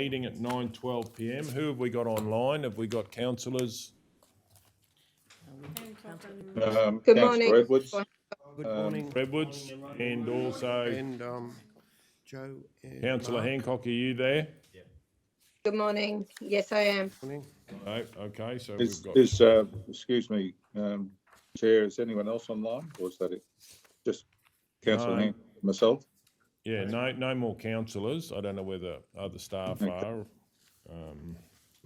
meeting at 9:12 p.m. Who have we got online? Have we got councillors? Good morning. Councillor Edwards. Good morning. Edwards, and also And Joe and Councillor Mark. Hancock, are you there? Good morning. Yes, I am. Morning. No, okay, so Is, we've got... excuse me, Chair, is anyone else online, or is that it? Just Councillor No. Hancock, myself? Yeah, no more councillors. I don't know whether other staff Okay. are.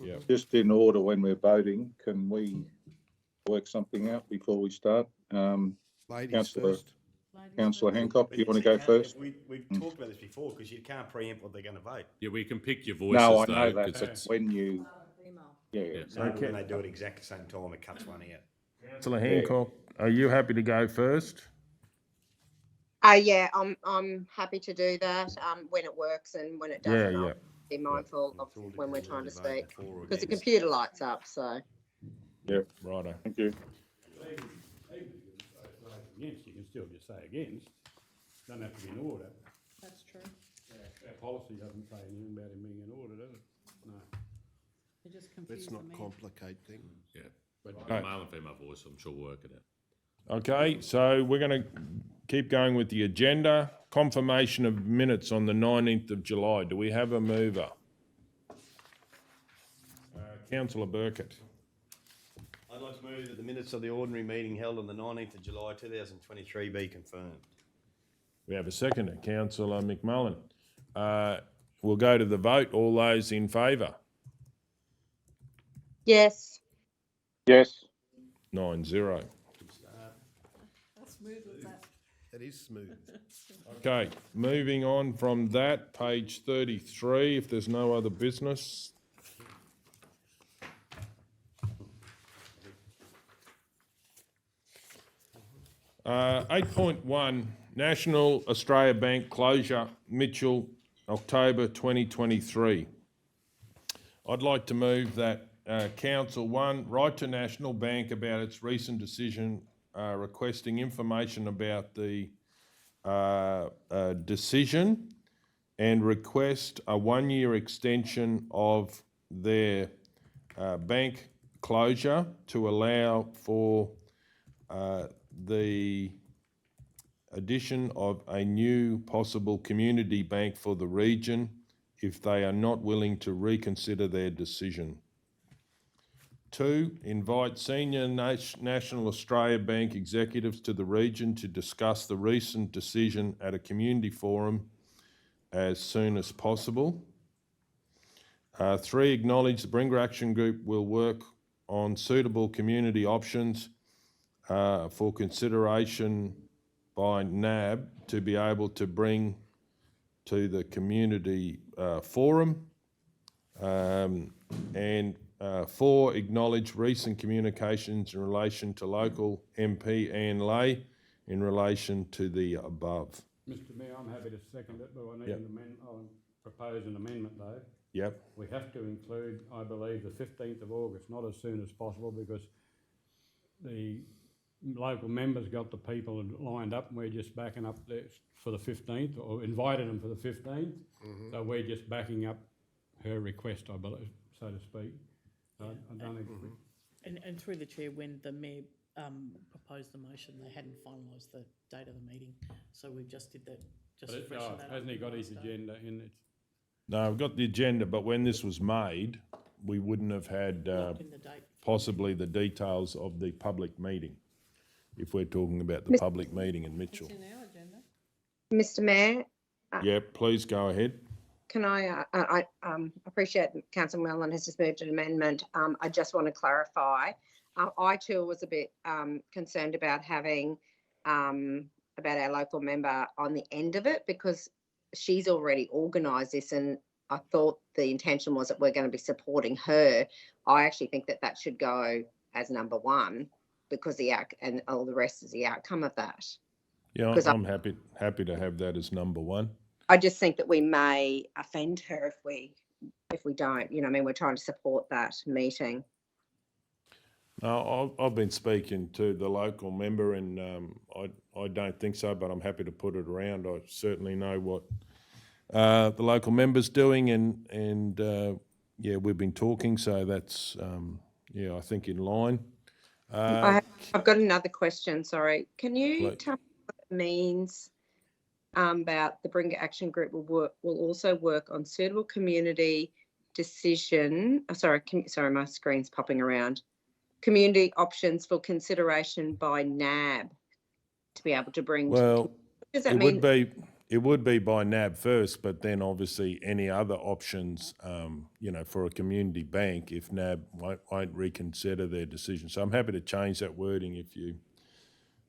Yeah. Just in order when we're voting, can we work something out before we start? Ladies Councillor first. Councillor Hancock, do you want to go first? We've talked about this before because you can't preempt what they're going to vote. Yeah, we can pick your voices No, I though, know that, 'cause but it's when you, yeah, So when they do it exact the same time, it cuts one out. Councillor Hancock, are you happy to go first? Yeah, I'm happy to do that when it works, and when it doesn't, Yeah, I'll yeah. be mindful of It's all when we're depends trying to whether they speak, vote for or because the against. computer lights up. So Righto. thank you. Against, you can still just say against. Don't have to be in order. That's true. Our policy doesn't say anything about him being in order, does it? No. It just Let's confused not me. complicate things. yeah. But Male and female voice, I'm sure we'll work it out. Okay, so we're going to keep going with the agenda. Confirmation of minutes on the 19th of July. Do we have a mover? Councillor Burkett. I'd like to move that the minutes of the ordinary meeting held on the 19th of July 2023 be confirmed. We have a seconder, Councillor McMullen. We'll go to the vote. All those in favour? yes, Yes, 9-0. How smooth was that? That is smooth. Okay, moving on from that, page 33, if there's no other business. Uh, 8.1, National Australia Bank closure, Mitchell, October 2023. I'd like to move that Council 1 write to National Bank about its recent decision requesting information about the decision and request a 1-year extension of their bank closure to allow for the addition of a new possible community bank for the region if they are not willing to reconsider their decision. 2, invite senior National Australia Bank executives to the region to discuss the recent decision at a community forum as soon as possible. 3, acknowledge the Bringa Action Group will work on suitable community options for consideration by NAB to be able to bring to the community forum. And 4, acknowledge recent communications in relation to local MP Anne Lay in relation to the above. Mr Mayor, I'm happy to second it, but I need Yep. an amendment. I'll propose an amendment though. Yep. We have to include, I believe, the 15th of August, not as soon as possible, because the local members got the people lined up and we're just backing up for the 15th, or invited them for the 15th. So we're just backing up her request, I believe, so to speak. I don't agree. And through the chair, when the mayor proposed the motion, they hadn't finalised the date of the meeting, so we just did that, just But freshen that up. hasn't he got his last day. agenda in it? No, I've got the agenda, but when this was made, we wouldn't have had Locked in the date. possibly the details of the public meeting, if we're talking about the public meeting in Mitchell. It's in our agenda. Mr. Mayor, Yep, please go ahead. can I appreciate that Councillor Mellon has just moved an amendment. I just want to clarify. I too was a bit concerned about having about our local member on the end of it, because she's already organised this, and I thought the intention was that we're going to be supporting her. I actually think that that should go as number 1, because and all the rest is the outcome of that. Yeah, 'Cause I'm happy to have that as number 1. I just think that we may offend her if we don't. You know, I mean, we're trying to support that meeting. No, I've been speaking to the local member, and I don't think so, but I'm happy to put it around. I certainly know what the local members doing, and yeah, we've been talking, so that's yeah, I think in line. I've got another question, sorry. Can you Please. tell me what it means about the Bringer Action Group will also work on suitable community decision, sorry, my screen's popping around. Community options for consideration by NAB to be able to bring. Well, what does that it mean? would be by NAB first, but then obviously any other options, you know, for a community bank, if NAB won't reconsider their decision. So I'm happy to change that wording if you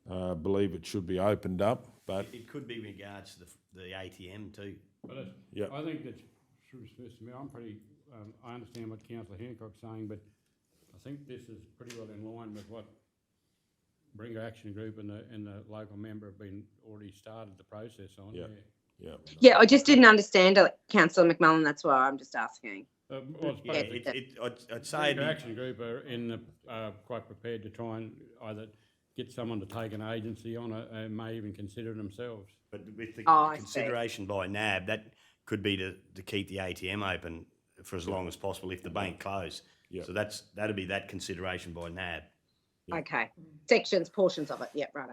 believe it should be opened up, but It could be in regards to the ATM too. But it's, Yep. I think that's, I'm pretty, I understand what councillor Hancock's saying, but I think this is pretty well in line with what Bringer Action Group and the local member have been already started the process on. Yep. yeah. Yeah, I just didn't understand it, Councillor McMullen, that's why I'm just asking. Well, it's Yeah, basically- I'd say it'd Bringer be, Action Group are quite prepared to try and either get someone to take an agency on it and may even consider it themselves. but with the Oh, I see. consideration by NAB, that could be to keep the ATM open for as long as possible if the bank closed. Yep. So that'd be that consideration by NAB. Okay, sections, portions of it, yeah, right.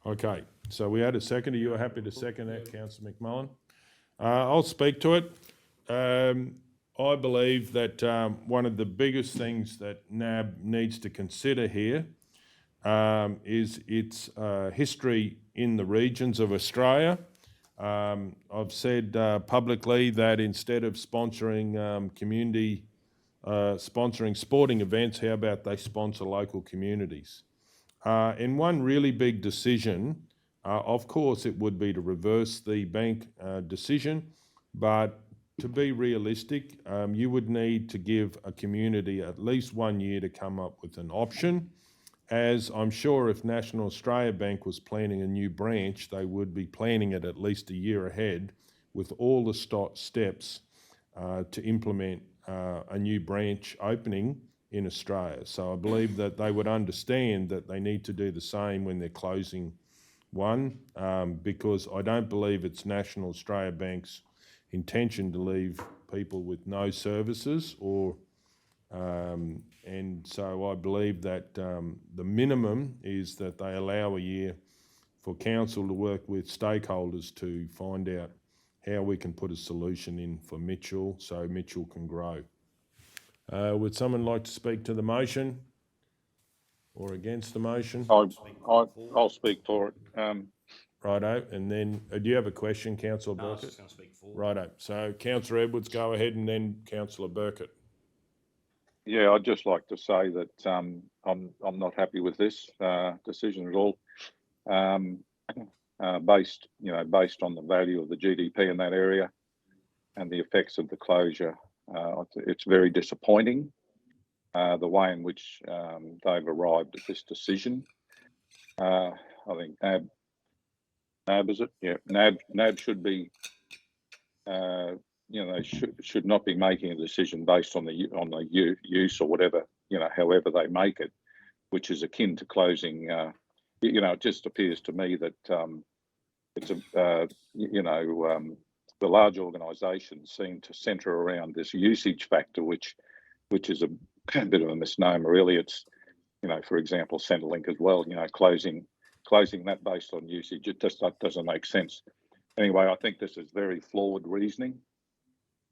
Okay, so we had a second. Are you happy to second that, Councillor McMullen? I'll speak to it. I believe that one of the biggest things that NAB needs to consider here is its history in the regions of Australia. I've said publicly that instead of sponsoring sponsoring sporting events, how about they sponsor local communities? And one really big decision, of course, it would be to reverse the bank decision, but to be realistic, you would need to give a community at least 1 year to come up with an option, as I'm sure if National Australia Bank was planning a new branch, they would be planning it at least a year ahead with all the steps to implement a new branch opening in Australia. So I believe that they would understand that they need to do the same when they're closing one, because I don't believe it's National Australia Bank's intention to leave people with no services or and so I believe that the minimum is that they allow a year for council to work with stakeholders to find out how we can put a solution in for Mitchell so Mitchell can grow. Would someone like to speak to the motion or against the motion? I'll speak for it. Righto, and then, do you have a question, Councillor No, I was Burkett? just going to speak for. Righto, so Councillor Edwards, go ahead, and then Councillor Burkett. Yeah, I'd just like to say that I'm not happy with this decision at all. Based on the value of the GDP in that area and the effects of the closure, it's very disappointing the way in which they've arrived at this decision. I think NAB is it? Yeah, NAB should be. They should not be making a decision based on the use or whatever, however they make it, which is akin to closing. It just appears to me that it's the large organisations seem to centre around this usage factor, which is a bit of a misnomer, really. It's, for example, Centrelink as well. Closing that based on usage, it just doesn't make sense. Anyway, I think this is very flawed reasoning,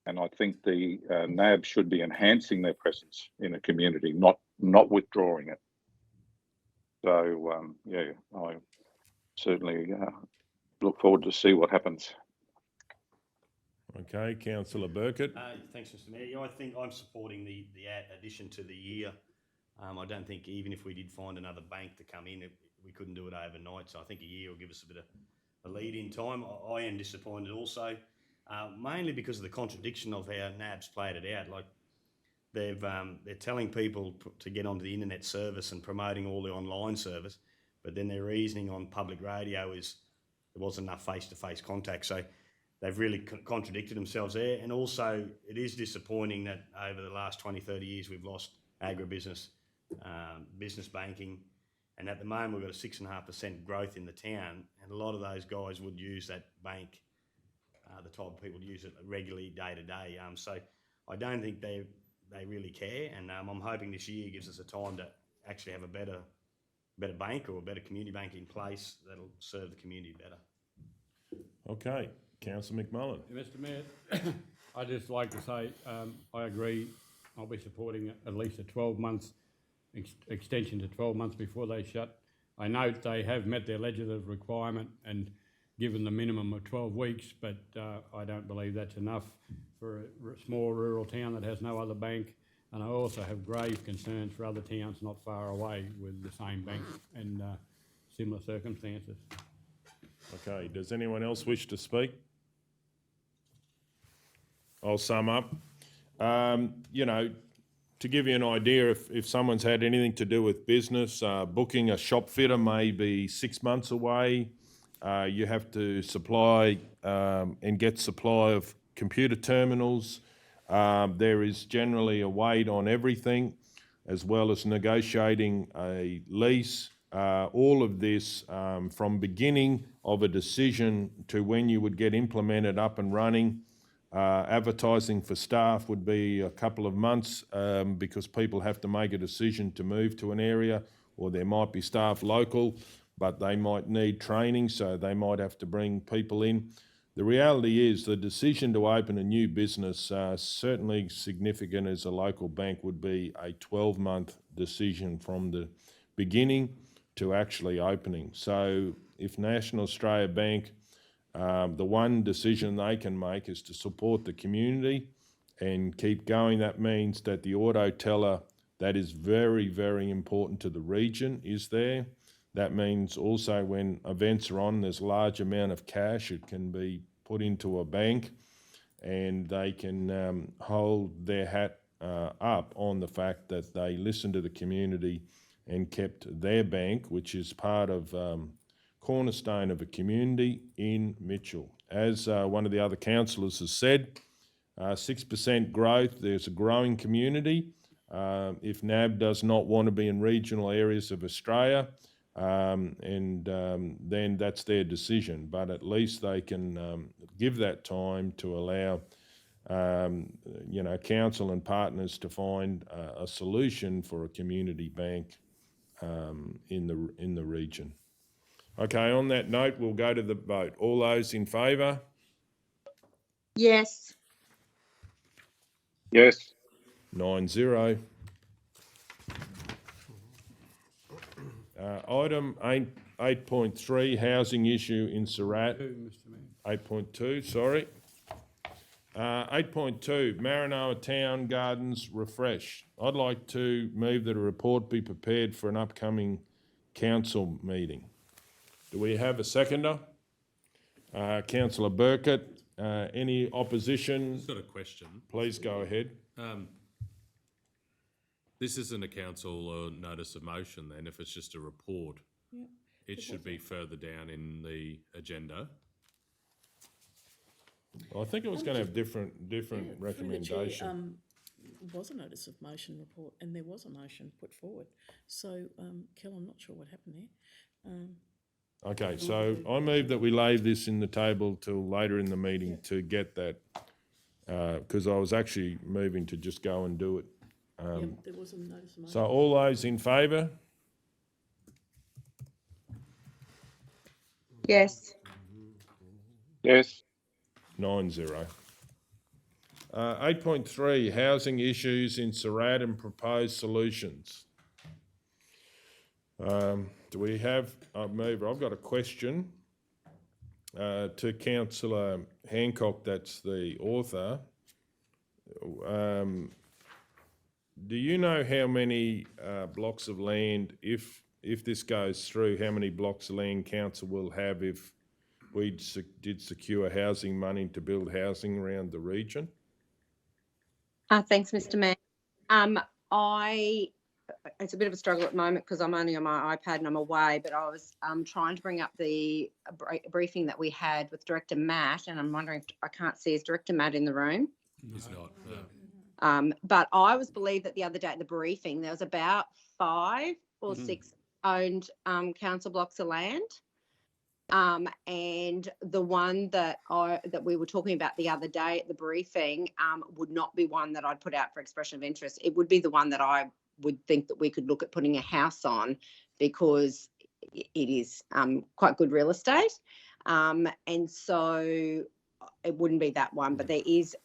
and I think the NAB should be enhancing their presence in a community, not withdrawing it. So, I certainly look forward to see what happens. Okay, Councillor Burkett. Thanks, Mr. Mayor. Yeah, I think I'm supporting the addition to the year. I don't think even if we did find another bank to come in, we couldn't do it overnight. So I think a year will give us a bit of a lead in time. I am disappointed also, mainly because of the contradiction of how NAB's played it out. Like they're telling people to get onto the internet service and promoting all the online service, but then their reasoning on public radio is there wasn't enough face-to-face contact. So they've really contradicted themselves there. And also it is disappointing that over the last 20, 30 years, we've lost agribusiness, business banking. And at the moment, we've got a 6.5% growth in the town. And a lot of those guys would use that bank the type of people who use it regularly day to day. So I don't think they really care, and I'm hoping this year gives us a time to actually have a better bank or a better community bank in place that'll serve the community better. Okay, Councillor McMullen. Mr Mayor, I'd just like to say, I agree, I'll be supporting at least a 12 months extension to 12 months before they shut. I note they have met their legislative requirement and given the minimum of 12 weeks, but I don't believe that's enough for a small rural town that has no other bank. And I also have grave concerns for other towns not far away with the same bank and similar circumstances. Okay, does anyone else wish to speak? I'll sum up. You know, to give you an idea, if someone's had anything to do with business, booking a shop fitter may be 6 months away. You have to supply and get supply of computer terminals. There is generally a wait on everything, as well as negotiating a lease. All of this from beginning of a decision to when you would get implemented up and running. Advertising for staff would be a couple of months because people have to make a decision to move to an area, or there might be staff local, but they might need training, so they might have to bring people in. The reality is the decision to open a new business, certainly significant as a local bank, would be a 12-month decision from the beginning to actually opening. So if National Australia Bank, the one decision they can make is to support the community and keep going. That means that the auto teller, that is very, very important to the region, is there. That means also when events are on, there's a large amount of cash. It can be put into a bank and they can hold their hat up on the fact that they listened to the community and kept their bank, which is part of cornerstone of a community in Mitchell. As one of the other councillors has said, 6% growth, there's a growing community. If NAB does not want to be in regional areas of Australia, then that's their decision, but at least they can give that time to allow council and partners to find a solution for a community bank in the region. Okay, on that note, we'll go to the vote. All those in favour? Yes. Yes. 9-0. Item 8.3, housing issue in Surat. 8.2, sorry. 8.2, Maranoa Town Gardens refresh. I'd like to move that a report be prepared for an upcoming council meeting. Do we have a seconder? Councillor Burkett, any opposition? I've got a question. Please go ahead. This isn't a council notice of motion then, if it's just a report. Yeah, it should be further down in the agenda. I think it was going to have different recommendation. Was a notice of motion report and there was a motion put forward. So, Kel, I'm not sure what happened there. Okay, so I move that we lay this in the table till later in the meeting to get that, because I was actually moving to just go and do it. There was a notice of motion. So all those in favour? Yes. Yes. 9-0. 8.3, housing issues in Surat and proposed solutions. Do we have a mover? I've got a question to Councillor Hancock, that's the author. Do you know how many blocks of land, if this goes through, how many blocks of land council will have if we did secure housing money to build housing around the region? Thanks, Mr. Mayor. It's a bit of a struggle at the moment because I'm only on my iPad and I'm away, but I was trying to bring up the briefing that we had with Director Matt, and I'm wondering if I can't see, is Director Matt in the room? He's not, no. But I was believed that the other day at the briefing, there was about 5 or 6 owned council blocks of land. And the one that we were talking about the other day at the briefing would not be one that I'd put out for expression of interest. It would be the one that I would think that we could look at putting a house on, because it is quite good real estate. And so it wouldn't be that one, but there is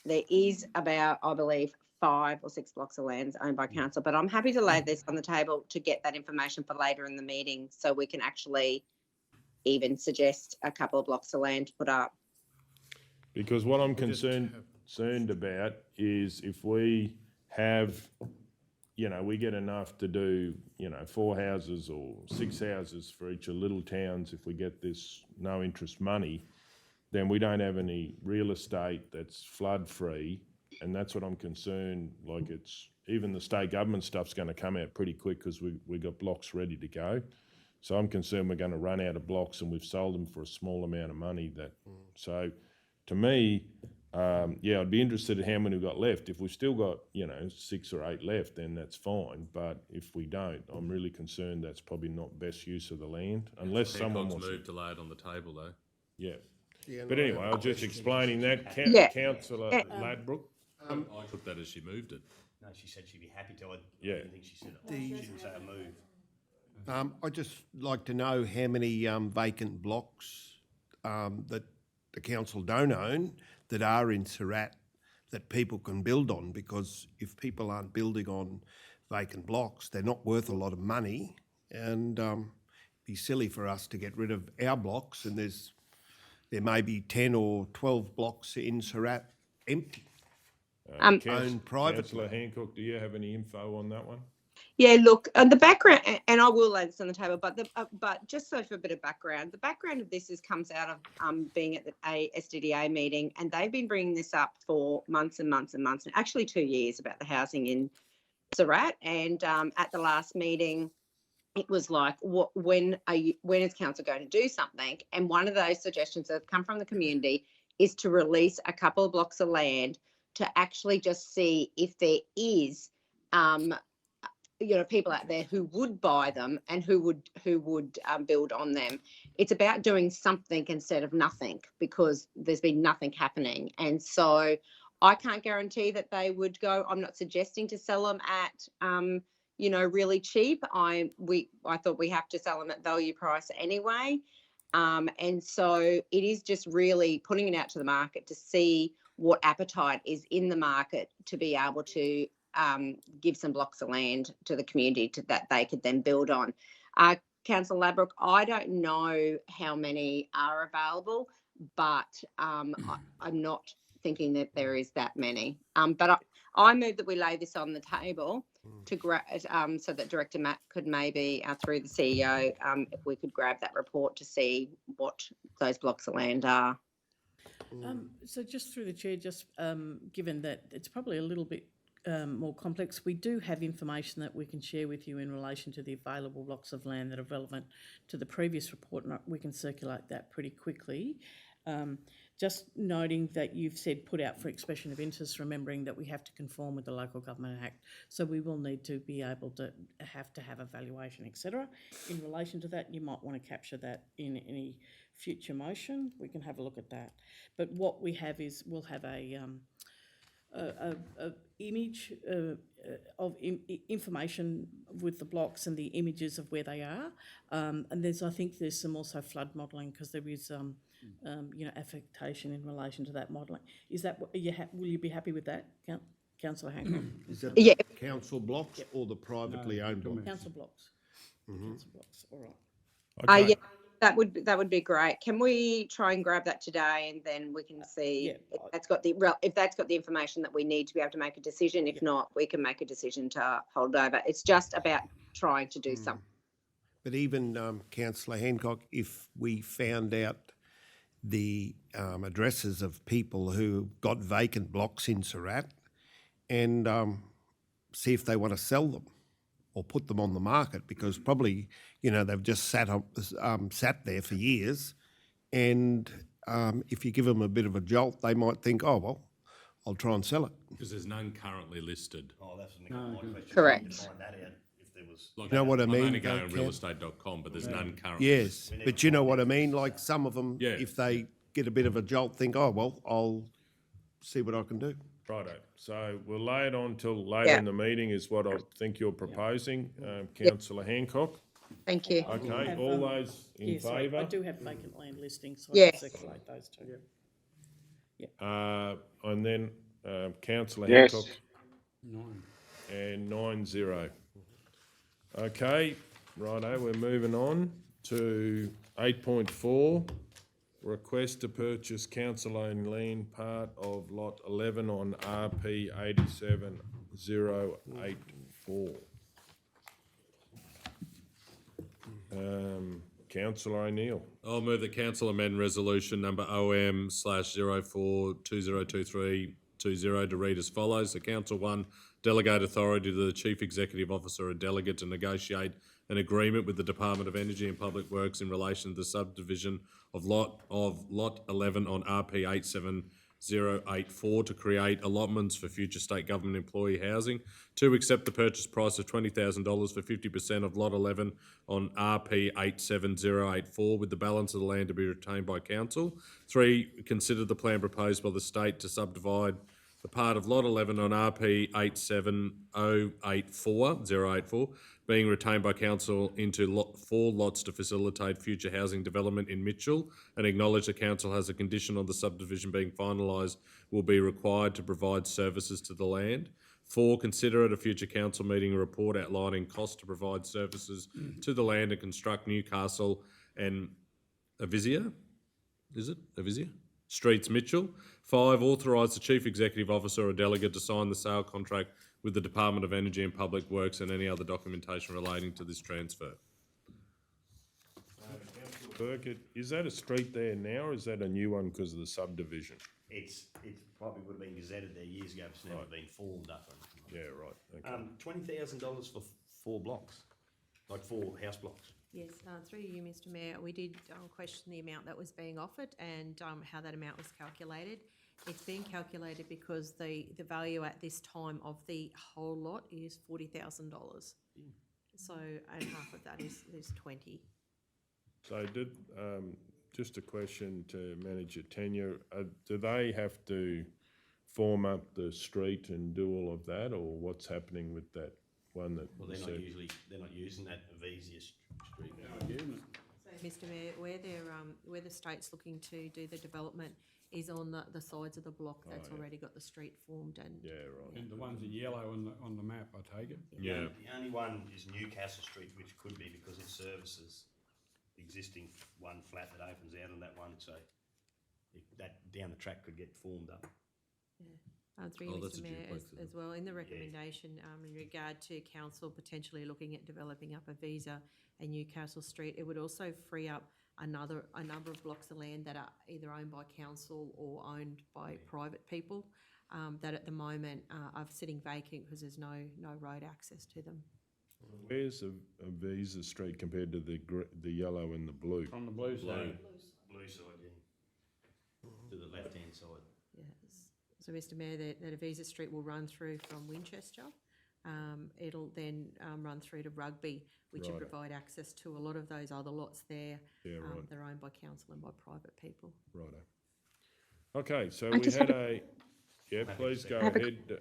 about, I believe, 5 or 6 blocks of land owned by council. But I'm happy to lay this on the table to get that information for later in the meeting, so we can actually even suggest a couple of blocks of land to put up. Because what I'm concerned about is if we have, we get enough to do, 4 houses or 6 houses for each of little towns, if we get this no interest money, then we don't have any real estate that's flood free. And that's what I'm concerned, like even the state government stuff's going to come out pretty quick because we got blocks ready to go. So I'm concerned we're going to run out of blocks, and we've sold them for a small amount of money. So to me, I'd be interested in how many we've got left. If we've still got, 6 or 8 left, then that's fine. But if we don't, I'm really concerned that's probably not best use of the land, unless someone Hancock's wants moved to lay it on the table though. Yeah. Yeah, But no, anyway, I was just explaining that. Yeah. Councillor Ladbrook? I took that as she moved it. No, she said she'd be happy to. I Yeah. didn't think she said it. She didn't say a move. I'd just like to know how many vacant blocks that the council don't own that are in Surat that people can build on, because if people aren't building on vacant blocks, they're not worth a lot of money, and it'd be silly for us to get rid of our blocks, and there may be 10 or 12 blocks in Surat empty. Owned privately. Councillor Hancock, do you have any info on that one? Yeah, look, the background, and I will lay this on the table, but just so for a bit of background, the background of this comes out of being at the SDDA meeting, and they've been bringing this up for months and months and months, and actually 2 years, about the housing in Surat. And at the last meeting, it was like, when is council going to do something? And one of those suggestions that have come from the community is to release a couple of blocks of land to actually just see if there is people out there who would buy them and who would build on them. It's about doing something instead of nothing, because there's been nothing happening. And so I can't guarantee that they would go. I'm not suggesting to sell them at really cheap. I thought we have to sell them at value price anyway. And so it is just really putting it out to the market to see what appetite is in the market to be able to give some blocks of land to the community that they could then build on. Councillor Ladbrook, I don't know how many are available, but I'm not thinking that there is that many. But I move that we lay this on the table to so that Director Matt could maybe, through the CEO, if we could grab that report to see what those blocks of land are. So just through the chair, given that it's probably a little bit more complex, we do have information that we can share with you in relation to the available blocks of land that are relevant to the previous report, and we can circulate that pretty quickly. Just noting that you've said put out for expression of interest, remembering that we have to conform with the Local Government Act, so we will need to be able to have a valuation, etc. In relation to that, you might want to capture that in any future motion. We can have a look at that. But what we have is we'll have a image of information with the blocks and the images of where they are, and I think there's some also flood modelling, because there is affectation in relation to that modelling. Is that will you be happy with that, Councillor Hancock? Is that Yeah. the council blocks or the privately owned blocks? Council blocks. Council blocks. All right. Okay. Yeah, that would be great. Can we try and grab that today, and then we can see if that's got the information that we need to be able to make a decision. If not, we can make a decision to hold over. It's just about trying to do something. But even, Councillor Hancock, if we found out the addresses of people who got vacant blocks in Surat, and see if they want to sell them or put them on the market, because probably, they've just sat there for years, and if you give them a bit of a jolt, they might think, oh, well, I'll try and sell it. Because there's none currently listed. Oh, that's my question. Correct. You could find that out if there was. because. Like, You know what I I'm mean, only going though, on Kev? realestate.com, but there's none currently. Yes, but you know what I mean? Like some of them, Yeah. if they get a bit of a jolt, think, oh, well, I'll see what I can do. Righto, so we'll lay it on till later Yeah. in the meeting is what I think you're proposing, councillor Hancock. Thank you. Okay, have, all those in Yeah, sorry, I favour? do have vacant land listings, so I Yes. can circulate those too. And then councillor Yes. Hancock 9. and 9-0. Okay, righto, we're moving on to 8.4. Request to purchase council-owned land part of lot 11 on RP 87084. Councillor O'Neill. I'll move that council amend resolution number OM/04202320 to read as follows. The council, one, delegate authority to the chief executive officer or delegate to negotiate an agreement with the Department of Energy and Public Works in relation to the subdivision of lot 11 on RP 87084 to create allotments for future state government employee housing. Two, accept the purchase price of $20,000 for 50% of lot 11 on RP 87084 with the balance of the land to be retained by council. Three, consider the plan proposed by the state to subdivide the part of lot 11 on RP 87084 being retained by council into 4 lots to facilitate future housing development in Mitchell, and acknowledge the council has a condition on the subdivision being finalised will be required to provide services to the land. 4, consider at a future council meeting a report outlining costs to provide services to the land and construct Newcastle and Avizia Streets, Mitchell. 5, authorise the Chief Executive Officer or delegate to sign the sale contract with the Department of Energy and Public Works and any other documentation relating to this transfer. Burkett, is that a street there now or is that a new one because of the subdivision? It probably would have been gazetted there years ago, but it's never been formed up. Yeah, right, okay. $20,000 for 4 blocks, like 4 house blocks. Yes, through you, Mr Mayor, we did question the amount that was being offered and how that amount was calculated. It's being calculated because the value at this time of the whole lot is $40,000. So, and half of that is 20. So just a question to Manager Tenure, do they have to form up the street and do all of that, or what's happening with that one that? Well, they're not using that Avizia Street. So, Mr Mayor, where the state's looking to do the development is on the sides of the block that's already got the street formed and. Yeah, right. And the ones in yellow on the map, I take it? Yeah. The only one is Newcastle Street, which could be because it services the existing one flat that opens out on that one, so that down the track could get formed up. Through you, that's Mr a Mayor, duplex, isn't as well, in the recommendation, in regard to council potentially looking at developing up a Visa and Newcastle Street, it would also free up a number of blocks of land that are either owned by council or owned by private people that at the moment are sitting vacant because there's no road access to them. Where's a Visa Street compared to the yellow and the blue? On the blue side. Blue side, yeah. To the left-hand side. Yes. So, Mr Mayor, that Avisa Street will run through from Winchester. It'll then run through to Rugby, which will provide access to a lot of those other lots there. Yeah, right. They're owned by council and by private people. Righto. Okay, so I we just had have yeah, please go have a- ahead.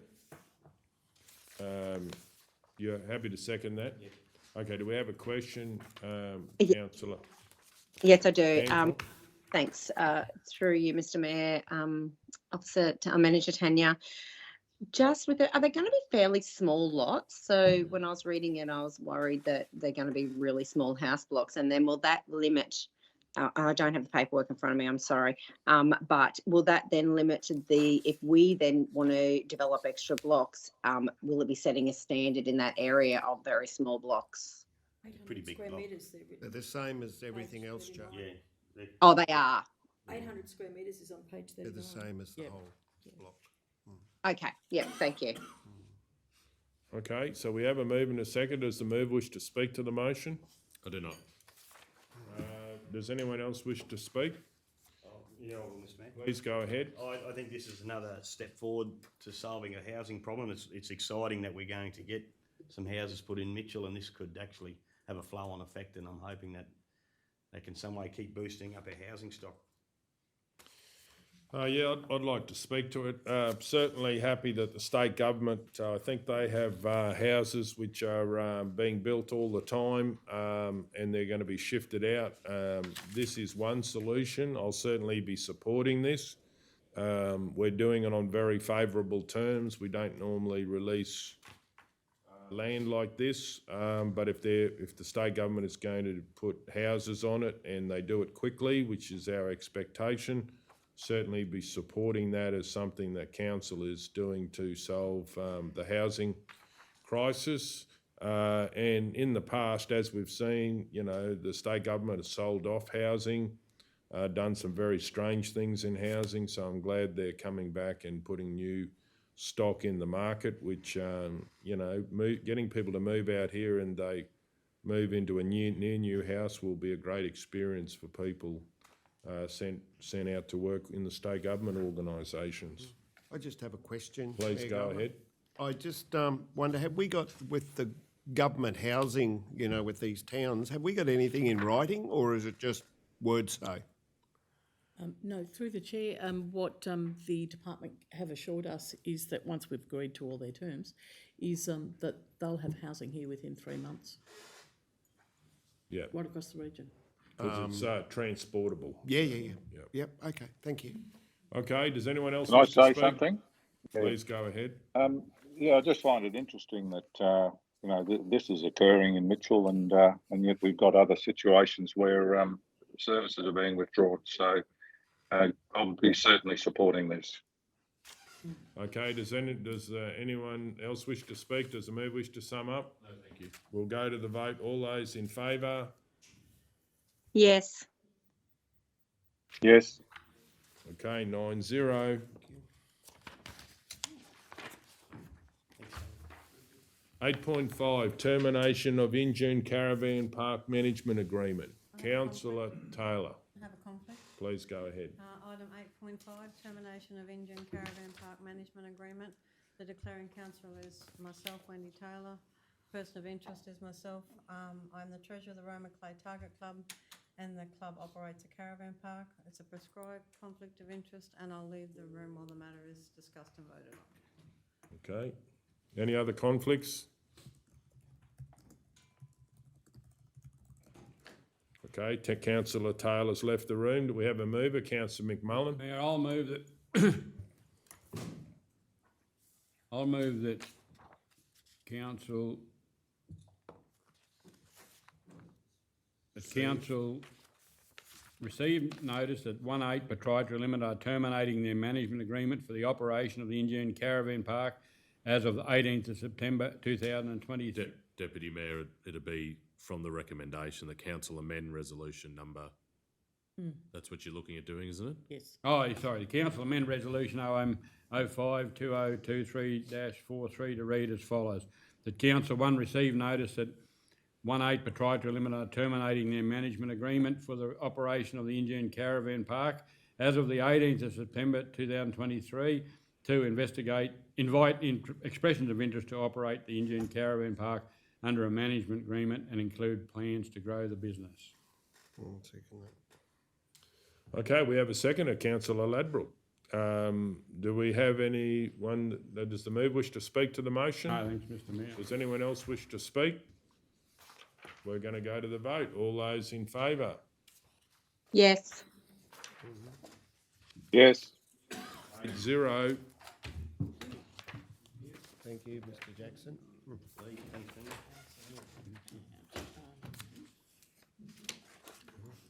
You're happy to second that? Yep. Okay, do we have a question, Ye- councillor? Yes, I do. Hancock? Thanks. Through you, Mr Mayor, Officer Manager Tanya. Just with it, are they going to be fairly small lots? So when I was reading it, I was worried that they're going to be really small house blocks, and then will that limit? I don't have the paperwork in front of me. I'm sorry, but will that then limit if we then want to develop extra blocks? Will it be setting a standard in that area of very small blocks? Pretty big block. They're the same as everything else, Joe. Yeah. Oh, they are. 800 square metres is on page 39. They're the same as the Yep. whole block. Okay. Yeah. Thank you. Okay, so we have a move and a second. Does the move wish to speak to the motion? I do not. Does anyone else wish to speak? Yeah, well, Mr Mayor. Please go ahead. I think this is another step forward to solving a housing problem. It's exciting that we're going to get some houses put in Mitchell, and this could actually have a flow-on effect, and I'm hoping that they can some way keep boosting up our housing stock. Yeah, I'd like to speak to it. Certainly happy that the state government, I think they have houses which are being built all the time, and they're going to be shifted out. This is one solution. I'll certainly be supporting this. We're doing it on very favourable terms. We don't normally release land like this, but if the state government is going to put houses on it and they do it quickly, which is our expectation, certainly be supporting that as something that council is doing to solve the housing crisis. And in the past, as we've seen, you know, the state government has sold off housing, done some very strange things in housing, so I'm glad they're coming back and putting new stock in the market, which, you know, getting people to move out here and they move into a new house will be a great experience for people sent out to work in the state government organisations. I just have a question. Please go ahead. I just wonder, have we got, with the government housing, you know, with these towns, have we got anything in writing, or is it just word say? No, through the chair, what the department have assured us is that once we've agreed to all their terms, is that they'll have housing here within 3 months. Yeah, Right across the region. because it's transportable. Yeah. Yep, okay, thank you. Okay, does anyone else Can I wish to say speak? something? Please go ahead. Yeah, I just find it interesting that you know this is occurring in Mitchell, and yet we've got other situations where services are being withdrawn. So I'll be certainly supporting this. Okay, does anyone else wish to speak? Does the move wish to sum up? No, thank you. We'll go to the vote. All those in favour? Yes. Yes. Okay, 9-0. 8.5, termination of Injune Caravan Park Management Agreement. Councillor Taylor, Have a conflict. please go ahead. Item 8.5, termination of Injune Caravan Park Management Agreement. The declaring councillor is myself, Wendy Taylor. Person of interest is myself. I'm the treasurer of the Roma Clay Target Club, and the club operates a caravan park. It's a prescribed conflict of interest, and I'll leave the room while the matter is discussed and voted on. Okay. Any other conflicts? Okay, Councillor Taylor's left the room. Do we have a mover? Councillor McMullen? Mayor, I'll move that council received notice that 1/8 Proprietary Limited are terminating their management agreement for the operation of the Injune Caravan Park as of the 18th of September 2023. Deputy Mayor, it'd be from the recommendation, the council amend resolution number. That's what you're looking at doing, isn't it? Yes. Oh, sorry, the council amend resolution OM 052023-43 to read as follows. That council 1 received notice that 1/8 Proprietary Limited are terminating their management agreement for the operation of the Injune Caravan Park as of the 18th of September 2023 to invite expressions of interest to operate the Injune Caravan Park under a management agreement and include plans to grow the business. I'll second that. Okay, we have a seconder, Councillor Ladbrook. Do we have anyone, does the move wish to speak to the motion? No, thanks, Mr Mayor. Does anyone else wish to speak? We're going to go to the vote. All those in favour? Yes. Yes. 8-0. Thank you, Mr Jackson.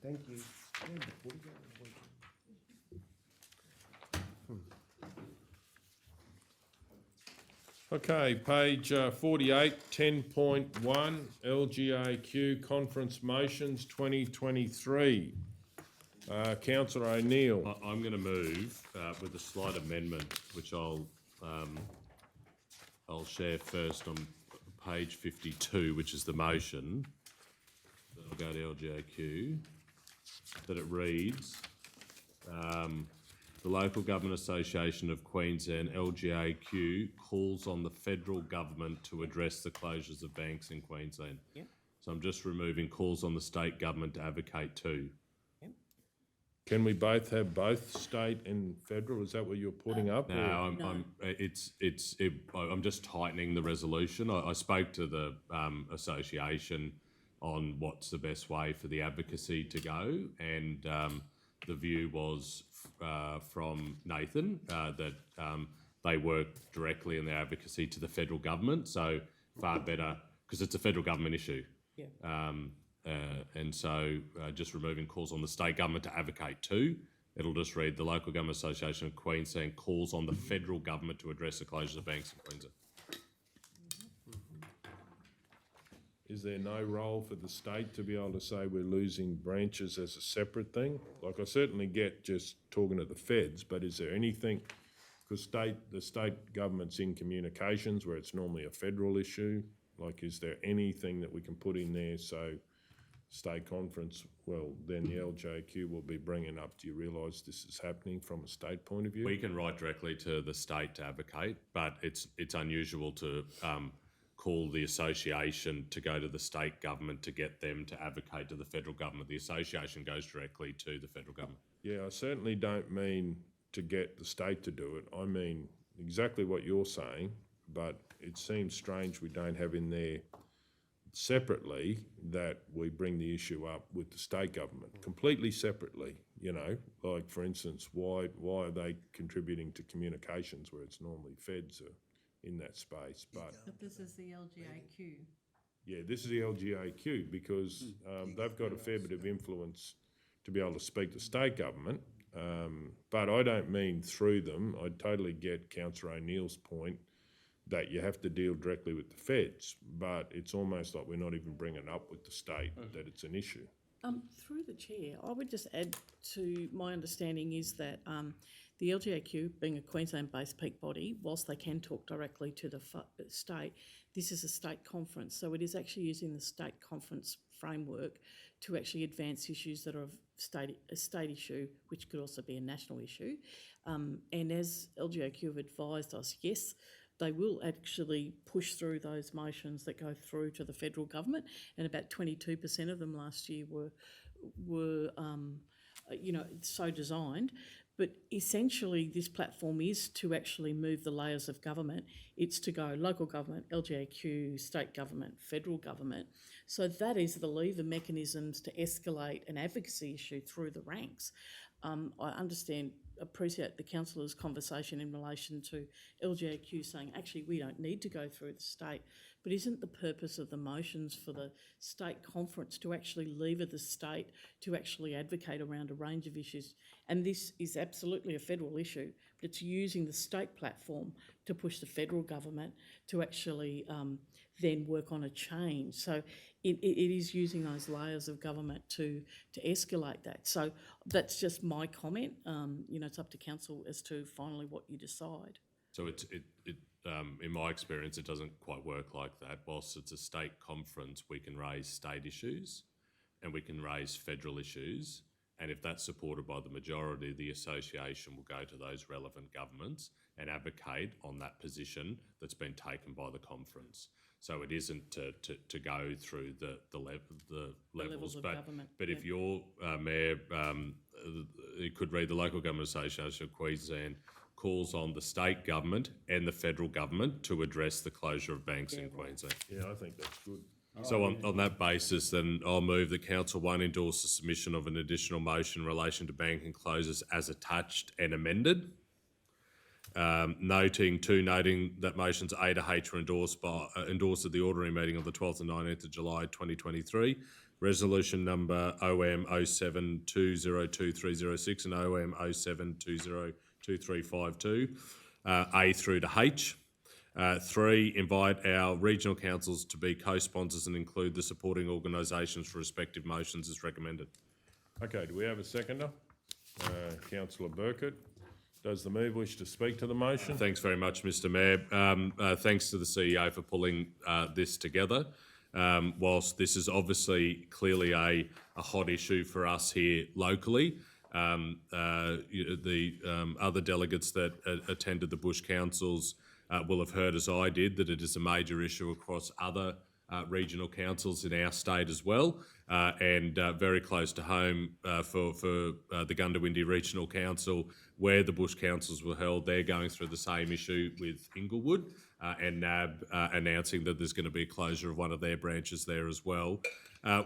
Thank you. Okay, page 48, 10.1, LGAQ Conference Motions 2023. Councillor O'Neill. I'm going to move with a slight amendment, which I'll share first on page 52, which is the motion. Then I'll go to LGAQ. That it reads, The Local Government Association of Queensland, LGAQ, calls on the federal government to address the closures of banks in Queensland. Yep. So I'm just removing calls on the state government to advocate too. Can we both have both state and federal? Is that what you're putting up? No, or- I'm just tightening the resolution. I spoke to the association on what's the best way for the advocacy to go, and the view was from Nathan that they work directly in their advocacy to the federal government, so far better, because it's a federal government issue. Yeah. And so just removing calls on the state government to advocate too. It'll just read, the Local Government Association of Queensland calls on the federal government to address the closures of banks in Queensland. Is there no role for the state to be able to say we're losing branches as a separate thing? Like, I certainly get just talking to the feds, but is there anything, because the state government's in communications where it's normally a federal issue, like, is there anything that we can put in there so state conference, well, then the LGAQ will be bringing up, do you realise this is happening from a state point of view? We can write directly to the state to advocate, but it's unusual to call the association to go to the state government to get them to advocate to the federal government. The association goes directly to the federal government. Yeah, I certainly don't mean to get the state to do it. I mean exactly what you're saying, but it seems strange we don't have in there separately that we bring the issue up with the state government, completely separately, you know, like for instance, why are they contributing to communications where it's normally feds are in that space, but this is the LGAQ. yeah, this is the LGAQ because they've got a fair bit of influence to be able to speak to state government, but I don't mean through them. I totally get Councillor O'Neill's point that you have to deal directly with the feds, but it's almost like we're not even bringing it up with the state that it's an issue. Through the chair, I would just add to my understanding is that the LGAQ, being a Queensland-based peak body, whilst they can talk directly to the state, this is a state conference, so it is actually using the state conference framework to actually advance issues that are of a state issue, which could also be a national issue. And as LGAQ have advised us, yes, they will actually push through those motions that go through to the federal government, and about 22% of them last year were so designed. But essentially, this platform is to actually move the layers of government. It's to go local government, LGAQ, state government, federal government. So that is the lever mechanisms to escalate an advocacy issue through the ranks. I appreciate the councillor's conversation in relation to LGAQ saying, actually, we don't need to go through the state, but isn't the purpose of the motions for the state conference to actually lever the state to actually advocate around a range of issues? And this is absolutely a federal issue, but it's using the state platform to push the federal government to actually then work on a change. So it is using those layers of government to escalate that. So that's just my comment. It's up to council as to finally what you decide. So in my experience, it doesn't quite work like that. Whilst it's a state conference, we can raise state issues and we can raise federal issues. And if that's supported by the majority, the association will go to those relevant governments and advocate on that position that's been taken by the conference. So it isn't to go through the levels, of but government, if your mayor, it could read the Local Government Association of Queensland calls on the state government and the federal government to address the closure of banks in Queensland. Yeah, I think that's good. So on that basis, then I'll move that Council 1 endorse the submission of an additional motion in relation to banking closures as attached and amended. Noting that motions A to H were endorsed at the ordinary meeting of the 12th and 19th of July 2023. Resolution number OM 07202306 and OM 07202352, A through to H. 3, invite our regional councils to be co-sponsors and include the supporting organisations for respective motions as recommended. Okay, do we have a seconder? Councillor Burkett. Does the move wish to speak to the motion? Thanks very much, Mr Mayor. Thanks to the CEO for pulling this together. Whilst this is obviously clearly a hot issue for us here locally, the other delegates that attended the Bush Councils will have heard, as I did, that it is a major issue across other regional councils in our state as well, and very close to home for the Gundawindi Regional Council, where the Bush Councils were held. They're going through the same issue with Inglewood, and NAB announcing that there's going to be a closure of one of their branches there as well.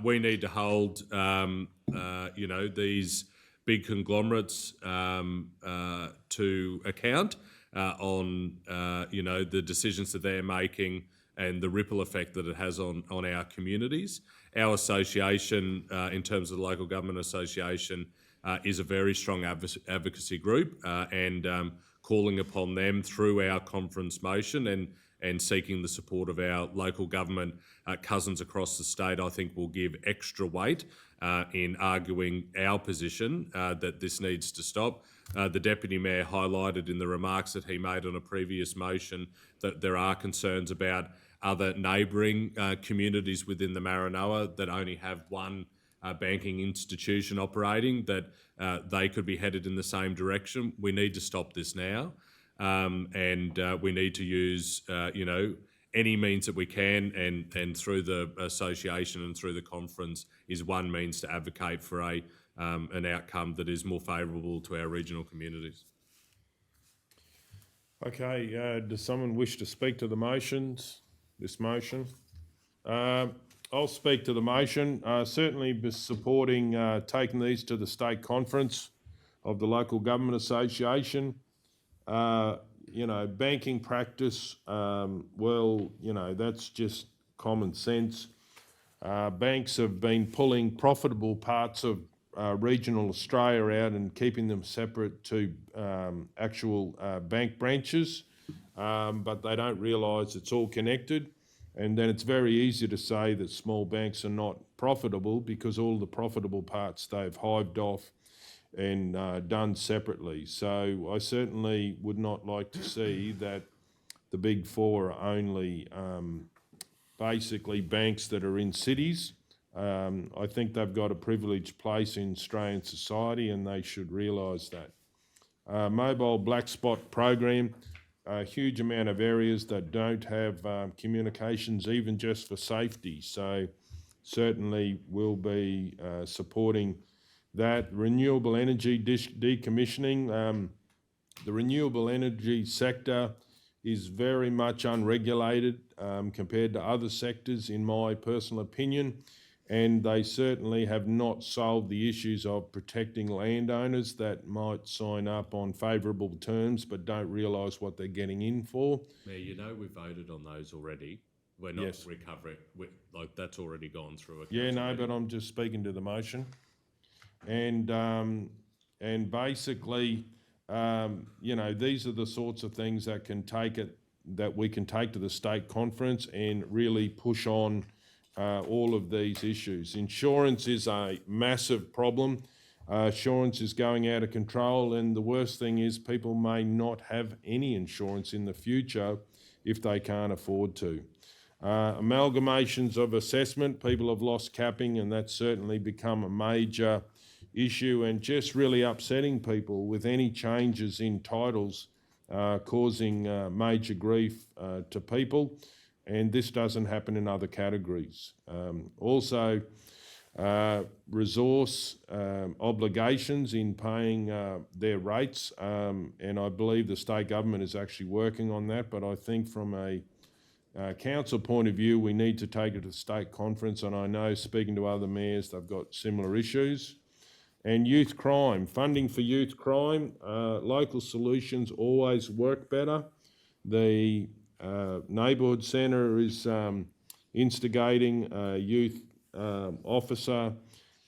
We need to hold, these big conglomerates to account on, the decisions that they're making and the ripple effect that it has on our communities. Our association, in terms of the Local Government Association, is a very strong advocacy group, and calling upon them through our conference motion and seeking the support of our local government cousins across the state, I think will give extra weight in arguing our position that this needs to stop. The Deputy Mayor highlighted in the remarks that he made on a previous motion that there are concerns about other neighbouring communities within the Maranoa that only have one banking institution operating, that they could be headed in the same direction. We need to stop this now, and we need to use, any means that we can, and through the association and through the conference is one means to advocate for an outcome that is more favourable to our regional communities. Okay, does someone wish to speak to the this motion? I'll speak to the motion. Certainly be supporting taking these to the state conference of the Local Government Association. Banking practice, that's just common sense. Banks have been pulling profitable parts of regional Australia out and keeping them separate to actual bank branches, but they don't realise it's all connected. And then it's very easy to say that small banks are not profitable because all the profitable parts they've hived off and done separately. So I certainly would not like to see that the big four are only basically banks that are in cities. I think they've got a privileged place in Australian society and they should realise that. Mobile black spot program, a huge amount of areas that don't have communications even just for safety. So certainly we'll be supporting that. Renewable energy decommissioning. The renewable energy sector is very much unregulated compared to other sectors, in my personal opinion, and they certainly have not solved the issues of protecting landowners that might sign up on favourable terms but don't realise what they're getting in for. Mayor, we voted on those already. We're not recovering. That's already gone through. But I'm just speaking to the motion. And basically, these are the sorts of things that we can take to the state conference and really push on all of these issues. Insurance is a massive problem. Insurance is going out of control, and the worst thing is people may not have any insurance in the future if they can't afford to. Amalgamations of assessment, people have lost capping, and that's certainly become a major issue and just really upsetting people with any changes in titles causing major grief to people, and this doesn't happen in other categories. Also, resource obligations in paying their rates, and I believe the state government is actually working on that, but I think from a council point of view we need to take it to the state conference, and I know speaking to other mayors they've got similar issues. And youth crime, funding for youth crime, local solutions always work better. The neighbourhood centre is instigating a youth officer,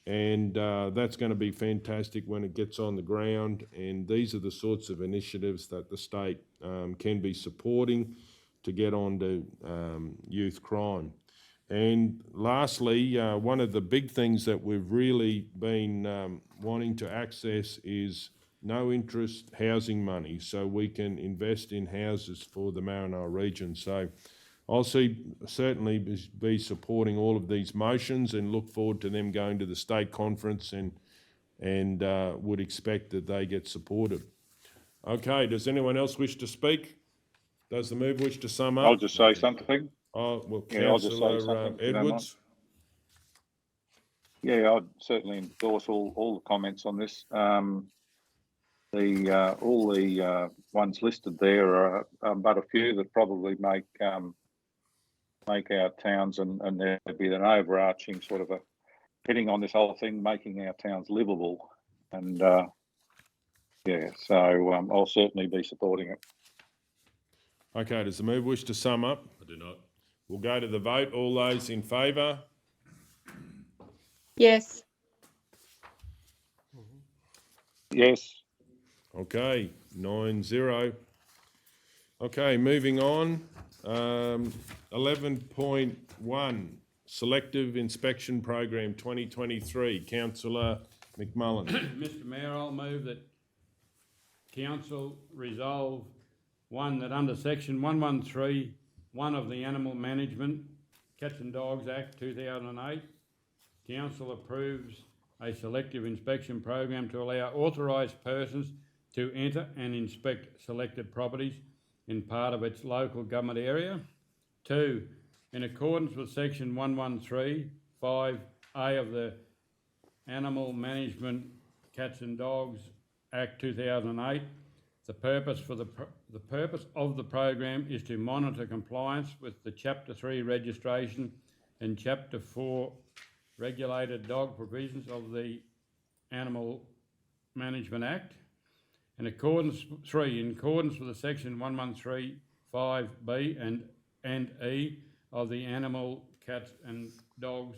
and that's going to be fantastic when it gets on the ground, and these are the sorts of initiatives that the state can be supporting to get on to youth crime. And lastly, one of the big things that we've really been wanting to access is no interest housing money, so we can invest in houses for the Maranoa region. So I'll certainly be supporting all of these motions and look forward to them going to the state conference and would expect that they get supported. Okay, does anyone else wish to speak? Does the move wish to sum up? I'll just say something. Oh, well, Yeah, I'll just say Councillor something, if you don't mind. Edwards. Yeah, I'd certainly endorse all the comments on this. All the ones listed there are but a few that probably make our towns, and there'd be an overarching sort of a heading on this whole thing, making our towns livable. And yeah, so I'll certainly be supporting it. Okay, does the move wish to sum up? I do not. We'll go to the vote. All those in favour? Yes. Yes. Okay, 9-0. Okay, moving on. 11.1, Selective Inspection Program 2023. Councillor McMullen. Mr Mayor, I'll move that council resolve that under section 113(1) of the Animal Management Cats and Dogs Act 2008, council approves a selective inspection program to allow authorised persons to enter and inspect selected properties in part of its local government area. 2, in accordance with section 113(5)(a) of the Animal Management Cats and Dogs Act 2008, the purpose of the program is to monitor compliance with the Chapter 3 registration and Chapter 4 regulated dog provisions of the Animal Management Act. In accordance with the section 113(5)(b) and E of the Animal Cats and Dogs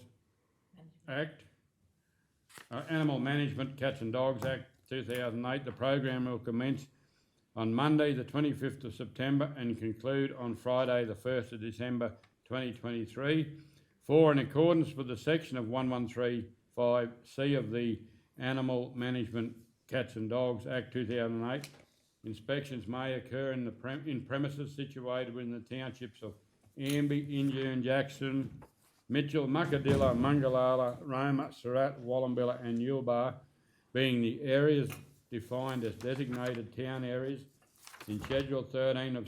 Act, Animal Management Cats and Dogs Act 2008, the program will commence on Monday the 25th of September and conclude on Friday the 1st of December 2023. 4, in accordance with the section of 113(5)(c) of the Animal Management Cats and Dogs Act 2008, inspections may occur in premises situated within the townships of Amby, Injune, Jackson, Mitchell, Muckadilla, Bungeworgorai, Roma, Surat, Wallumbilla and Lloyd, being the areas defined as designated town areas in Schedule 13 of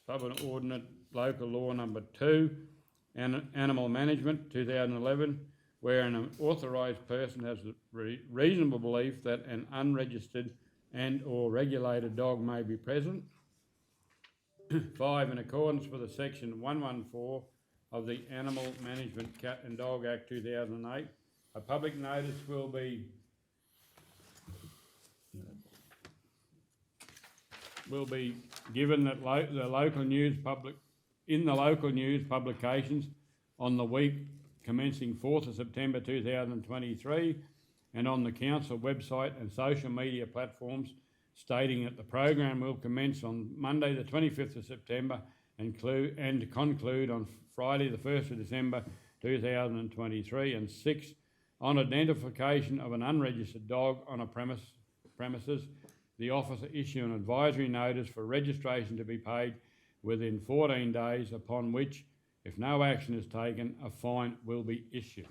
Subordinate Local Law Number 2, Animal Management 2011, where an authorised person has a reasonable belief that an unregistered and or regulated dog may be present. 5, in accordance with the section 114 of the Animal Management Cat and Dog Act 2008, a public notice will be given that the local news publications on the week commencing 4th of September 2023 and on the council website and social media platforms, stating that the program will commence on Monday the 25th of September and conclude on Friday the 1st of December 2023. And 6, on identification of an unregistered dog on a premises, the officer issue an advisory notice for registration to be paid within 14 days, upon which, if no action is taken, a fine will be issued.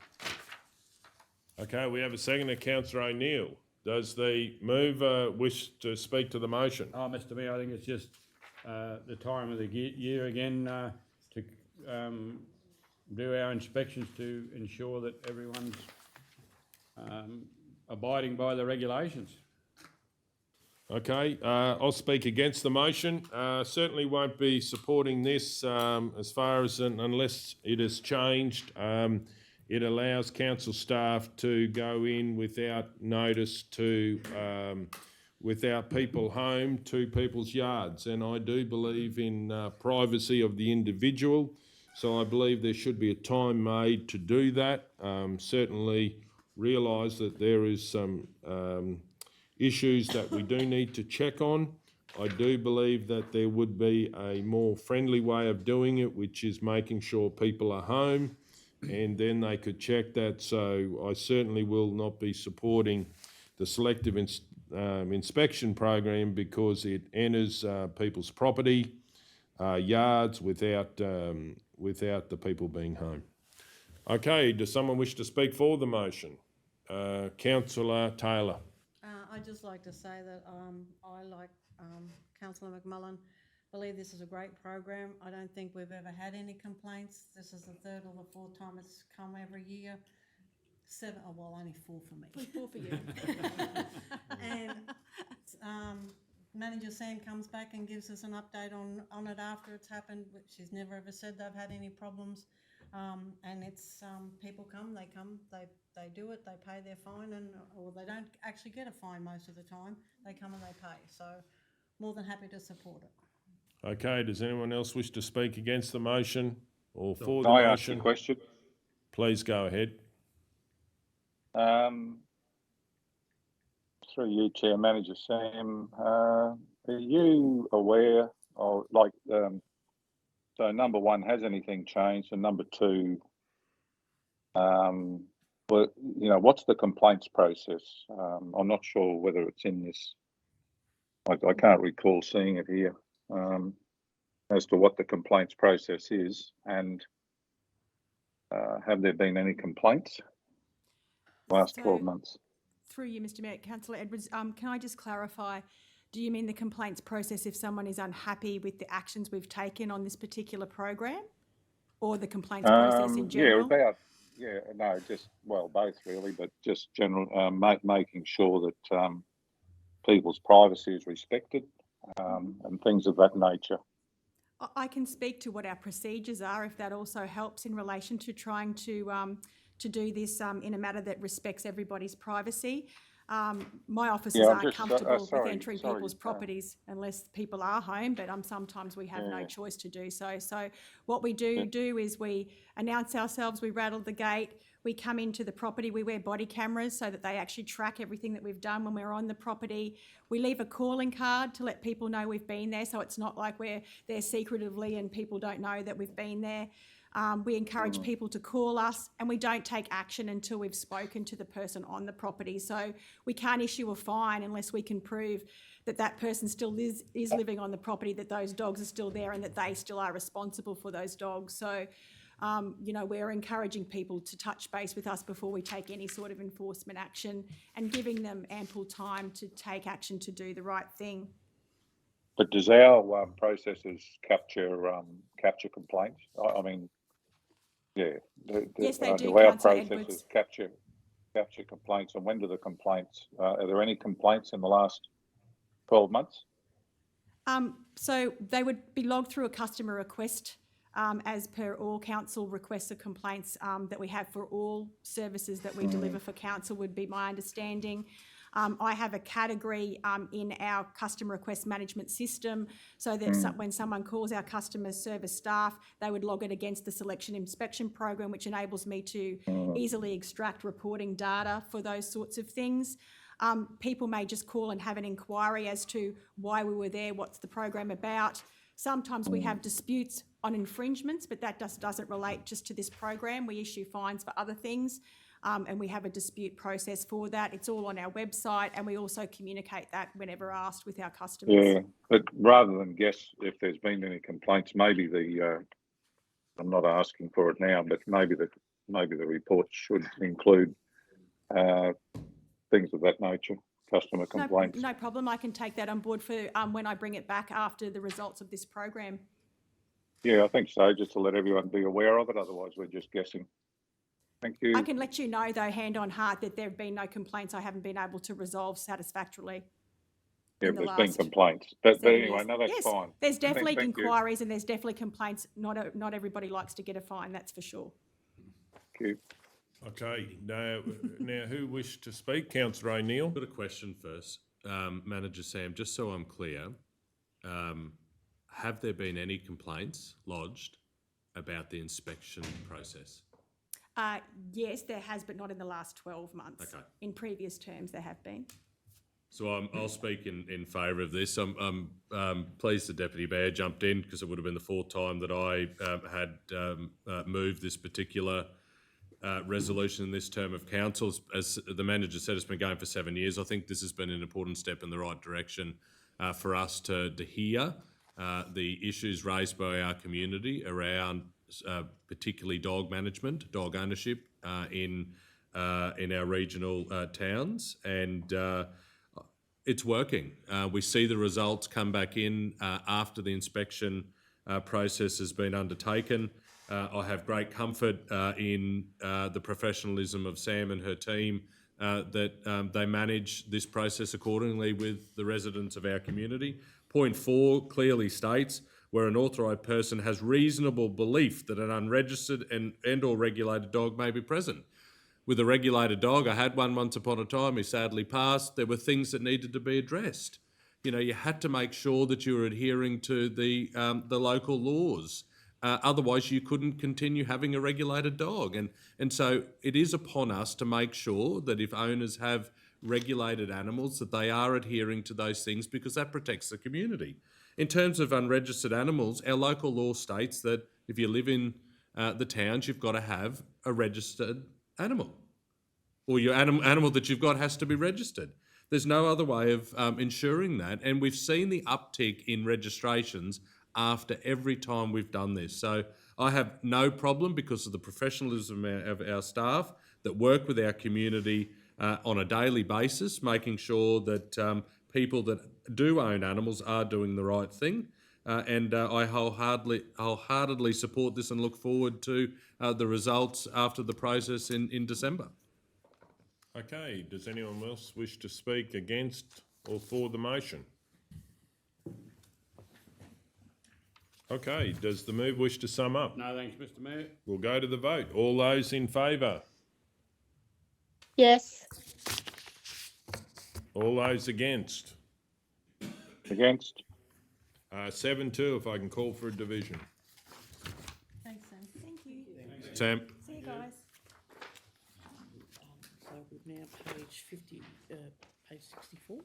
Okay, we have a second, Councillor O'Neill. Does the mover wish to speak to the motion? Oh, Mr Mayor, I think it's just the time of the year again to do our inspections to ensure that everyone's abiding by the regulations. Okay, I'll speak against the motion. Certainly won't be supporting this as far as unless it has changed. It allows council staff to go in without notice to, without people home, to people's yards. And I do believe in privacy of the individual. So I believe there should be a time made to do that. Certainly realise that there is some issues that we do need to check on. I do believe that there would be a more friendly way of doing it, which is making sure people are home, and then they could check that. So I certainly will not be supporting the selective inspection program because it enters people's property, yards, without the people being home. Okay, does someone wish to speak for the motion? Councillor Taylor. I'd just like to say that I, like Councillor McMullen, believe this is a great program. I don't think we've ever had any complaints. This is the third or the fourth time it's come every year. Only 4 for me. 4 for you. And Manager Sam comes back and gives us an update on it after it's happened, which she's never ever said they've had any problems. And it's people come, they do it, they pay their fine, or they don't actually get a fine most of the time. They come and they pay. So more than happy to support it. Okay, does anyone else wish to speak against the motion or for the Can I ask a motion? question? Please go ahead. Through you, Chair, Manager Sam, are you aware of, so number one, has anything changed? And number two, what's the complaints process? I'm not sure whether it's in this. I can't recall seeing it here as to what the complaints process is, and have there been any complaints last 12 months? Through you, Mr Mayor, Councillor Edwards, can I just clarify, do you mean the complaints process if someone is unhappy with the actions we've taken on this particular program, or the complaints process in general? Both really, but just general, making sure that people's privacy is respected and things of that nature. I can speak to what our procedures are, if that also helps in relation to trying to do this in a manner that respects everybody's privacy. My officers aren't comfortable with entering people's properties unless people are home, but sometimes we have no choice to do so. So what we do is we announce ourselves, we rattle the gate, we come into the property, we wear body cameras so that they actually track everything that we've done when we're on the property. We leave a calling card to let people know we've been there, so it's not like we're there secretively and people don't know that we've been there. We encourage people to call us, and we don't take action until we've spoken to the person on the property. So we can't issue a fine unless we can prove that that person still is living on the property, that those dogs are still there and that they still are responsible for those dogs. So, we're encouraging people to touch base with us before we take any sort of enforcement action, and giving them ample time to take action to do the right thing. But does our processes capture complaints? Yes, they do. Do our Councillor processes Edwards. capture complaints, and when do the complaints? Are there any complaints in the last 12 months? So they would be logged through a customer request, as per all council requests or complaints that we have for all services that we deliver for council, would be my understanding. I have a category in our customer request management system, so that when someone calls our customer service staff, they would log it against the selection inspection program, which enables me to easily extract reporting data for those sorts of things. People may just call and have an inquiry as to why we were there, what's the program about. Sometimes we have disputes on infringements, but that doesn't relate just to this program. We issue fines for other things. And we have a dispute process for that. It's all on our website, and we also communicate that whenever asked with our customers. Yeah, but rather than guess if there's been any complaints, maybe I'm not asking for it now, but maybe the report should include things of that nature, customer complaints. No problem. I can take that on board for when I bring it back after the results of this program. Yeah, I think so, just to let everyone be aware of it. Otherwise, we're just guessing. Thank you. I can let you know, though, hand on heart, that there have been no complaints I haven't been able to resolve satisfactorily. Yeah, there's been complaints. But anyway, no, that's fine. There's definitely Thank you. inquiries and there's definitely complaints. Not everybody likes to get a fine, that's for sure. Thank you. Okay, now who wished to speak? Councillor O'Neill. I've got a question first. Manager Sam, just so I'm clear, have there been any complaints lodged about the inspection process? Yes, there has, but not in the last 12 months. Okay. In previous terms, there have been. So I'll speak in favour of this. I'm pleased the Deputy Mayor jumped in, because it would have been the fourth time that I had moved this particular resolution in this term of council. As the manager said, it's been going for 7 years. I think this has been an important step in the right direction for us to hear the issues raised by our community around particularly dog management, dog ownership in in our regional towns, and it's working. We see the results come back in after the inspection process has been undertaken. I have great comfort in the professionalism of Sam and her team that they manage this process accordingly with the residents of our community. Point 4 clearly states where an authorised person has reasonable belief that an unregistered and or regulated dog may be present. With a regulated dog, I had one once upon a time, he sadly passed. There were things that needed to be addressed. You know, you had to make sure that you were adhering to the local laws. Otherwise, you couldn't continue having a regulated dog. And so it is upon us to make sure that if owners have regulated animals, that they are adhering to those things, because that protects the community. In terms of unregistered animals, our local law states that if you live in the towns, you've got to have a registered animal, or your animal that you've got has to be registered. There's no other way of ensuring that, and we've seen the uptick in registrations after every time we've done this. So I have no problem, because of the professionalism of our staff that work with our community on a daily basis, making sure that people that do own animals are doing the right thing. And I wholeheartedly support this and look forward to the results after the process in December. Okay, does anyone else wish to speak against or for the motion? Okay, does the move wish to sum up? No, thanks, Mr Mayor. We'll go to the vote. All those in favour? Yes. All those against? Against? 7-2, if I can call for a division. Thanks, Sam. Thank you. Sam? See you guys. So we're now page 50, page 64.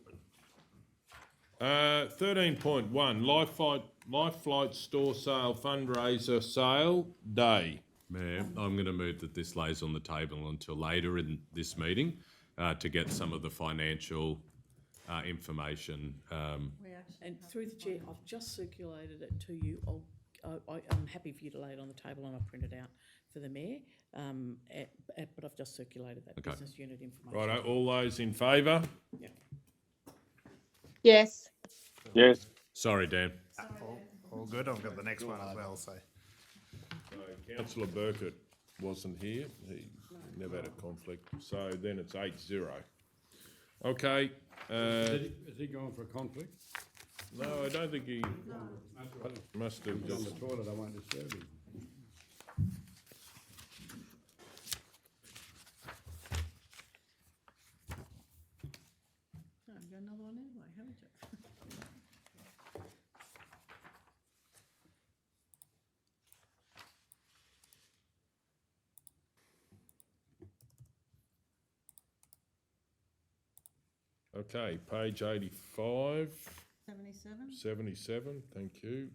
13.1, LifeFlight store sale fundraiser sale day. Mayor, I'm going to move that this lays on the table until later in this meeting to get some of the financial information. And through the chair, I've just circulated it to you. I'm happy for you to lay it on the table, and I'll print it out for the mayor. But I've just circulated that business unit information. Righto, all those in favour? Yeah. Yes. Yes. Sorry, Dan. All good. I've got the next one as well. So Councillor Burkett wasn't here. He never had a conflict. So then it's 8-0. Okay. Is he going for a conflict? No, I don't think he must have He's on just... the toilet, I won't disturb him. Oh, you've got another one anyway, haven't you? Okay, page 85, 77. 77, thank you.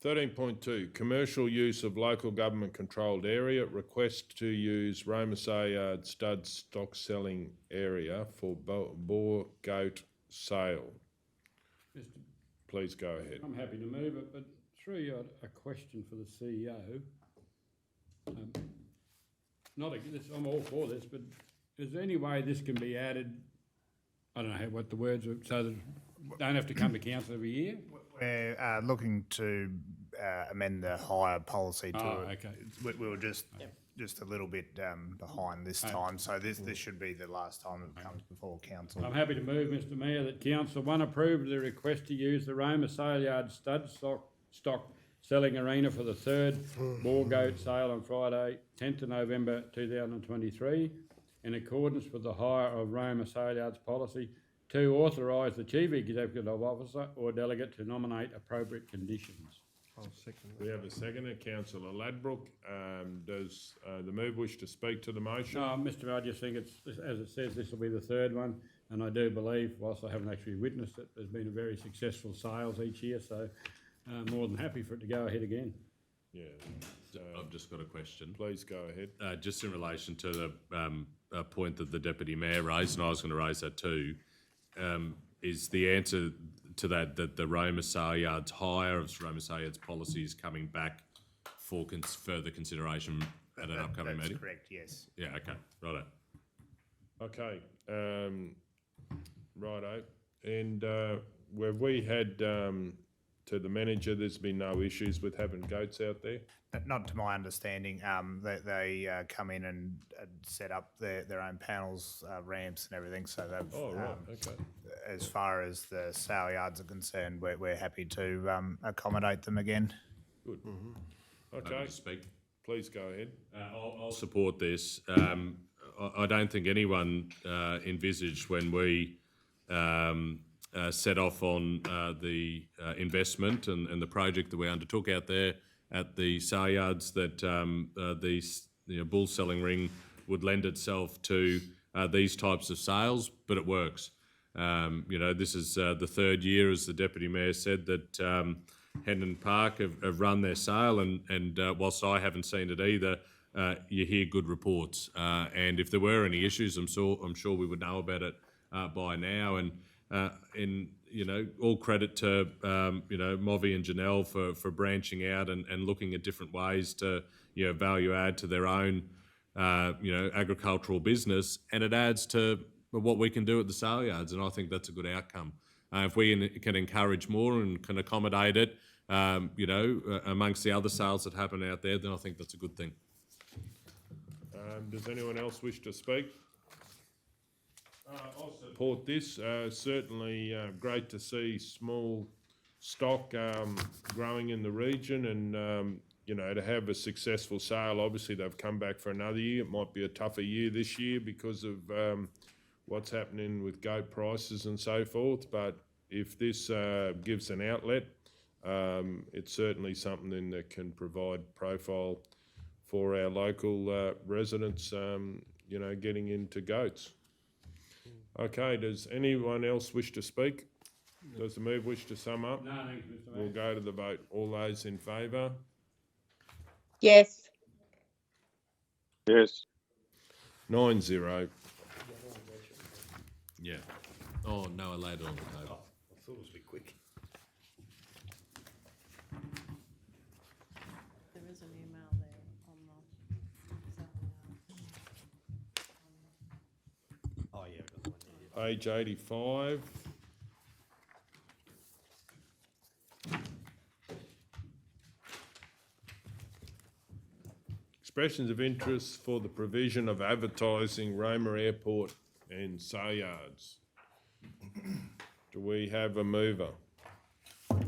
13.2, commercial use of local government controlled area, request to use Roma Saleyards stud stock selling area for Boer goat sale. Please go ahead. I'm happy to move it, but through you, a question for the CEO. I'm all for this, but is there any way this can be added? I don't know what the words are, so that don't have to come to council every year? we're looking to amend the hire policy to it. Okay. We were just a little bit behind this time, so this should be the last time it comes before council. I'm happy to move, Mr Mayor, that Council 1 approve the request to use the Roma Saleyards stud stock selling arena for the third Boer goat sale on Friday, 10th of November 2023, in accordance with the hire of Roma Saleyards policy. 2, authorise the Chief Executive Officer or delegate to nominate appropriate conditions. We have a seconder, Councillor Ladbrook. Does the move wish to speak to the motion? No, Mr Mayor, I just think it's, as it says, this will be the third one, and I do believe, whilst I haven't actually witnessed it, there's been a very successful sales each year, so more than happy for it to go ahead again. Yeah. I've just got a question. Please go ahead. Just in relation to the point that the Deputy Mayor raised, and I was going to raise that too, is the answer to that the Roma Saleyards hire of Roma Saleyards policy is coming back for further consideration at an upcoming That's meeting? correct, yes. Yeah, okay, righto. Okay, righto. And where we had, to the manager, there's been no issues with having goats out there? Not to my understanding. They come in and set up their own panels, ramps and everything, so they've... Oh, right, okay. As far as the Saleyards are concerned, we're happy to accommodate them again. Good. Happy Okay, to speak. please go ahead. I'll support this. I don't think anyone envisaged when we set off on the investment and the project that we undertook out there at the Saleyards that these bull selling ring would lend itself to these types of sales, but it works. This is the third year, as the Deputy Mayor said, that Hendon Park have run their sale, and whilst I haven't seen it either, you hear good reports. And if there were any issues, I'm sure we would know about it by now. And all credit to Movi and Janelle for branching out and looking at different ways to value add to their own agricultural business, and it adds to what we can do at the Saleyards, and I think that's a good outcome. If we can encourage more and can accommodate it, amongst the other sales that happen out there, then I think that's a good thing. Does anyone else wish to speak? I'll support this. Certainly great to see small stock growing in the region, and to have a successful sale. Obviously they've come back for another year. It might be a tougher year this year because of what's happening with goat prices and so forth, but if this gives an outlet, it's certainly something that can provide profile for our local residents, getting into goats. Okay, does anyone else wish to speak? Does the move wish to sum up? No, thanks, Mr. Mayor. We'll go to the vote. All those in favour? Yes. Yes. 9-0. Yeah. Oh, no, I laid it on the table. I thought it was a bit quick. There is an email there on the, Oh, yeah, I've got the one here. Page 85. Expressions of interest for the provision of advertising Roma Airport and Saleyards. Do we have a mover? I'd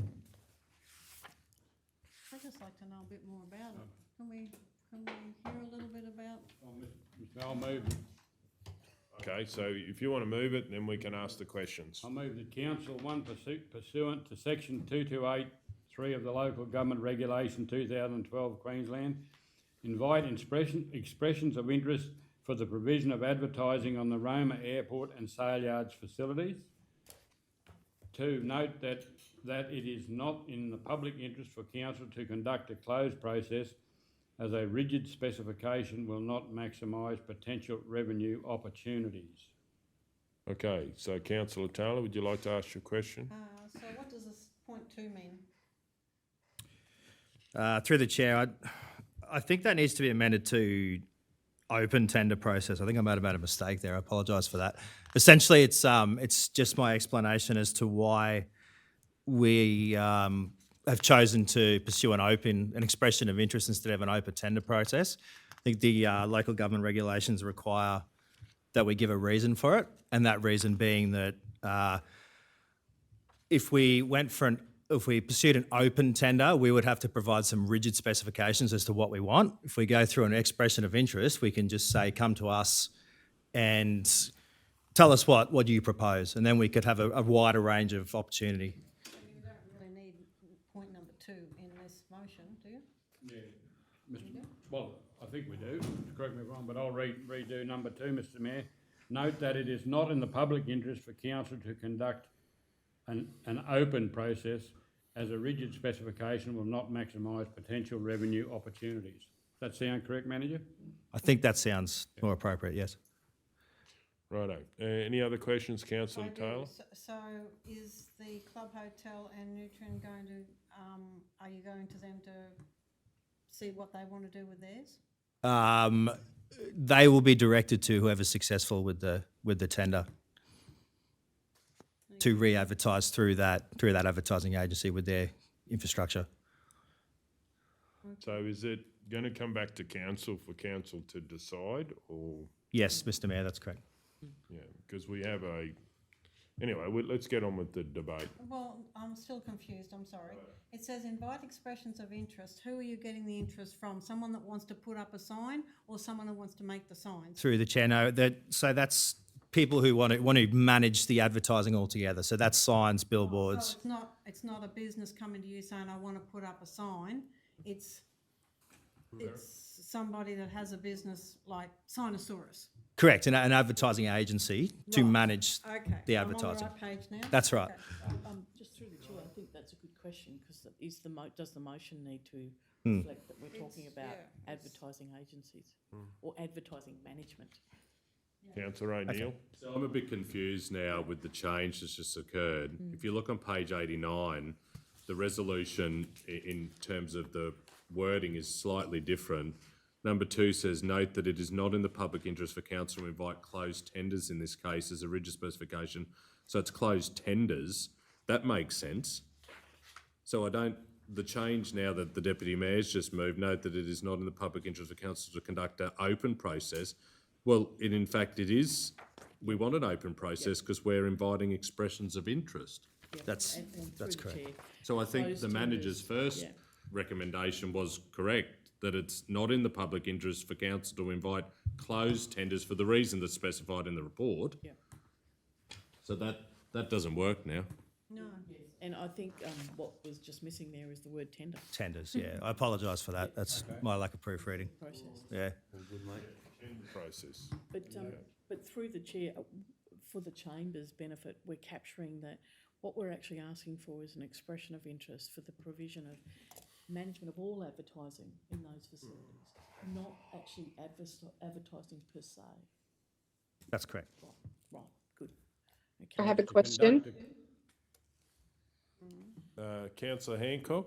just like to know a bit more about it. Can we hear a little bit about? I'll move, Okay, so if you want to move it, then we can ask the questions. I move that council, one, pursuant to section 228(3) of the Local Government Regulation 2012 Queensland, invite expressions of interest for the provision of advertising on the Roma Airport and Saleyards facilities. 2, note that it is not in the public interest for council to conduct a closed process, as a rigid specification will not maximise potential revenue opportunities. Okay, so Councillor Taylor, would you like to ask your question? So what does this point 2 mean? Through the chair, I think that needs to be amended to open tender process. I think I might have made a mistake there. I apologise for that. Essentially, it's just my explanation as to why we have chosen to pursue an expression of interest instead of an open tender process. I think the local government regulations require that we give a reason for it, and that reason being that if we pursued an open tender, we would have to provide some rigid specifications as to what we want. If we go through an expression of interest, we can just say, come to us and tell us what do you propose, and then we could have a wider range of opportunity. You don't really need point number 2 in this motion, do you? Yeah, well, I think we do, correct me if I'm wrong, but I'll redo number 2, Mr. Mayor. Note that it is not in the public interest for council to conduct an open process, as a rigid specification will not maximise potential revenue opportunities. Does that sound correct, Manager? I think that sounds more appropriate, yes. Righto. Any other questions, Councillor I do. Taylor? So is the Club Hotel and Nutrien going to, are you going to them to see what they want to do with theirs? They will be directed to whoever's successful with the tender to re-advertise through that advertising agency with their infrastructure. So is it going to come back to council for council to decide, or? Yes, Mr. Mayor, that's correct. Yeah, because we have anyway, let's get on with the debate. Well, I'm still confused, I'm sorry. It says invite expressions of interest. Who are you getting the interest from? Someone that wants to put up a sign or someone who wants to make the signs? Through the chair, no. So that's people who want to manage the advertising altogether. So that's signs, billboards. So it's not a business coming to you saying, I want to put up a sign. It's somebody that has a business like Sinosaurus. Correct, an advertising agency to manage Okay. the I'm on the advertising. right page now? That's right. Okay. Just through the chair, I think that's a good question, because does the motion need to Hmm. reflect that we're talking about yeah, advertising agencies or advertising management? Councillor O'Neill? So I'm a bit confused now with the change that's just occurred. If you look on page 89, the resolution in terms of the wording is slightly different. Number 2 says, note that it is not in the public interest for council to invite closed tenders in this case as a rigid specification. So it's closed tenders. That makes sense. So the change now that the Deputy Mayor's just moved, note that it is not in the public interest for council to conduct an open process. Well, in fact it is. We want an open process because we're inviting expressions of interest. That's through the correct. chair, So I think Closed the manager's tenders, first recommendation was correct, that it's not in the public interest for council to invite closed tenders for the reason that's specified in the report. Yeah. So that doesn't work now. No. And I think what was just missing there is the word tender Tenders, yeah. I apologise for that. That's my lack of proofreading. process. Yeah. Process. But through the chair, for the chamber's benefit, we're capturing that what we're actually asking for is an expression of interest for the provision of management of all advertising in those facilities, not actually advertising per se. That's correct. Right, good. I have a question, Councillor Hancock?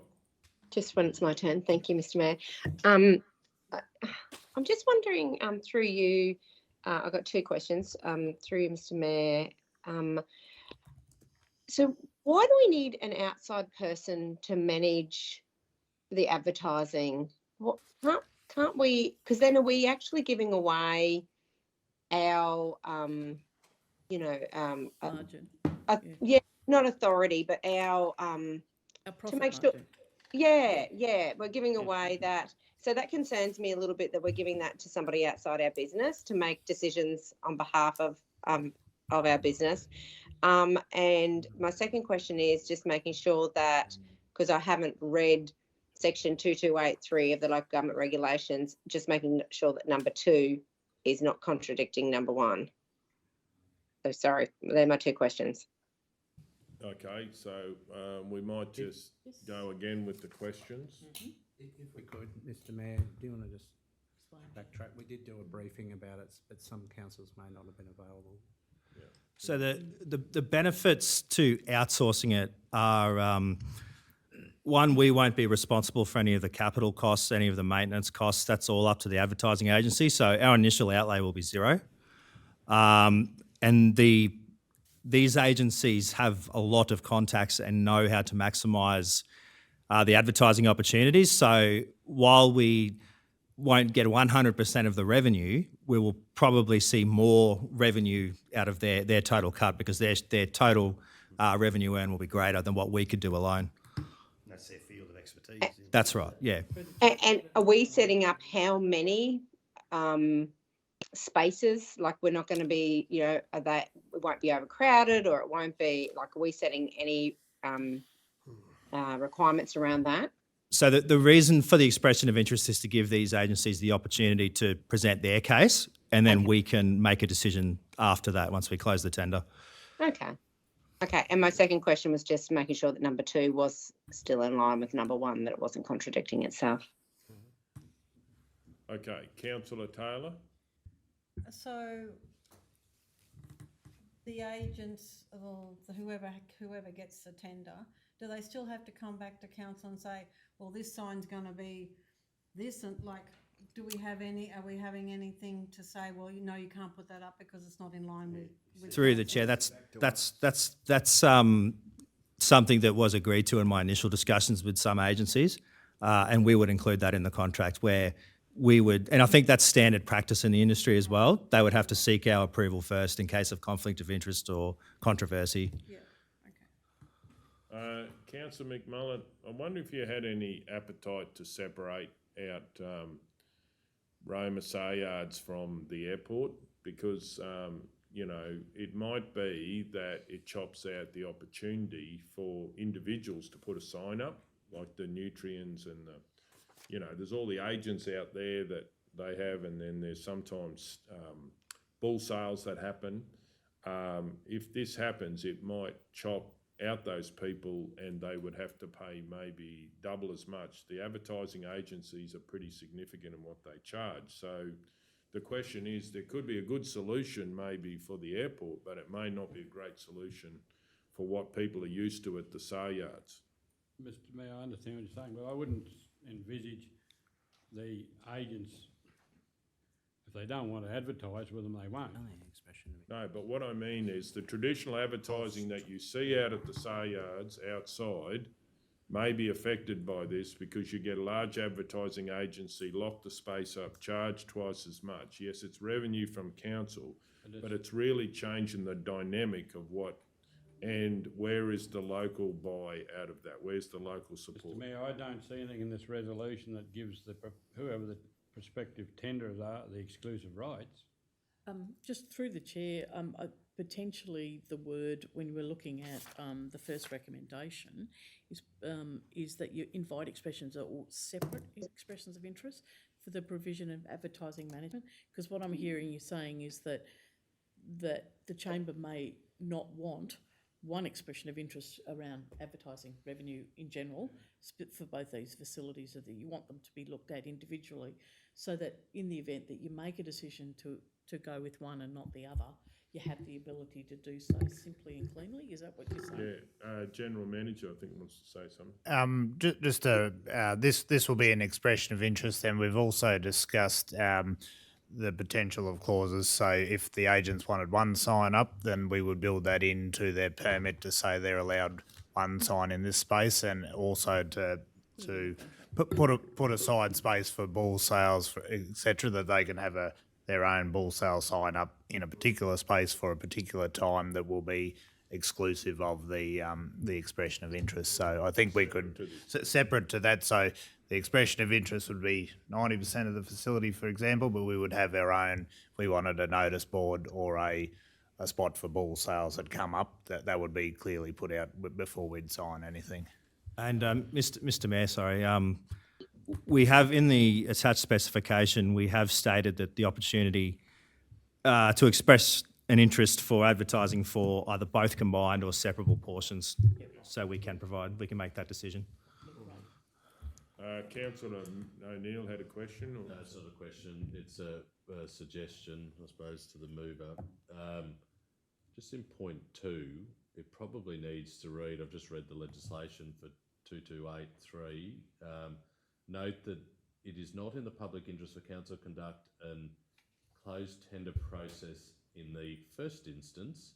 just when it's my turn. Thank you, Mr. Mayor. I'm just wondering, through you, I've got two questions, through you, Mr. Mayor. So why do we need an outside person to manage the advertising? What can't we? Because then are we actually giving away our, Margin. yeah, not authority, but our profit make sure. margin. Yeah, we're giving away that. So that concerns me a little bit that we're giving that to somebody outside our business to make decisions on behalf of our business. And my second question is just making sure that, because I haven't read section 2283 of the local government regulations, just making sure that number 2 is not contradicting number 1. So sorry, they're my two questions. Okay, so we might just go again with the questions. If we could, Mr. Mayor, do you want to just backtrack? We did do a briefing about it, but some councillors may not have been available. So the benefits to outsourcing it are, one, we won't be responsible for any of the capital costs, any of the maintenance costs. That's all up to the advertising agency. So our initial outlay will be 0. And these agencies have a lot of contacts and know how to maximise the advertising opportunities. So while we won't get 100% of the revenue, we will probably see more revenue out of their total cut, because their total revenue earn will be greater than what we could do alone. That's their field of expertise. That's right, yeah. And are we setting up how many spaces? Like, we're not going to be, that it won't be overcrowded, or it won't be, like, are we setting any requirements around that? So the reason for the expression of interest is to give these agencies the opportunity to present their case, and then we can make a decision after that once we close the tender. Okay. And my second question was just making sure that number 2 was still in line with number 1, that it wasn't contradicting itself. Okay, Councillor Taylor? So the agents, or whoever gets the tender, do they still have to come back to council and say, well, this sign's going to be this and like, do we have any, are we having anything to say, well, you know, you can't put that up because it's not in line with Through the chair, that's something that was agreed to in my initial discussions with some agencies, and we would include that in the contract where we would, and I think that's standard practice in the industry as well. They would have to seek our approval first in case of conflict of interest or controversy. Yeah, Councillor McMullen, I wonder if you had any appetite to separate out Roma Saleyards from the airport, because it might be that it chops out the opportunity for individuals to put a sign up, like the Nutrients and there's all the agents out there that they have, and then there's sometimes bull sales that happen. If this happens, it might chop out those people and they would have to pay maybe double as much. The advertising agencies are pretty significant in what they charge. So the question is, there could be a good solution maybe for the airport, but it may not be a great solution for what people are used to at the Saleyards. Mr Mayor, I understand what you're saying, but I wouldn't envisage the agents, if they don't want to advertise with them, they won't. No, but what I mean is the traditional advertising that you see out at the Saleyards outside may be affected by this, because you get a large advertising agency, lock the space up, charge twice as much. Yes, it's revenue from council, but it's really changing the dynamic of what, and where is the local buy out of that? Where's the local support? Mr Mayor, I don't see anything in this resolution that gives whoever the prospective tenderers are the exclusive rights. Just through the chair, potentially the word, when we're looking at the first recommendation, is that you invite expressions or separate expressions of interest for the provision of advertising management. Because what I'm hearing you saying is that the chamber may not want one expression of interest around advertising revenue in general, split for both these facilities, or that you want them to be looked at individually, so that in the event that you make a decision to go with one and not the other, you have the ability to do so simply and cleanly. Is that what you're saying? Yeah, General Manager, I think, wants to say something. This will be an expression of interest, and we've also discussed the potential of clauses. So if the agents wanted one sign up, then we would build that into their permit to say they're allowed one sign in this space, and also to put aside space for bull sales, etc., that they can have their own bull sale sign up in a particular space for a particular time that will be exclusive of the expression of interest. So I think we could, separate to that, so the expression of interest would be 90% of the facility, for example, but we would have our own, if we wanted a notice board or a spot for bull sales that come up, that would be clearly put out before we'd sign anything. And Mr Mayor, sorry, we have in the attached specification, we have stated that the opportunity to express an interest for advertising for either both combined or separable portions, so we can make that decision. Councillor O'Neill had a question? Or? No, it's not a question. It's a suggestion, I suppose, to the mover. Just in point 2, it probably needs to read, I've just read the legislation for 2283, note that it is not in the public interest for council to conduct an closed tender process in the first instance,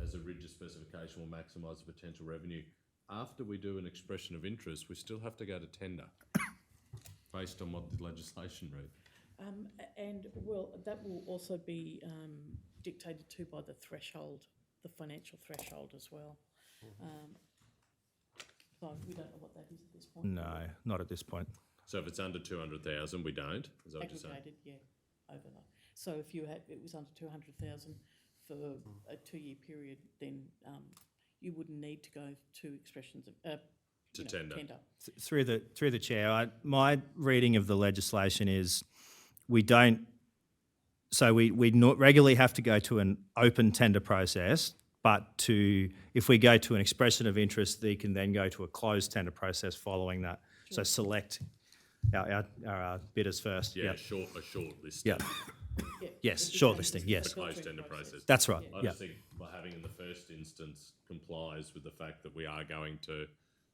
as a rigid specification will maximise the potential revenue. After we do an expression of interest, we still have to go to tender, based on what the legislation read. And well, that will also be dictated to by the threshold, the financial threshold as well. So we don't know what that is at this point. No, not at this point. So if it's under 200,000, we don't. Is that what you're saying? Aggregated, yeah, over that. So if you had, it was under 200,000 for a 2-year period, then you wouldn't need to go to expressions of tender. Through the chair, my reading of the legislation is we don't. So we not regularly have to go to an open tender process, but if we go to an expression of interest, they can then go to a closed tender process following that. Sure. So select our bidders first. Yeah, yep. a short list. Yeah. Yes, shortlisting, yes. The closed tender process. That's right. I just think by having in the first instance complies with the fact that we are going to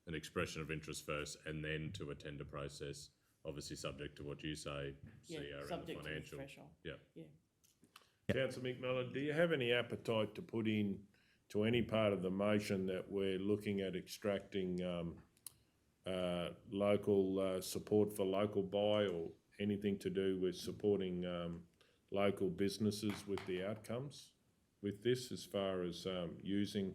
an expression of interest first and then to a tender process. obviously subject to what you say, Yeah, CEO, and the subject to the financial. threshold. Yeah. Yeah. Councillor McMillan, do you have any appetite to put in to any part of the motion that we're looking at extracting local support for local buy or anything to do with supporting local businesses with the outcomes with this as far as using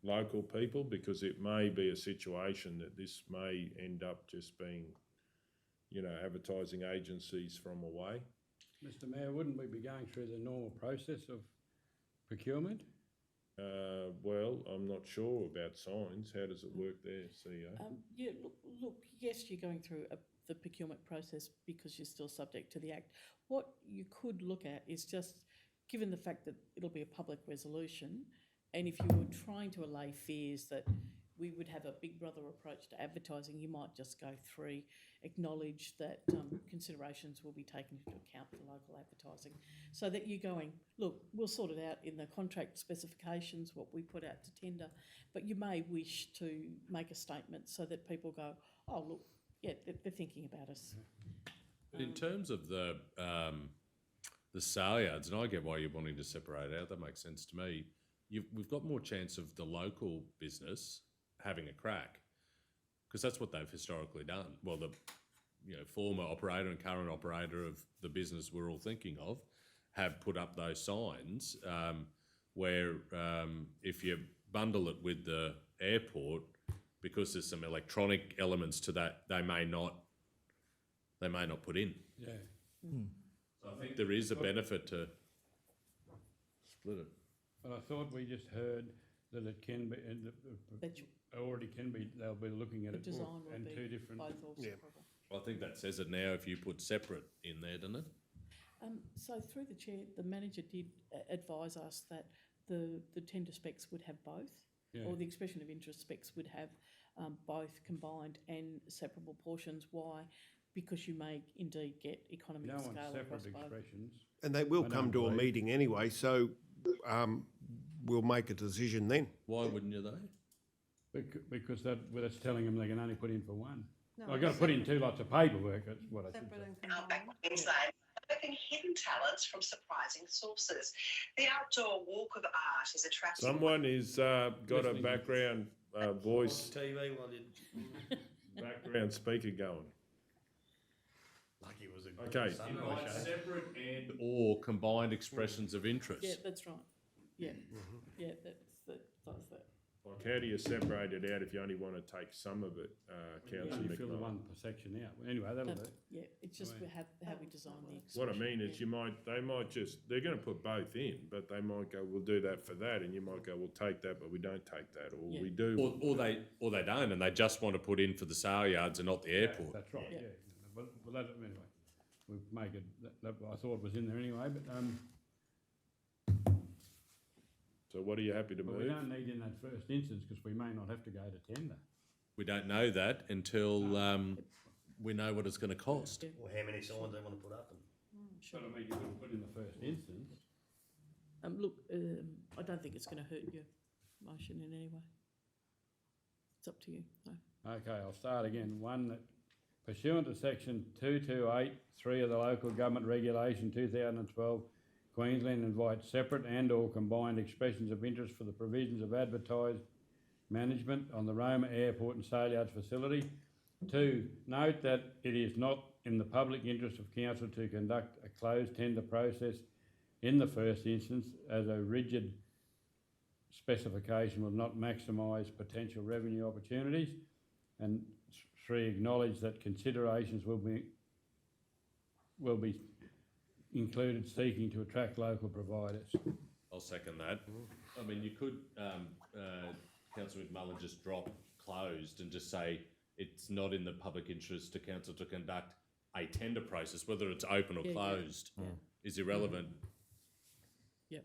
local people? Because it may be a situation that this may end up just being, you know, advertising agencies from away. Mr Mayor, wouldn't we be going through the normal process of procurement? Well, I'm not sure about signs. How does it work there, CEO? Yeah, look, yes, you're going through the procurement process because you're still subject to the Act. What you could look at is just, given the fact that it'll be a public resolution, and if you were trying to allay fears that we would have a Big Brother approach to advertising, you might just go through, acknowledge that considerations will be taken into account for local advertising, so that you're going, look, we'll sort it out in the contract specifications, what we put out to tender, but you may wish to make a statement so that people go, oh, look, yeah, they're thinking about us. But in terms of the Saleyards, and I get why you're wanting to separate out, that makes sense to me. We've got more chance of the local business having a crack, because that's what they've historically done. Well, the former operator and current operator of the business we're all thinking of have put up those signs where if you bundle it with the airport, because there's some electronic elements to that, they may not put in. Yeah. So I think there is a benefit to split it. But I thought we just heard that it can be, and already can be, they'll be looking at The it design will and be two different. both or Yeah. separable. I think that says it now if you put separate in there, doesn't it? So through the chair, the manager did advise us that the tender specs would have both, or the expression of interest specs would have both combined and separable portions. Why? Because you may indeed get economy of No one scale across separate both. expressions. And they will I come don't to a believe- meeting anyway, so we'll make a decision then. Why wouldn't you though? Because that's telling them they can only put in for one. No, I've got to put in 2 lots of paperwork, that's what I should Separate say. and combined. Queensland, unearthing hidden talents from surprising sources. The outdoor walk of art is attracting. Someone is got a Listening. background voice, TV while you... background speaker going. Like it was a Okay. Invite separate and or combined expressions of interest. Yeah, that's right. Yeah, yeah, that's that. Like, how do you separate it out if you only want to take some of it, Councillor You fill the McMillan? one section out. Anyway, that'll do. Yeah, it's just Right. how we design the What I expression. mean is they might just, they're going to put both in, but they might go, we'll do that for that, and you might go, we'll take that, but we don't take that, or Yeah. we do. Or they don't, and they just want to put in for the Saleyards and not the airport. That's right, Yeah. yeah. Well, that, anyway, we'll make it, that I thought was in there anyway, but So what are you happy to we move? don't need in that first instance because we may not have to go to tender. We don't know that until we know what it's going to cost. Or how many signs they want to put up. And But I mean, you could put in the first instance. Look, I don't think it's going to hurt your motion in any way. It's up to you. No. Okay, I'll start again. One, that pursuant to section 228(3) of the Local Government Regulation 2012, Queensland invites separate and or combined expressions of interest for the provisions of advertised management on the Roma Airport and Saleyards facility. 2, note that it is not in the public interest of council to conduct a closed tender process in the first instance, as a rigid specification will not maximise potential revenue opportunities. And 3, acknowledge that considerations will be included seeking to attract local providers. I'll second that. I mean, you could, Councillor McMullen, just drop closed and just say it's not in the public interest to council to conduct a tender process, whether it's open or Yeah, yeah. closed, is irrelevant. Yep.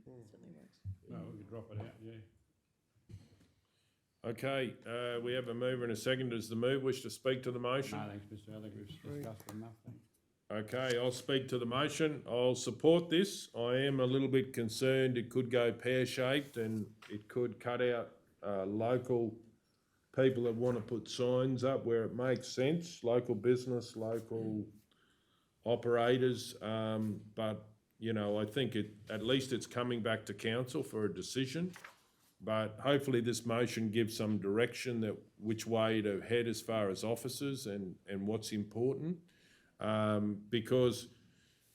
Certainly works. No, we could drop it out, yeah. Okay, we have a mover and a second. Does the move wish to speak to the motion? No, thanks, Mr. I think we've discussed enough, thanks. Okay, I'll speak to the motion. I'll support this. I am a little bit concerned it could go pear-shaped and it could cut out local people that want to put signs up where it makes sense, local business, local operators, but, you know, I think at least it's coming back to council for a decision. But hopefully this motion gives some direction that which way to head as far as officers and what's important. Because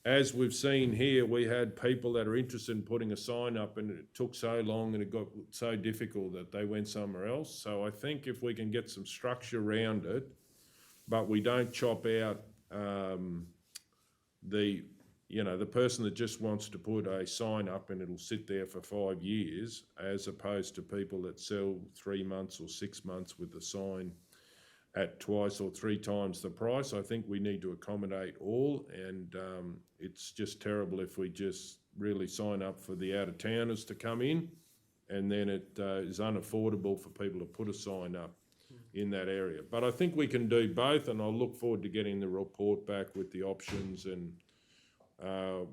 as we've seen here, we had people that are interested in putting a sign up and it took so long and it got so difficult that they went somewhere else. So I think if we can get some structure around it, but we don't chop out the person that just wants to put a sign up and it'll sit there for 5 years, as opposed to people that sell 3 months or 6 months with the sign at twice or 3 times the price. I think we need to accommodate all, and it's just terrible if we just really sign up for the out-of-towners to come in, and then it is unaffordable for people to put a sign up in that area. But I think we can do both, and I'll look forward to getting the report back with the options and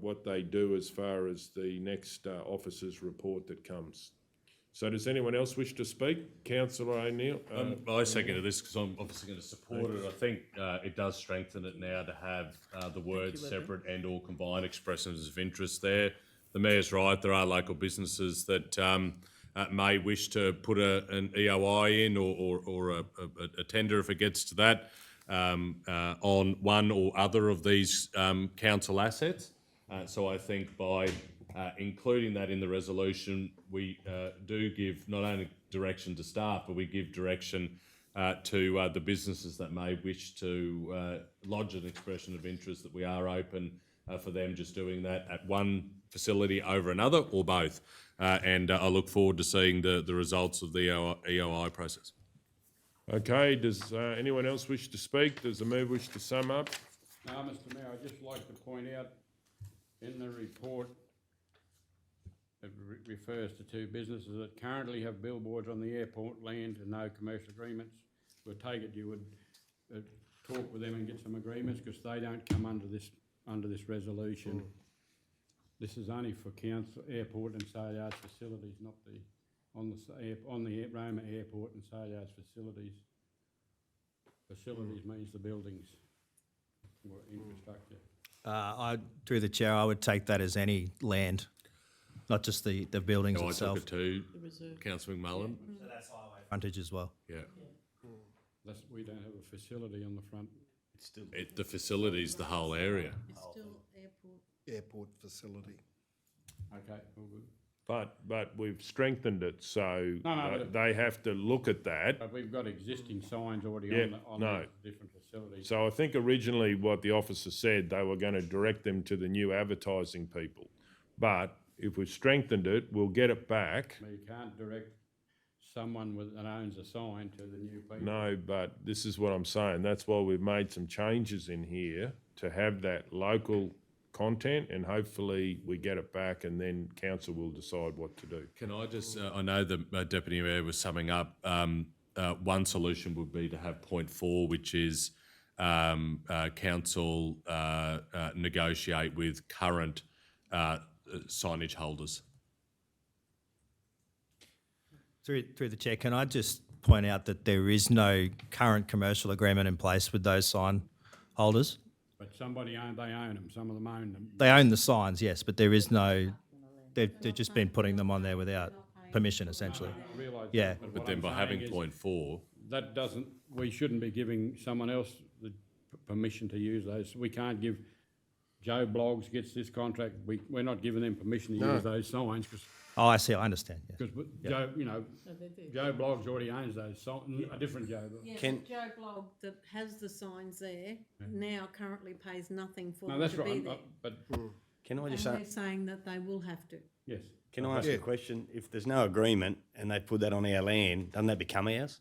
what they do as far as the next officers' report that comes. So does anyone else wish to speak? Councillor O'Neill? I second this because I'm obviously going to support it. I think it does strengthen it now to have the words separate and or combined expressions of interest there. The Mayor's right, there are local businesses that may wish to put an EOI in or a tender if it gets to that on one or other of these council assets. So I think by including that in the resolution, we do give not only direction to staff, but we give direction to the businesses that may wish to lodge an expression of interest, that we are open for them just doing that at one facility over another or both. And I look forward to seeing the results of the EOI process. Okay, does anyone else wish to speak? Does the Mayor wish to sum up? No, Mr Mayor, I'd just like to point out in the report, it refers to 2 businesses that currently have billboards on the airport land and no commercial agreements. We'll take it you would talk with them and get some agreements, because they don't come under this resolution. This is only for council, airport and Saleyards facilities, not on the Roma airport and Saleyards facilities. Facilities means the buildings or infrastructure. Through the chair, I would take that as any land, not just the buildings itself. I took it too, Councillor McMullen. So that's highway frontage as well. Yeah. We don't have a facility on the front. It's still the facility's the whole area. It's still airport. Airport facility. Okay, all good. But we've strengthened it, so No, they have to look at that. But we've got existing signs already on the different facilities. So I think originally what the officer said, they were going to direct them to the new advertising people. But if we've strengthened it, we'll get it back. You can't direct someone that owns a sign to the new people. No, but this is what I'm saying. That's why we've made some changes in here to have that local content, and hopefully we get it back and then council will decide what to do. Can I just, I know the Deputy Mayor was summing up, one solution would be to have point 4, which is council negotiate with current signage holders. Through the chair, can I just point out that there is no current commercial agreement in place with those sign holders? But they own them, some of them own them. They own the signs, yes, but there is no, they've just been putting them on there without permission, essentially. I realise Yeah. that, But then by having point 4, that doesn't, we shouldn't be giving someone else the permission to use those. We can't give, Joe Bloggs gets this contract, we're not giving them permission to use those signs, because Oh, I see, I understand, yeah. Joe, Joe Bloggs already owns those signs, a different Joe. Yeah, but Joe Blogg that has the signs there now currently pays nothing for No, them that's to be right, there. but, Can I And just we're saying that they will have to. yes. can I ask a question? If there's no agreement and they put that on our land, doesn't that become ours?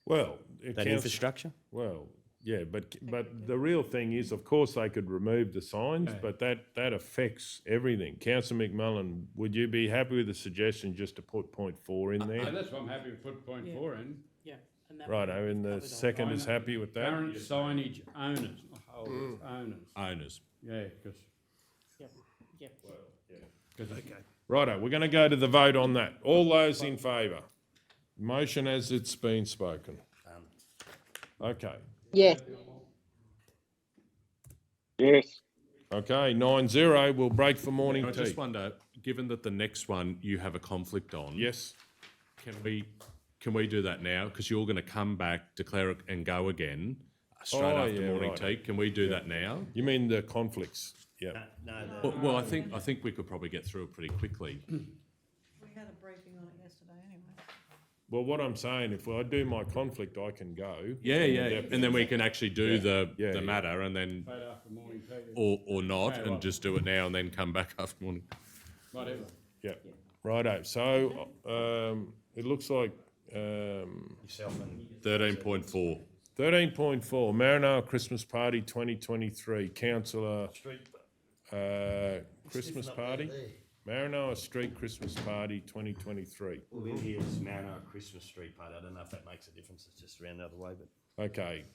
Well, That infrastructure? Well, yeah, but the real thing is, of course, they could remove the signs, but that affects everything. Councillor McMullen, would you be happy with the suggestion just to put point 4 in there? That's why I'm happy to put point 4 in. Yeah. Righto, and the second is happy with that? Current signage owners, not holders, owners. owners. Yeah, because. Yep. Okay. Righto, we're going to go to the vote on that. All those in favour? Motion as it's been spoken. Okay. Yes. Yes. Okay, 9-0, we'll break for morning I tea. just wonder, given that the next one you have a conflict on. Yes. Can we do that now? Because you're going to come back, declare it and go again straight after morning tea. Can we do that now? You mean the conflicts? Yeah. Well, I think we could probably get through it pretty quickly. We had a briefing on it yesterday anyway. Well, what I'm saying, if I do my conflict, I can go. Yeah, and then we can actually do the matter, and then Straight after morning tea. or not, and just do it now and then come back after morning. Whatever. Yeah. Righto. So it looks like 13.4. 13.4 Maranoa Christmas Party 2023. Councillor Christmas Party. Maranoa Street Christmas Party 2023. Well, in here it's Maranoa Christmas Street Party. I don't know if that makes a difference. It's just around the other way, but. Okay.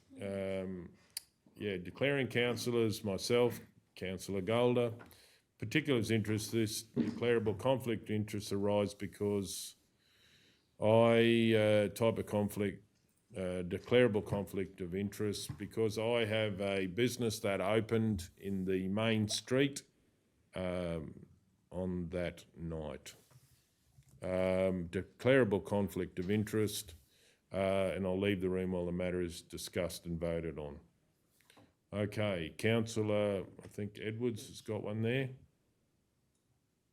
Declaring councillors, myself, Councillor Golder. Particulars interest, this declarable conflict of interest arise because type of conflict, declarable conflict of interest, because I have a business that opened in the main street on that night. Declarable conflict of interest, and I'll leave the room while the matter is discussed and voted on. Okay, Councillor, I think Edwards has got one there.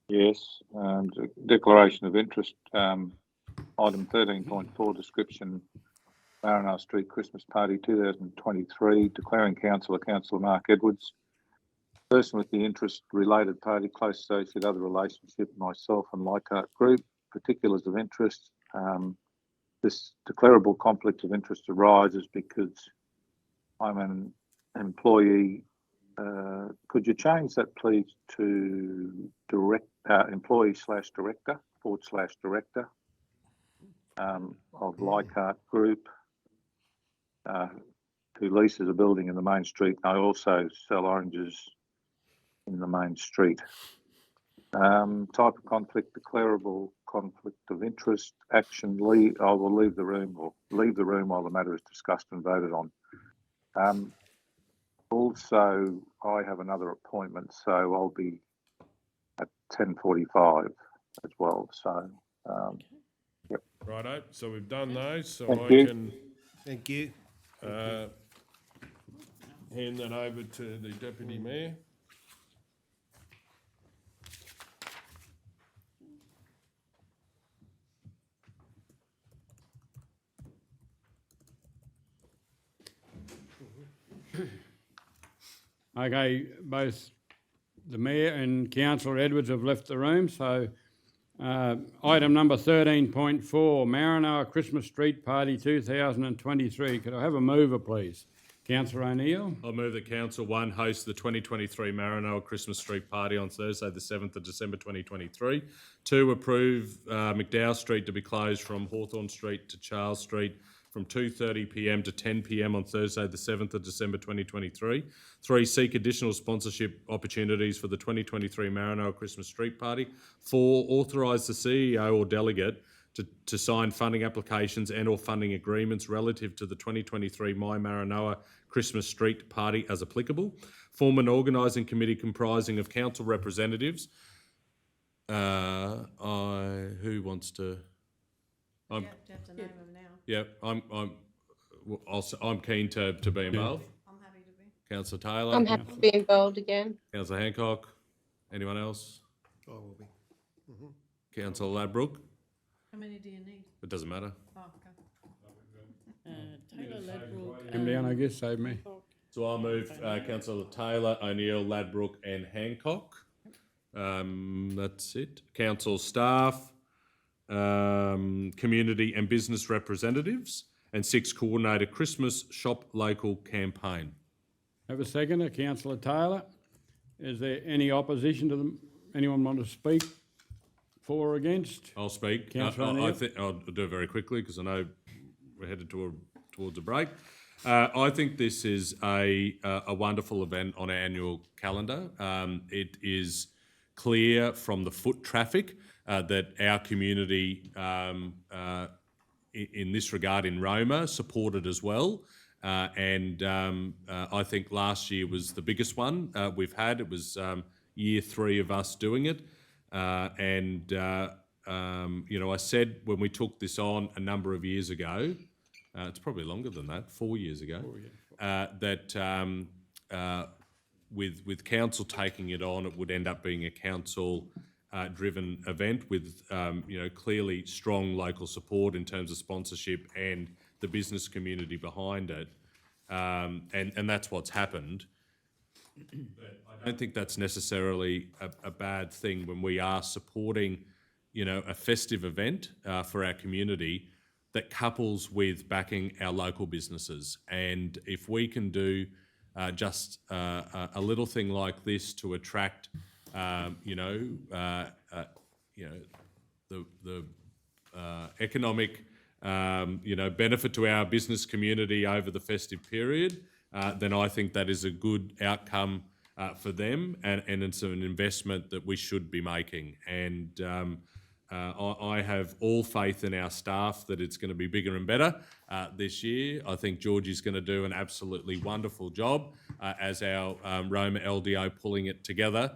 Yes. Declaration of interest. Item 13.4, description. Maranoa Street Christmas Party 2023. Declaring Councillor Mark Edwards. Person with the interest, related party, close associate, other relationship, myself and LGAQ Group. Particulars of interest. This declarable conflict of interest arises because I'm an employee. Could you change that, please, to employee/director /director of LGAQ Group, who leases a building in the main street. I also sell oranges in the main street. Type of conflict, declarable conflict of interest. Action, I will leave the room while the matter is discussed and voted on. Also, I have another appointment, so I'll be at 10:45 as well. So, yep. Righto, so we've done those, so Thank I you. can Thank you. hand that over to the Deputy Mayor. Okay, both the Mayor and Councillor Edwards have left the room, so item number 13.4, Maranoa Christmas Street Party 2023. Could I have a mover, please? Councillor O'Neill. I'll move that Council 1 host the 2023 Maranoa Christmas Street Party on Thursday, the 7th of December 2023. 2, approve McDowell Street to be closed from Hawthorn Street to Charles Street from 2:30pm to 10pm on Thursday, the 7th of December 2023. 3, seek additional sponsorship opportunities for the 2023 Maranoa Christmas Street Party. 4, authorise the CEO or delegate to sign funding applications and or funding agreements relative to the 2023 My Maranoa Christmas Street Party as applicable. Form an organising committee comprising of council representatives. Who wants to? You have to name them now. Yeah, I'm keen to be involved. I'm happy to be. Councillor Taylor. I'm happy to be involved again. Councillor Hancock. Anyone else? I will be. Councillor Ladbrook. How many do you need? It doesn't matter. Oh, okay. Taylor, Ladbroke. Come down, I guess, save me. So I'll move Councillor Taylor, O'Neill, Ladbrook and Hancock. That's it. Council staff, community and business representatives, and 6, coordinate a Christmas shop local campaign. Have a seconder, Councillor Taylor. Is there any opposition to them? Anyone want to speak for or against? I'll speak. Councillor I O'Neill. think I'll do it very quickly because I know we're headed towards a break. I think this is a wonderful event on our annual calendar. It is clear from the foot traffic that our community in this regard in Roma supported as well. I think last year was the biggest one we've had. It was year 3 of us doing it. I said when we took this on a number of years ago, it's probably longer than that, 4 years ago, that with council taking it on, it would end up being a council driven event with clearly strong local support in terms of sponsorship and the business community behind it, and that's what's happened. But I don't think that's necessarily a bad thing when we are supporting, a festive event for our community that couples with backing our local businesses. And if we can do just a little thing like this to attract, the economic, benefit to our business community over the festive period, then I think that is a good outcome for them, and it's an investment that we should be making. And I have all faith in our staff that it's going to be bigger and better this year. I think Georgie's going to do an absolutely wonderful job as our Roma LDO pulling it together.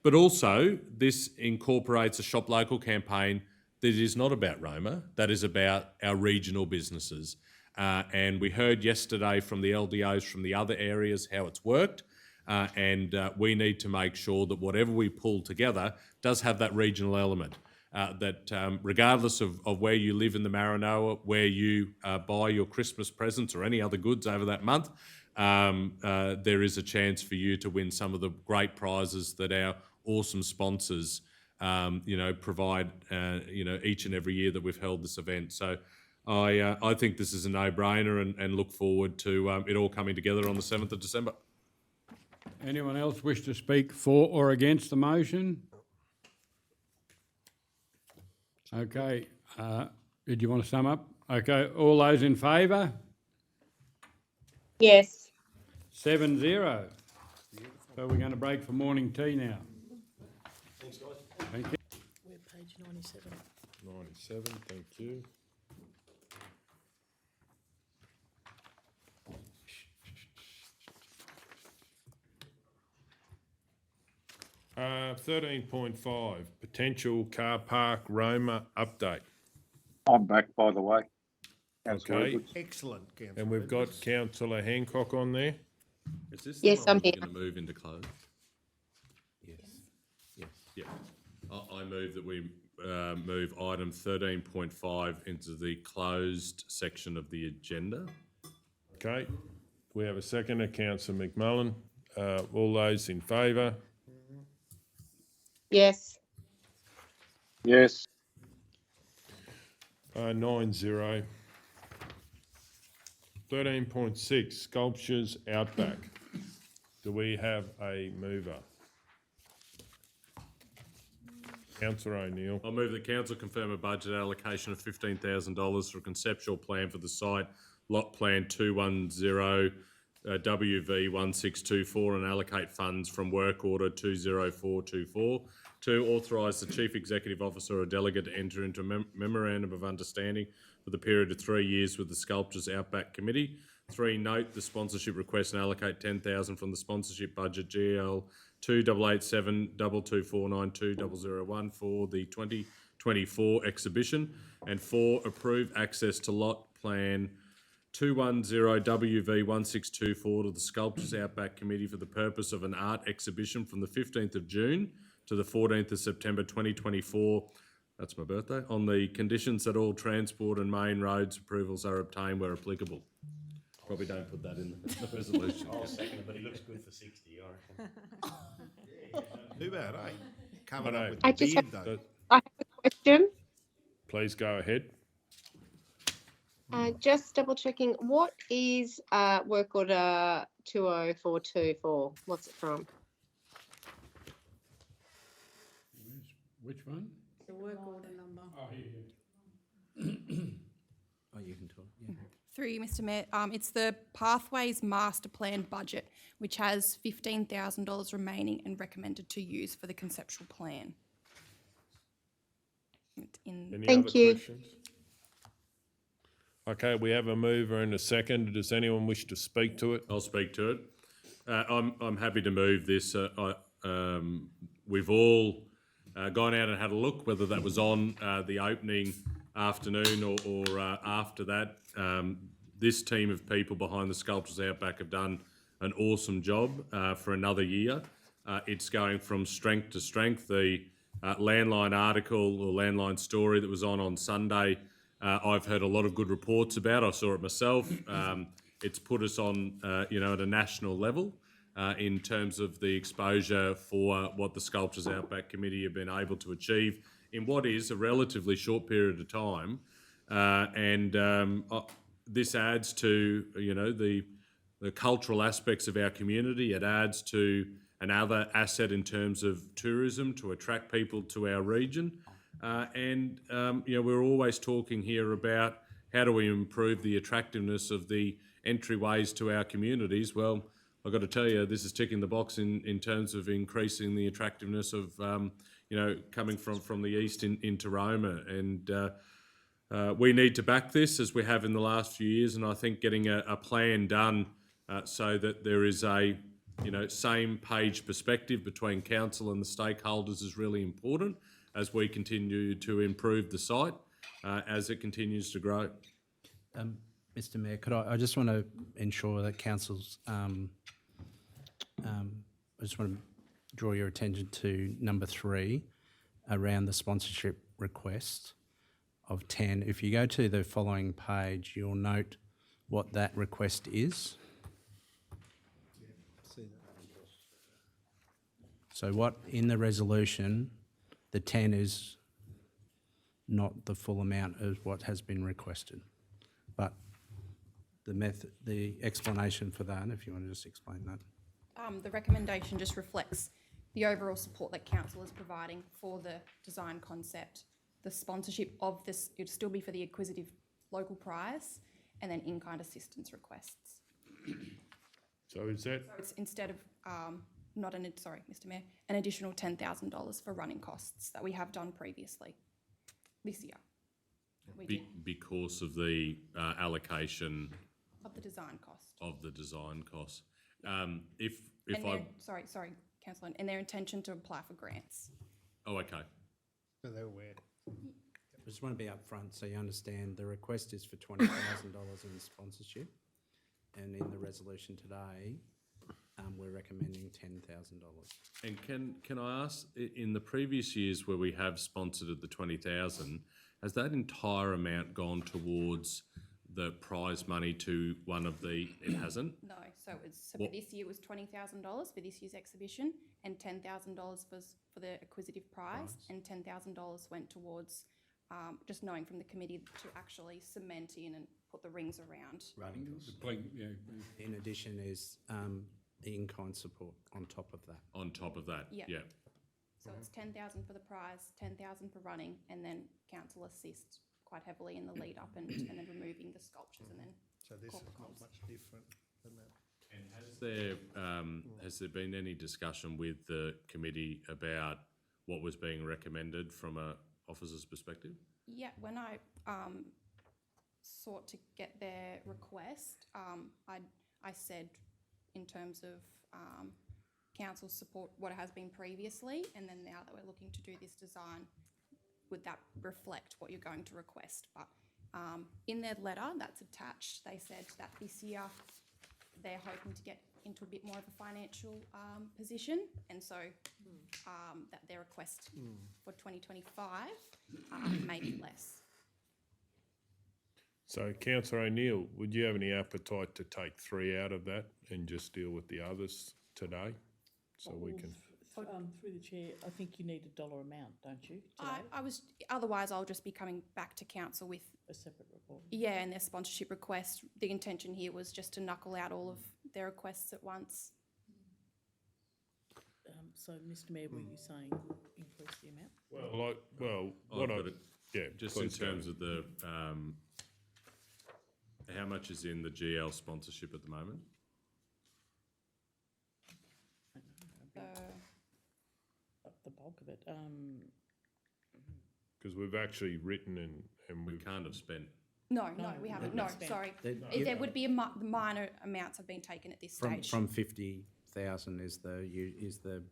But also, this incorporates a Shop Local campaign that is not about Roma, that is about our regional businesses. And we heard yesterday from the LDOs from the other areas how it's worked. And we need to make sure that whatever we pull together does have that regional element. That regardless of where you live in the Maranoa, where you buy your Christmas presents or any other goods over that month, there is a chance for you to win some of the great prizes that our awesome sponsors, provide, each and every year that we've held this event. So I think this is a no-brainer and look forward to it all coming together on the 7th of December. Anyone else wish to speak for or against the motion? Okay, did you want to sum up? Okay, all those in favour? Yes. 7-0. So we're going to break for morning tea now. Thanks, guys. Thank you. We're page 97. 97, thank you. Uh, 13.5, potential car park Roma update. I'm back, by the way. Okay, Excellent, Councillor. and we've got Councillor Hancock on there. Is this Yes, the one I'm we're here. going to move into close? Yes. Yes. Yeah. I move that we move item 13.5 into the closed section of the agenda. Okay, we have a seconder, Councillor McMullen. All those in favour? Yes. Yes. 9-0. 13.6, sculptures outback. Do we have a mover? Councillor O'Neill. I move that council confirm a budget allocation of $15,000 for a conceptual plan for the site, lot plan 210 WV1624, and allocate funds from work order 20424. 2, authorise the Chief Executive Officer or delegate to enter into a memorandum of understanding for the period of 3 years with the Sculptures Outback Committee. 3, note the sponsorship request and allocate $10,000 from the sponsorship budget GL 288722492001 for the 2024 exhibition. And 4, approve access to lot plan 210 WV1624 to the Sculptures Outback Committee for the purpose of an art exhibition from the 15th of June to the 14th of September 2024, that's my birthday, on the conditions that all transport and main roads approvals are obtained where applicable. Probably don't put that in the resolution. I'll second it, but he looks good for 60, I reckon. Too bad, eh? Covered I up know. with I the just beard, have- though. I have a question. Please go ahead. Just double checking, what is work order 20424? What's it from? Which one? The work order number. Oh, here. Oh, you can talk, yeah. Through you, Mr Mayor, it's the Pathways Master Plan budget, which has $15,000 remaining and recommended to use for the conceptual plan. It's in Any Thank other you. questions? Okay, we have a mover and a second. Does anyone wish to speak to it? I'll speak to it. I'm happy to move this. We've all gone out and had a look, whether that was on the opening afternoon or after that. This team of people behind the Sculptures Outback have done an awesome job for another year. It's going from strength to strength. The landline article or landline story that was on Sunday, I've heard a lot of good reports about. I saw it myself. It's put us on, at a national level in terms of the exposure for what the Sculptures Outback Committee have been able to achieve in what is a relatively short period of time. This adds to, the cultural aspects of our community. It adds to another asset in terms of tourism to attract people to our region. We're always talking here about how do we improve the attractiveness of the entryways to our communities. Well, I've got to tell you, this is ticking the box in terms of increasing the attractiveness of, coming from the east into Roma. And we need to back this as we have in the last few years. And I think getting a plan done so that there is a, same page perspective between council and the stakeholders is really important as we continue to improve the site as it continues to grow. Mr Mayor, I just want to ensure that council's, I just want to draw your attention to number 3 around the sponsorship request of 10. If you go to the following page, you'll note what that request is. So what in the resolution, the 10 is not the full amount of what has been requested, but the explanation for that, if you want to just explain that. The recommendation just reflects the overall support that council is providing for the design concept. The sponsorship of this, it'd still be for the acquisitive local prize and then in-kind assistance requests. So is that? So it's instead of, Mr Mayor, an additional $10,000 for running costs that we have done previously this year. Because of the allocation Of the design cost. Sorry, Councillor, and their intention to apply for grants. Oh, okay. So they're aware. I just want to be upfront so you understand the request is for $20,000 in sponsorship, and in the resolution today, we're recommending $10,000. And can I ask, in the previous years where we have sponsored at the 20,000, has that entire amount gone towards the prize money to one of the? It hasn't. No, so for this year was $20,000 for this year's exhibition, and $10,000 was for the acquisitive prize, and $10,000 went towards just knowing from the committee to actually cement in and put the rings around. In addition is the in-kind support on top of that. On top of that, Yeah. yeah. So it's 10,000 for the prize, 10,000 for running, and then council assists quite heavily in the lead up and then removing the sculptures and then. So this is not much different than that. And has there been any discussion with the committee about what was being recommended from a officer's perspective? Yeah, when I sought to get their request, I said in terms of council support what has been previously, and then now that we're looking to do this design, would that reflect what you're going to request? But in their letter that's attached, they said that this year they're hoping to get into a bit more of a financial position, and so that their request for 2025 may be less. So, Councillor O'Neill, would you have any appetite to take 3 out of that and just deal with the others today? So we can. Through the chair, I think you need a dollar amount, don't you? Otherwise I'll just be coming back to council with a separate report. Yeah, and their sponsorship request. The intention here was just to knuckle out all of their requests at once. So, Mr Mayor, were you saying increase the amount? Just in terms of the, how much is in the GL sponsorship at the moment? The bulk of it. Because we've actually written and we can't have spent No, we haven't. No, sorry. There would be minor amounts have been taken at this stage. From 50,000 is the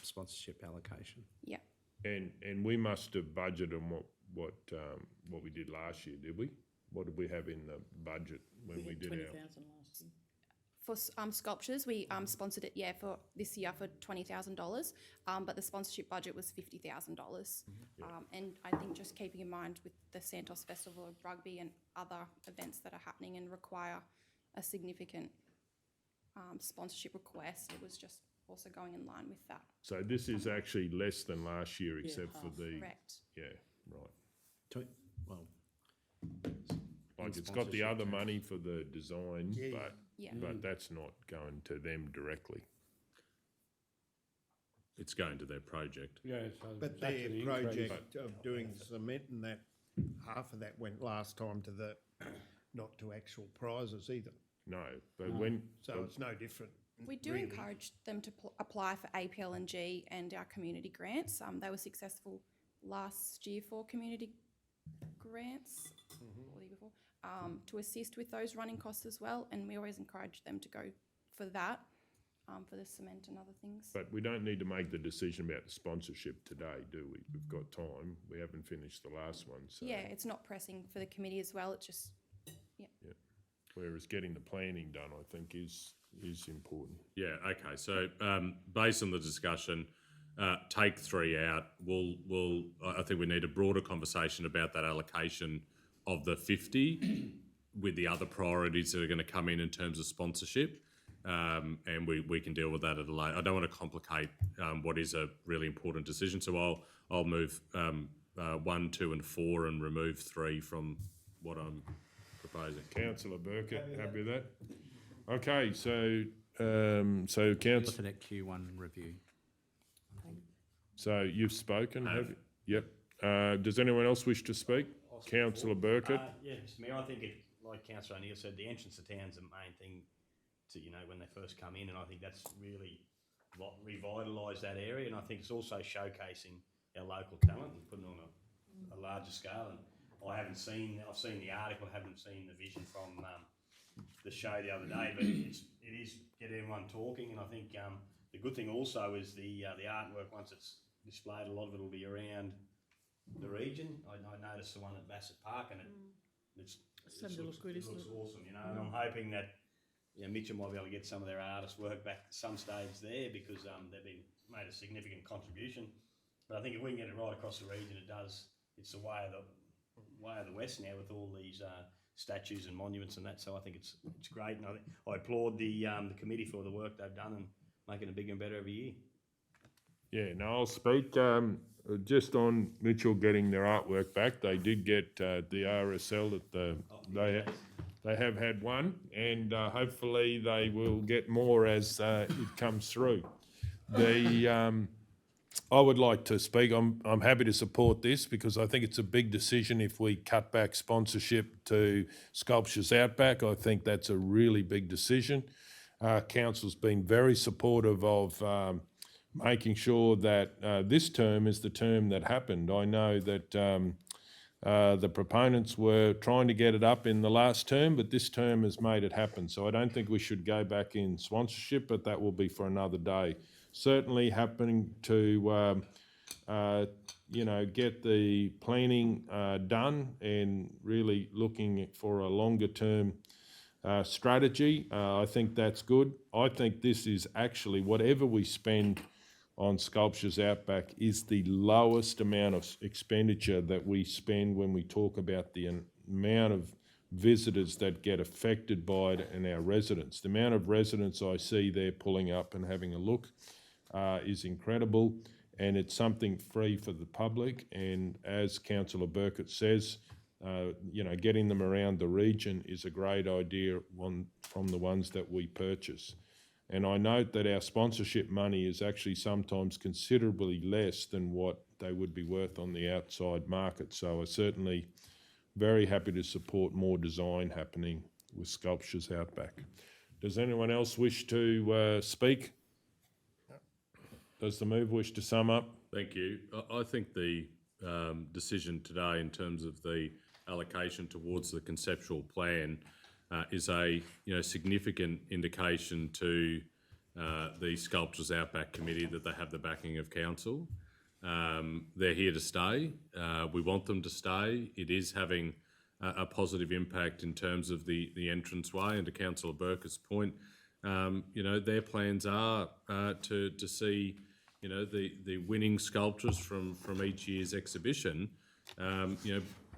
sponsorship allocation. Yeah. And we must have budgeted on what we did last year, did we? What did we have in the budget when we did 20,000 our? last year. For sculptures, we sponsored it, for this year for $20,000, but the sponsorship budget was $50,000. And I think just keeping in mind with the Santos Festival of Rugby and other events that are happening and require a significant sponsorship request, it was just also going in line with that. So this is actually less than last year, except for the. Correct. Yeah, right. Well, Like it's got the other money for the design, Yeah. but that's not going to them directly. It's going to their project. Yeah, so But that's their an increase. project of doing cement and that, half of that went last time to the, not to actual prizes either. No, but when. So it's no different. We do really. encourage them to apply for APLNG and our community grants. They were successful last year for community grants, or the year before, to assist with those running costs as well. And we always encourage them to go for that, for the cement and other things. But we don't need to make the decision about the sponsorship today, do we? We've got time. We haven't finished the last one, so. Yeah, it's not pressing for the committee as well. It's just, Yeah. Whereas getting the planning done, I think, is important. Yeah, okay, so based on the discussion, take 3 out. I think we need a broader conversation about that allocation of the 50 with the other priorities that are going to come in terms of sponsorship. And we can deal with that at a later. I don't want to complicate what is a really important decision, so I'll move 1, 2 and 4 and remove 3 from what I'm proposing. Councillor Burkett, happy with that? Okay, so council. Looking at Q1 review. So you've spoken, have you? Yep. Does anyone else wish to speak? Councillor Burkett? Yeah, Mr Mayor, I think like Councillor O'Neill said, the entrance to town's the main thing to, when they first come in, and I think that's really revitalised that area, and I think it's also showcasing our local talent and putting it on a larger scale. And I've seen the article, haven't seen the vision from the show the other day, but it is get everyone talking, and I think the good thing also is the artwork, once it's displayed, a lot of it will be around the region. I noticed the one at Bassett Park, and it looks awesome, and I'm hoping that Mitchell might be able to get some of their artists' work back at some stage there, because they've made a significant contribution. But I think if we can get it right across the region, it does. It's the way of the West now, with all these statues and monuments and that. So I think it's great, and I applaud the committee for the work they've done and making it bigger and better every year. Yeah, no, I'll speak just on Mitchell getting their artwork back. They did get the RSL they have had one, and hopefully they will get more as it comes through. I would like to speak. I'm happy to support this, because I think it's a big decision if we cut back sponsorship to Sculptures Outback. I think that's a really big decision. Council's been very supportive of making sure that this term is the term that happened. I know that the proponents were trying to get it up in the last term, but this term has made it happen. So I don't think we should go back in sponsorship, but that will be for another day. Certainly happening to, get the planning done and really looking for a longer term strategy. I think that's good. I think this is actually, whatever we spend on Sculptures Outback, is the lowest amount of expenditure that we spend when we talk about the amount of visitors that get affected by it and our residents. The amount of residents I see there pulling up and having a look is incredible, and it's something free for the public. And as Councillor Burkett says, getting them around the region is a great idea from the ones that we purchase. And I note that our sponsorship money is actually sometimes considerably less than what they would be worth on the outside market. So I'm certainly very happy to support more design happening with Sculptures Outback. Does anyone else wish to speak? Does the move wish to sum up? Thank you. I think the decision today in terms of the allocation towards the conceptual plan is a significant indication to the Sculptures Outback Committee that they have the backing of council. They're here to stay. We want them to stay. It is having a positive impact in terms of the entranceway. And to Councillor Burke's point, their plans are to see the winning sculptures from each year's exhibition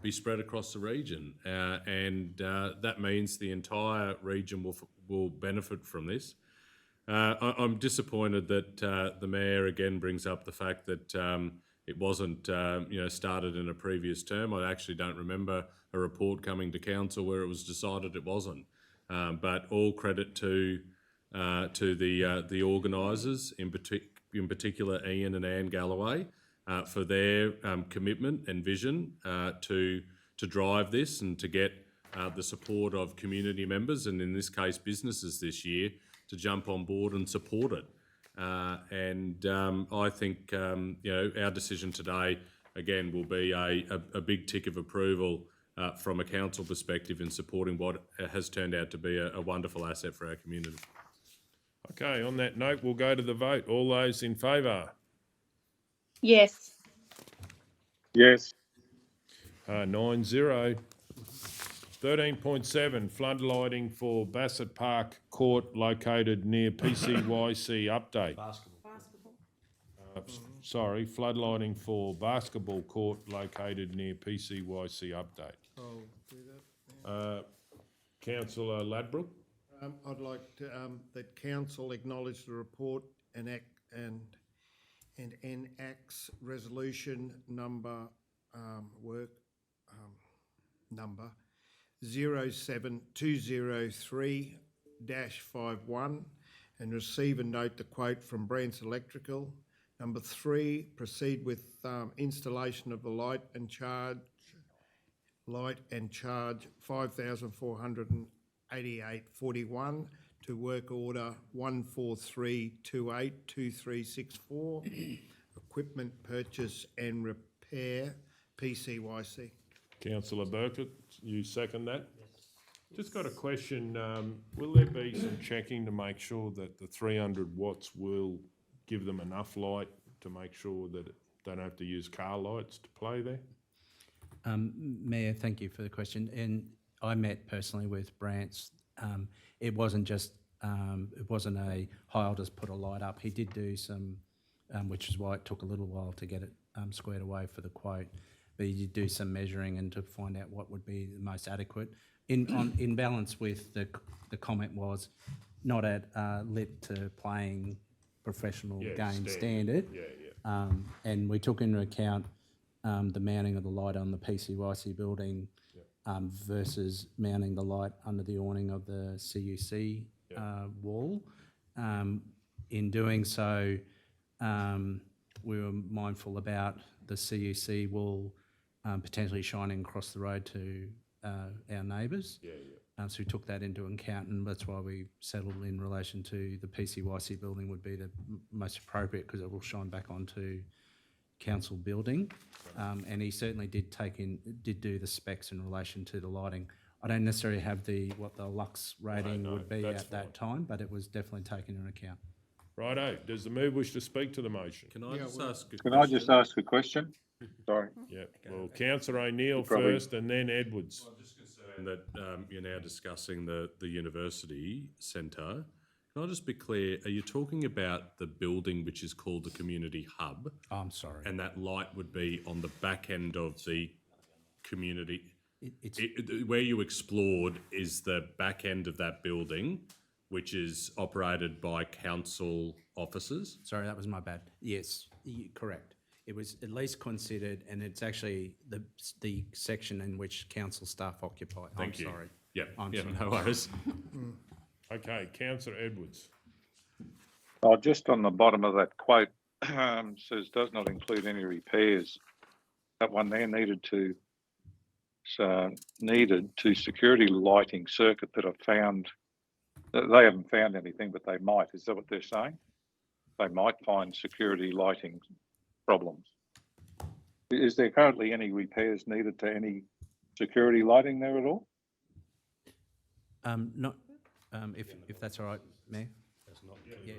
be spread across the region, and that means the entire region will benefit from this. I'm disappointed that the Mayor again brings up the fact that it wasn't started in a previous term. I actually don't remember a report coming to council where it was decided it wasn't. But all credit to the organisers, in particular Ian and Anne Galloway, for their commitment and vision to drive this and to get the support of community members, and in this case businesses this year, to jump on board and support it. I think our decision today again will be a big tick of approval from a council perspective in supporting what has turned out to be a wonderful asset for our community. Okay, on that note, we'll go to the vote. All those in favour? Yes. Yes. 9-0. 13.7, floodlighting for Bassett Park Court located near PCYC update. Sorry, floodlighting for basketball court located near PCYC update. I'll do that. Councillor Ladbrook? I'd like to, that council acknowledge the report and enacts resolution number number 07203-51 and receive and note the quote from Brant's Electrical. Number 3, proceed with installation of the light and charge $5,488.41 to work order 143282364, equipment purchase and repair, PCYC. Councillor Burkett, you second that? Yes. Just got a question. Will there be some checking to make sure that the 300 watts will give them enough light to make sure that they don't have to use car lights to play there? Mayor, thank you for the question. And I met personally with Brant's. It wasn't just, it wasn't a, hi, I'll just put a light up. He did do some, which is why it took a little while to get it squared away for the quote. But he did do some measuring and to find out what would be the most adequate. In balance with the comment was not at lit to playing professional game standard. And we took into account the mounting of the light on the PCYC building versus mounting the light under the awning of the CUC wall. In doing so, we were mindful about the CUC wall potentially shining across the road to our neighbours. So we took that into account, and that's why we settled in relation to the PCYC building would be the most appropriate because it will shine back onto council building. And he certainly did do the specs in relation to the lighting. I don't necessarily have what the lux rating would be at that time, but it was definitely taken into account. Righto. Does the mover wish to speak to the motion? Can I just ask a question? Can I just ask a question? Sorry. Yeah. Well, Councillor O'Neill first and then Edwards. I'm just concerned that you're now discussing the university centre. Can I just be clear, are you talking about the building which is called the community hub? Oh, I'm sorry. And that light would be on the back end of the community? Where you explored is the back end of that building, which is operated by council officers? Sorry, that was my bad. Yes, correct. It was at least considered, and it's actually the section in which council staff occupy. Thank you. Sorry. Yeah, sorry. no worries. Okay, Councillor Edwards. Oh, just on the bottom of that quote, says does not include any repairs. That one there needed to security lighting circuit that I've found. They haven't found anything, but they might. Is that what they're saying? They might find security lighting problems. Is there currently any repairs needed to any security lighting there at all? Not, if that's all right, Mayor? Yeah,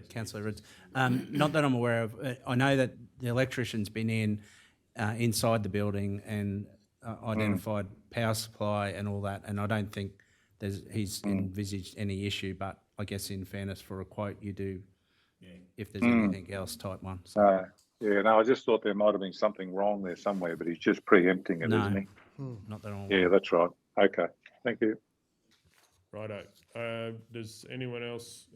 Councillor Ridds. Not that I'm aware of. I know that the electrician's been in inside the building and identified power supply and all that, and I don't think he's envisaged any issue, but I guess in fairness for a quote, you do, if there's anything else, type 1. So. Yeah, no, I just thought there might have been something wrong there somewhere, but he's just preempting it, No, isn't he? not that I'm aware. Yeah, that's right. Okay, thank you. Righto. Does anyone else,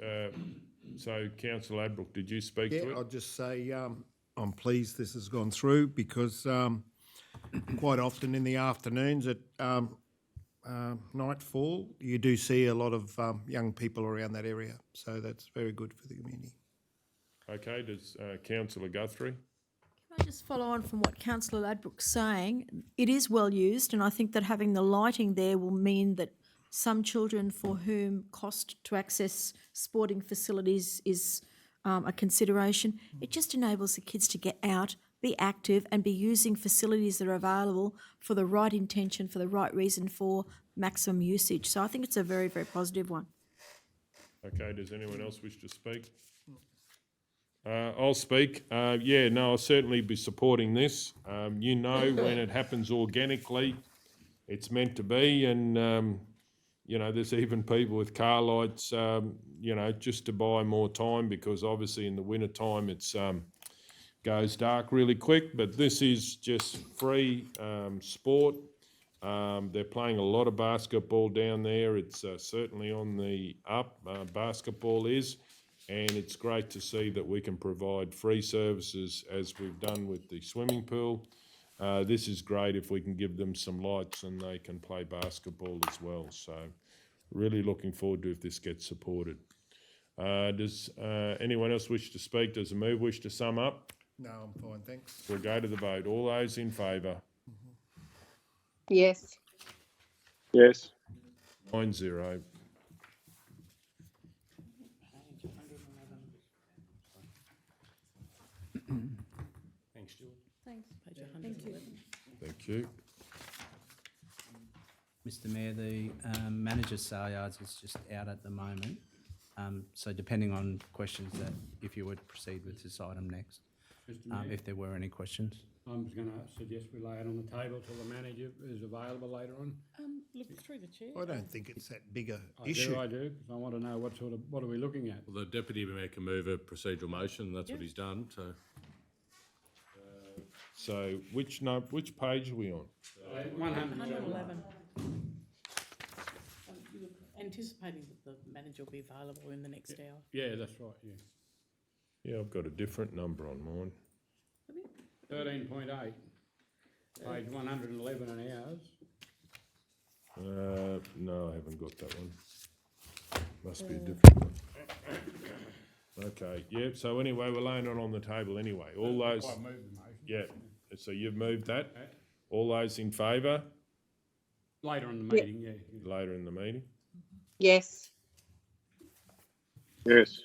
so Councillor Ladbroke, did you speak to it? I'll just say I'm pleased this has gone through because quite often in the afternoons at nightfall, you do see a lot of young people around that area. So that's very good for the community. Okay, does Councillor Guthrie? Can I just follow on from what Councillor Ladbroke's saying? It is well used, and I think that having the lighting there will mean that some children for whom cost to access sporting facilities is a consideration, it just enables the kids to get out, be active, and be using facilities that are available for the right intention, for the right reason, for maximum usage. So I think it's a very, very positive one. Okay, does anyone else wish to speak? I'll speak. I'll certainly be supporting this. When it happens organically, it's meant to be, and there's even people with car lights, just to buy more time, because obviously in the winter time it's goes dark really quick. But this is just free sport. They're playing a lot of basketball down there. It's certainly on the up. Basketball is. And it's great to see that we can provide free services as we've done with the swimming pool. This is great if we can give them some lights and they can play basketball as well. So really looking forward to if this gets supported. Does anyone else wish to speak? Does the move wish to sum up? No, I'm fine, thanks. We'll go to the vote. All those in favour? Yes. Yes. 9-0. Thanks, Stuart. Thanks. Thank you. Thank you. Mr Mayor, the manager's Saleyards is just out at the moment. So depending on questions that, if you would proceed with this item next, Mr Mayor, if there were any questions. I'm just going to suggest we lay it on the table till the manager is available later on. Look through the chair. I don't think it's that big a I issue. do, because I want to know what are we looking at. Well, the Deputy Mayor can move a procedural motion, and that's what he's done, so. So which page are we on? 111. You were anticipating that the manager will be available in the next hour. Yeah, that's right, yeah. Yeah, I've got a different number on mine. 13.8, page 111 in ours. No, I haven't got that one. Must be a different one. Okay, yeah, so anyway, we're laying it on the table anyway. All those, I moved the motion. yeah, so you've moved that. All those in favour? Later in the meeting, yeah. Later in the meeting? Yes. Yes.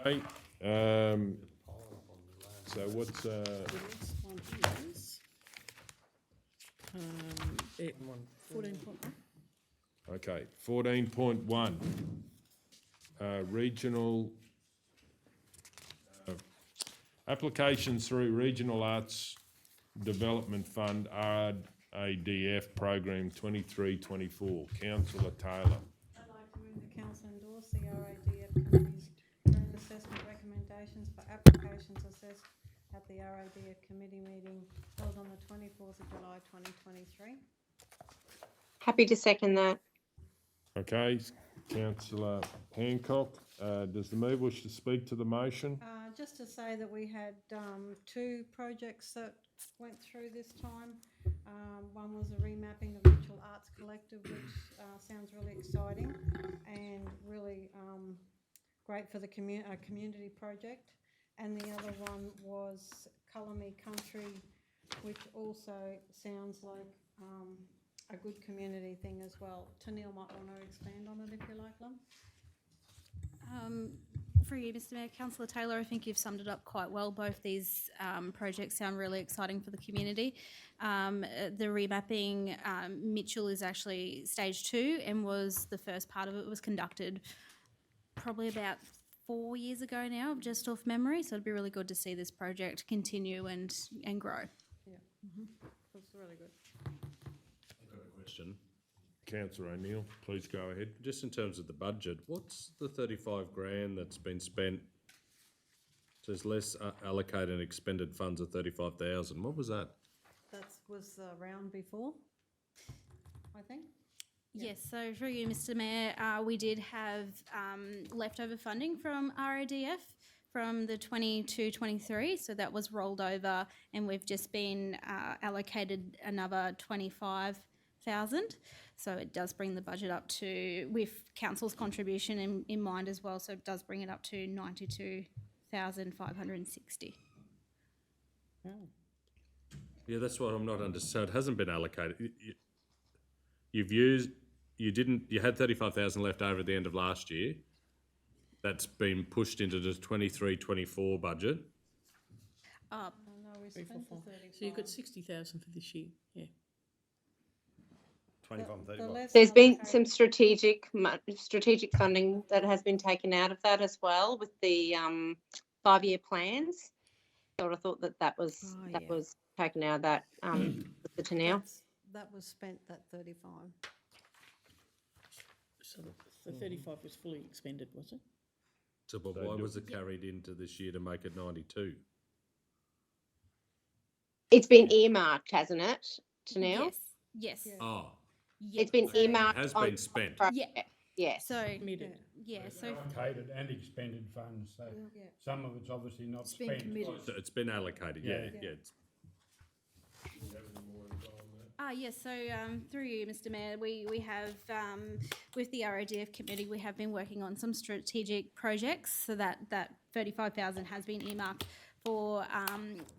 Okay, so what's, The next one is 14.1. okay, 14.1, regional, applications through Regional Arts Development Fund, RADF Program 23-24. Councillor Taylor. I'd like to move the council endorse the RADF Committee's grant assessment recommendations for applications assessed at the RADF Committee meeting held on the 24th of July 2023. Happy to second that. Okay, Councillor Hancock, does the move wish to speak to the motion? Just to say that we had two projects that went through this time. One was a remapping of Virtual Arts Collective, which sounds really exciting and really great for the community project. And the other one was Colour Me Country, which also sounds like a good community thing as well. Tanil might want to expand on it if you like, Lum. through you, Mr Mayor, Councillor Taylor, I think you've summed it up quite well. Both these projects sound really exciting for the community. The remapping, Mitchell is actually stage 2 and was the first part of it was conducted probably about 4 years ago now, just off memory. So it'd be really good to see this project continue and grow. Yeah, that's really good. I've got a question. Councillor O'Neill, please go ahead. Just in terms of the budget, what's the 35 grand that's been spent? Says less allocated and expended funds of 35,000. What was that? That was the round before, I think. Yes, so through you, Mr Mayor, we did have leftover funding from RADF from the 22-23, so that was rolled over and we've just been allocated another 25,000. So it does bring the budget up to, with council's contribution in mind as well, so it does bring it up to 92,560. Oh. Yeah, that's what I'm not understanding. It hasn't been allocated. You had 35,000 left over at the end of last year. That's been pushed into the 23-24 budget. No, we spent the 35. So you've got 60,000 for this year, yeah. 25 and 35. There's been some strategic funding that has been taken out of that as well with the 5-year plans. So I thought that was taken out of that with the Tanel. That was spent, that 35. So the 35 was fully expended, was it? So, but why was it carried into this year to make it 92? It's been earmarked, hasn't it, Tanel? Yes. Oh. It's been earmarked. It has been spent. Yeah. Yes. So, Committed. Allocated and expended funds, so some of it's obviously not It's been spent. committed. So it's been allocated, yeah. Yes, so through you, Mr Mayor, we have, with the RADF committee, we have been working on some strategic projects, so that 35,000 has been earmarked for,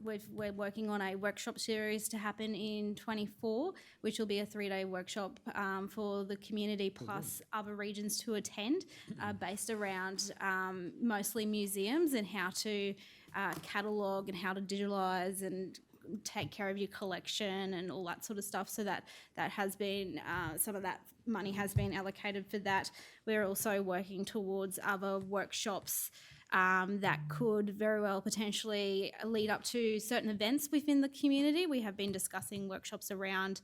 we're working on a workshop series to happen in 24, which will be a 3-day workshop for the community plus other regions to attend, based around mostly museums and how to catalogue and how to digitalise and take care of your collection and all that sort of stuff. So that has been, some of that money has been allocated for that. We're also working towards other workshops that could very well potentially lead up to certain events within the community. We have been discussing workshops around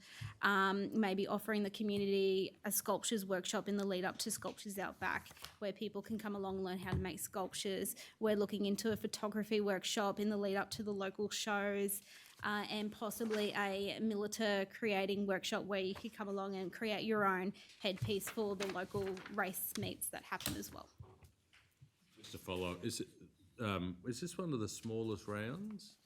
maybe offering the community a sculptures workshop in the lead up to Sculptures Out Back, where people can come along and learn how to make sculptures. We're looking into a photography workshop in the lead up to the local shows. And possibly a militaire creating workshop where you could come along and create your own headpiece for the local race meets that happen as well. Just to follow, is this one of the smallest rounds?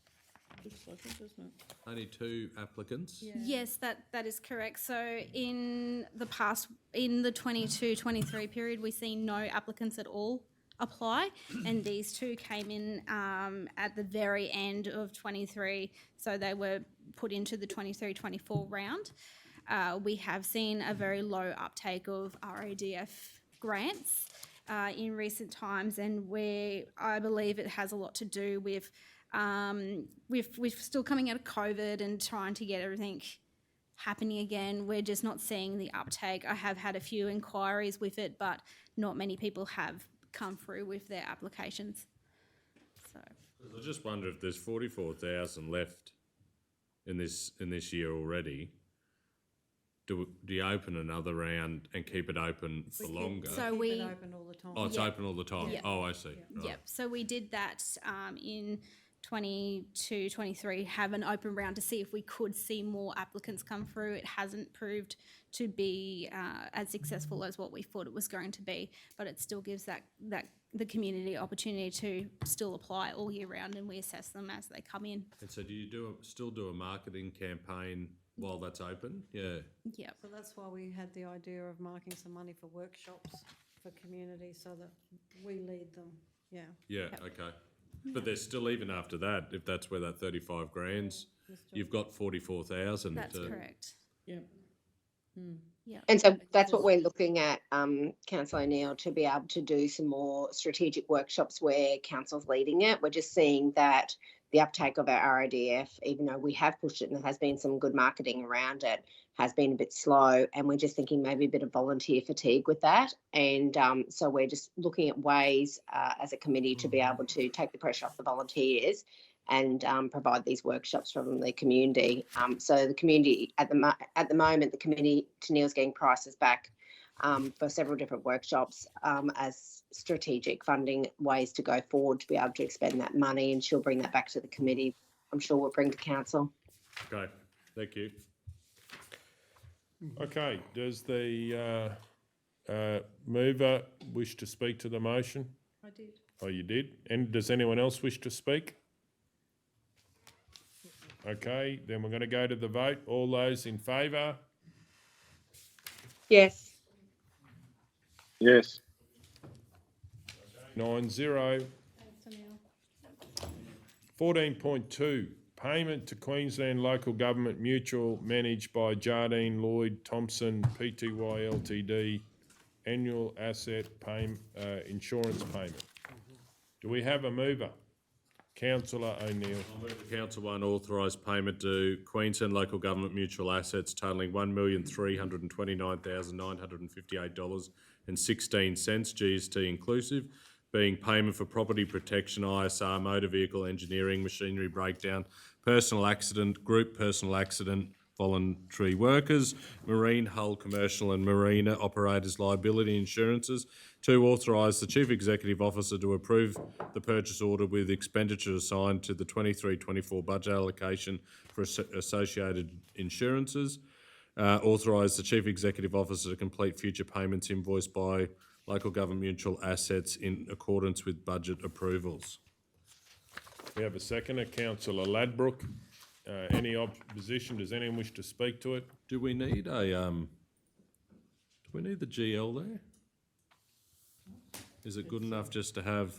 Looks like it, doesn't it? Only 2 applicants? Yeah. Yes, that is correct. So in the past, in the 22-23 period, we've seen no applicants at all apply, and these 2 came in at the very end of 23, so they were put into the 23-24 round. We have seen a very low uptake of RADF grants in recent times, and I believe it has a lot to do with we're still coming out of COVID and trying to get everything happening again. We're just not seeing the uptake. I have had a few inquiries with it, but not many people have come through with their applications. So I just wonder if there's 44,000 left in this year already. Do you open another round and keep it open for longer? So keep it open all the time. Oh, it's open all the time. Yep. Oh, I see. Right. Yep. So we did that in 22-23, have an open round to see if we could see more applicants come through. It hasn't proved to be as successful as what we thought it was going to be, but it still gives that the community opportunity to still apply all year round, and we assess them as they come in. And so do you still do a marketing campaign while that's open? Yeah. Yeah. So that's why we had the idea of marking some money for workshops for community so that we lead them. Yeah. Yeah, okay. But there's still, even after that, if that's where that 35 grand's, you've got 44,000. That's correct. Yeah. Yeah. And so that's what we're looking at, Councillor O'Neill, to be able to do some more strategic workshops where council's leading it. We're just seeing that the uptake of our RADF, even though we have pushed it and there has been some good marketing around it, has been a bit slow. And we're just thinking maybe a bit of volunteer fatigue with that. And so we're just looking at ways as a committee to be able to take the pressure off the volunteers and provide these workshops from the community. So the community, at the moment, the committee, Tennille's getting prices back for several different workshops as strategic funding ways to go forward to be able to expend that money, and she'll bring that back to the committee. I'm sure we'll bring to council. Okay, thank you. Okay, does the mover wish to speak to the motion? I did. Oh, you did? And does anyone else wish to speak? Okay, then we're going to go to the vote. All those in favour? Yes. Yes. 9-0. 14.2, payment to Queensland Local Government Mutual managed by Jardine, Lloyd, Thompson, Pty Ltd, annual asset insurance payment. Do we have a mover? Councillor O'Neill. I'll move the Council 1 authorised payment to Queensland Local Government Mutual Assets totalling $1,329,958.16 GST inclusive, being payment for property protection, ISR, motor vehicle engineering, machinery breakdown, personal accident, group personal accident, voluntary workers, marine, hull, commercial and marina operators liability insurances. 2, authorise the Chief Executive Officer to approve the purchase order with expenditure assigned to the 23-24 budget allocation for associated insurances. Authorise the Chief Executive Officer to complete future payments invoiced by local government mutual assets in accordance with budget approvals. We have a seconder, Councillor Ladbrook. Any opposition? Does anyone wish to speak to it? Do we need a do we need the GL there? Is it good enough just to have?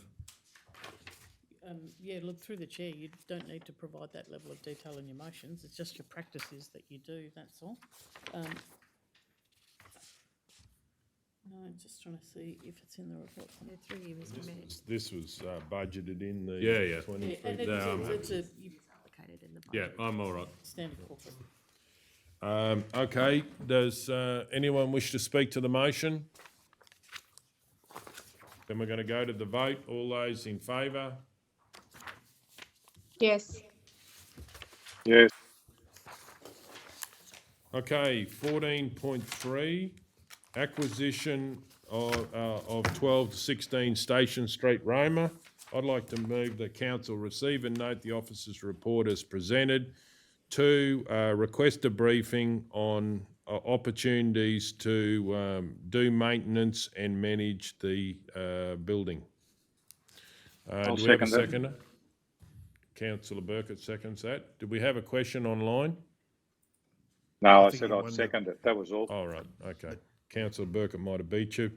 Yeah, look, through the chair, you don't need to provide that level of detail in your motions. It's just your practices that you do, that's all. No, I'm just trying to see if it's in the report. Yeah, through you, Mr. Mayor. This was budgeted in the Yeah. 23. And it's Allocated in the budget. Yeah, I'm all right. standard corporate. Okay, does anyone wish to speak to the motion? Then we're going to go to the vote. All those in favour? Yes. Yes. Okay, 14.3, acquisition of 12 to 16 Station Street, Roma. I'd like to move that council receive and note the officer's report as presented. 2, request a briefing on opportunities to do maintenance and manage the building. I'll Do we have a second that. seconder? Councillor Burkett seconds that. Do we have a question online? No, I think said you I'd won second it. That was all. All right, okay. Councillor Burkett might have beat you.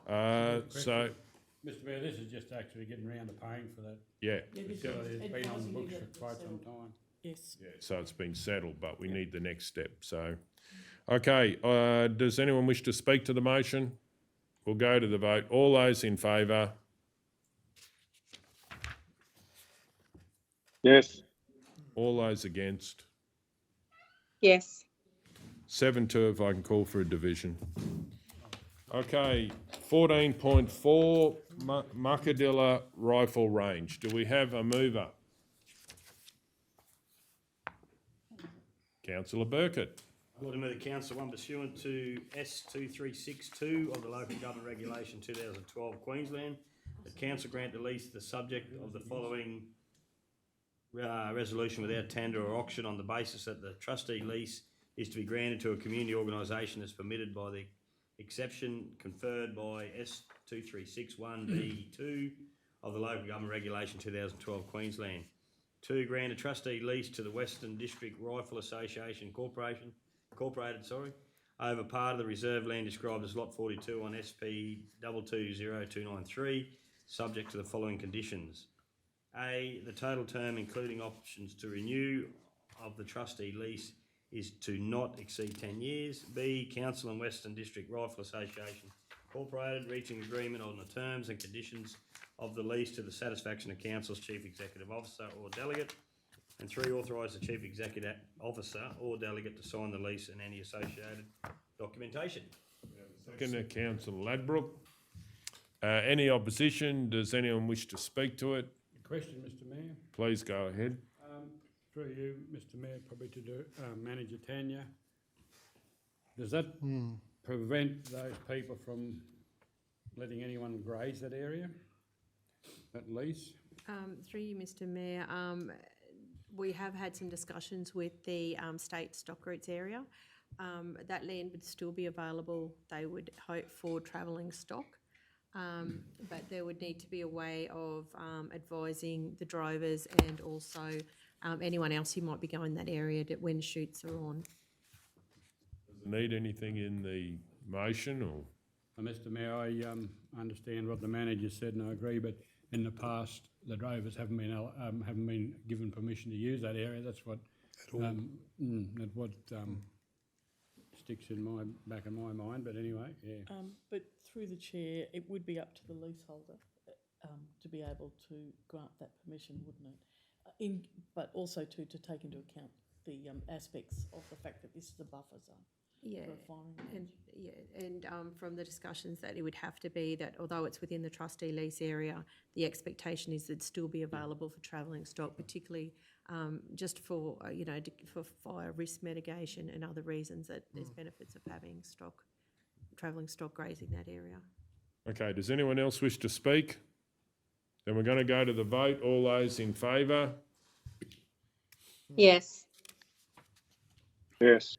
So, Mr. Mayor, this is just actually getting round to paying for that. yeah, So it's been on the books for quite some time. Yes. so it's been settled, but we need the next step, so. Okay, does anyone wish to speak to the motion? We'll go to the vote. All those in favour? Yes. All those against? Yes. 7-2 if I can call for a division. Okay, 14.4, Muckadilla Rifle Range. Do we have a mover? Councillor Burkett. I would move the Council 1 pursuant to S2362 of the Local Government Regulation 2012 Queensland. The Council grant the lease the subject of the following resolution without tender or auction on the basis that the trustee lease is to be granted to a community organisation as permitted by the exception conferred by S2361B2 of the Local Government Regulation 2012 Queensland. 2, grant a trustee lease to the Western District Rifle Association Incorporated, over part of the reserve land described as Lot 42 on SP 220293, subject to the following conditions. A, the total term, including options to renew of the trustee lease, is to not exceed 10 years. B, Council and Western District Rifle Association Incorporated reaching agreement on the terms and conditions of the lease to the satisfaction of Council's Chief Executive Officer or Delegate. And 3, authorise the Chief Executive Officer or Delegate to sign the lease and any associated documentation. Second, Councillor Ladbroke. Any opposition? Does anyone wish to speak to it? Question, Mr Mayor. Please go ahead. Through you, Mr Mayor, probably to do, Manager Tanya. Does that prevent those people from letting anyone graze that area, that lease? Through you, Mr Mayor, we have had some discussions with the state stock routes area. That land would still be available, they would hope, for travelling stock. But there would need to be a way of advising the drivers and also anyone else who might be going that area when shoots are on. Does it need anything in the motion or? Mr Mayor, I understand what the manager said and I agree, but in the past, the drovers haven't been given permission to use that area. That's what sticks in my back of my mind. But anyway, yeah. But through the chair, it would be up to the leaseholder to be able to grant that permission, wouldn't it? But also to take into account the aspects of the fact that this is a buffer zone. Yeah, and from the discussions that it would have to be that although it's within the trustee lease area, the expectation is that it'd still be available for travelling stock, particularly just for for fire risk mitigation and other reasons that there's benefits of having travelling stock grazing that area. Okay, does anyone else wish to speak? Then we're going to go to the vote. All those in favour? Yes. Yes.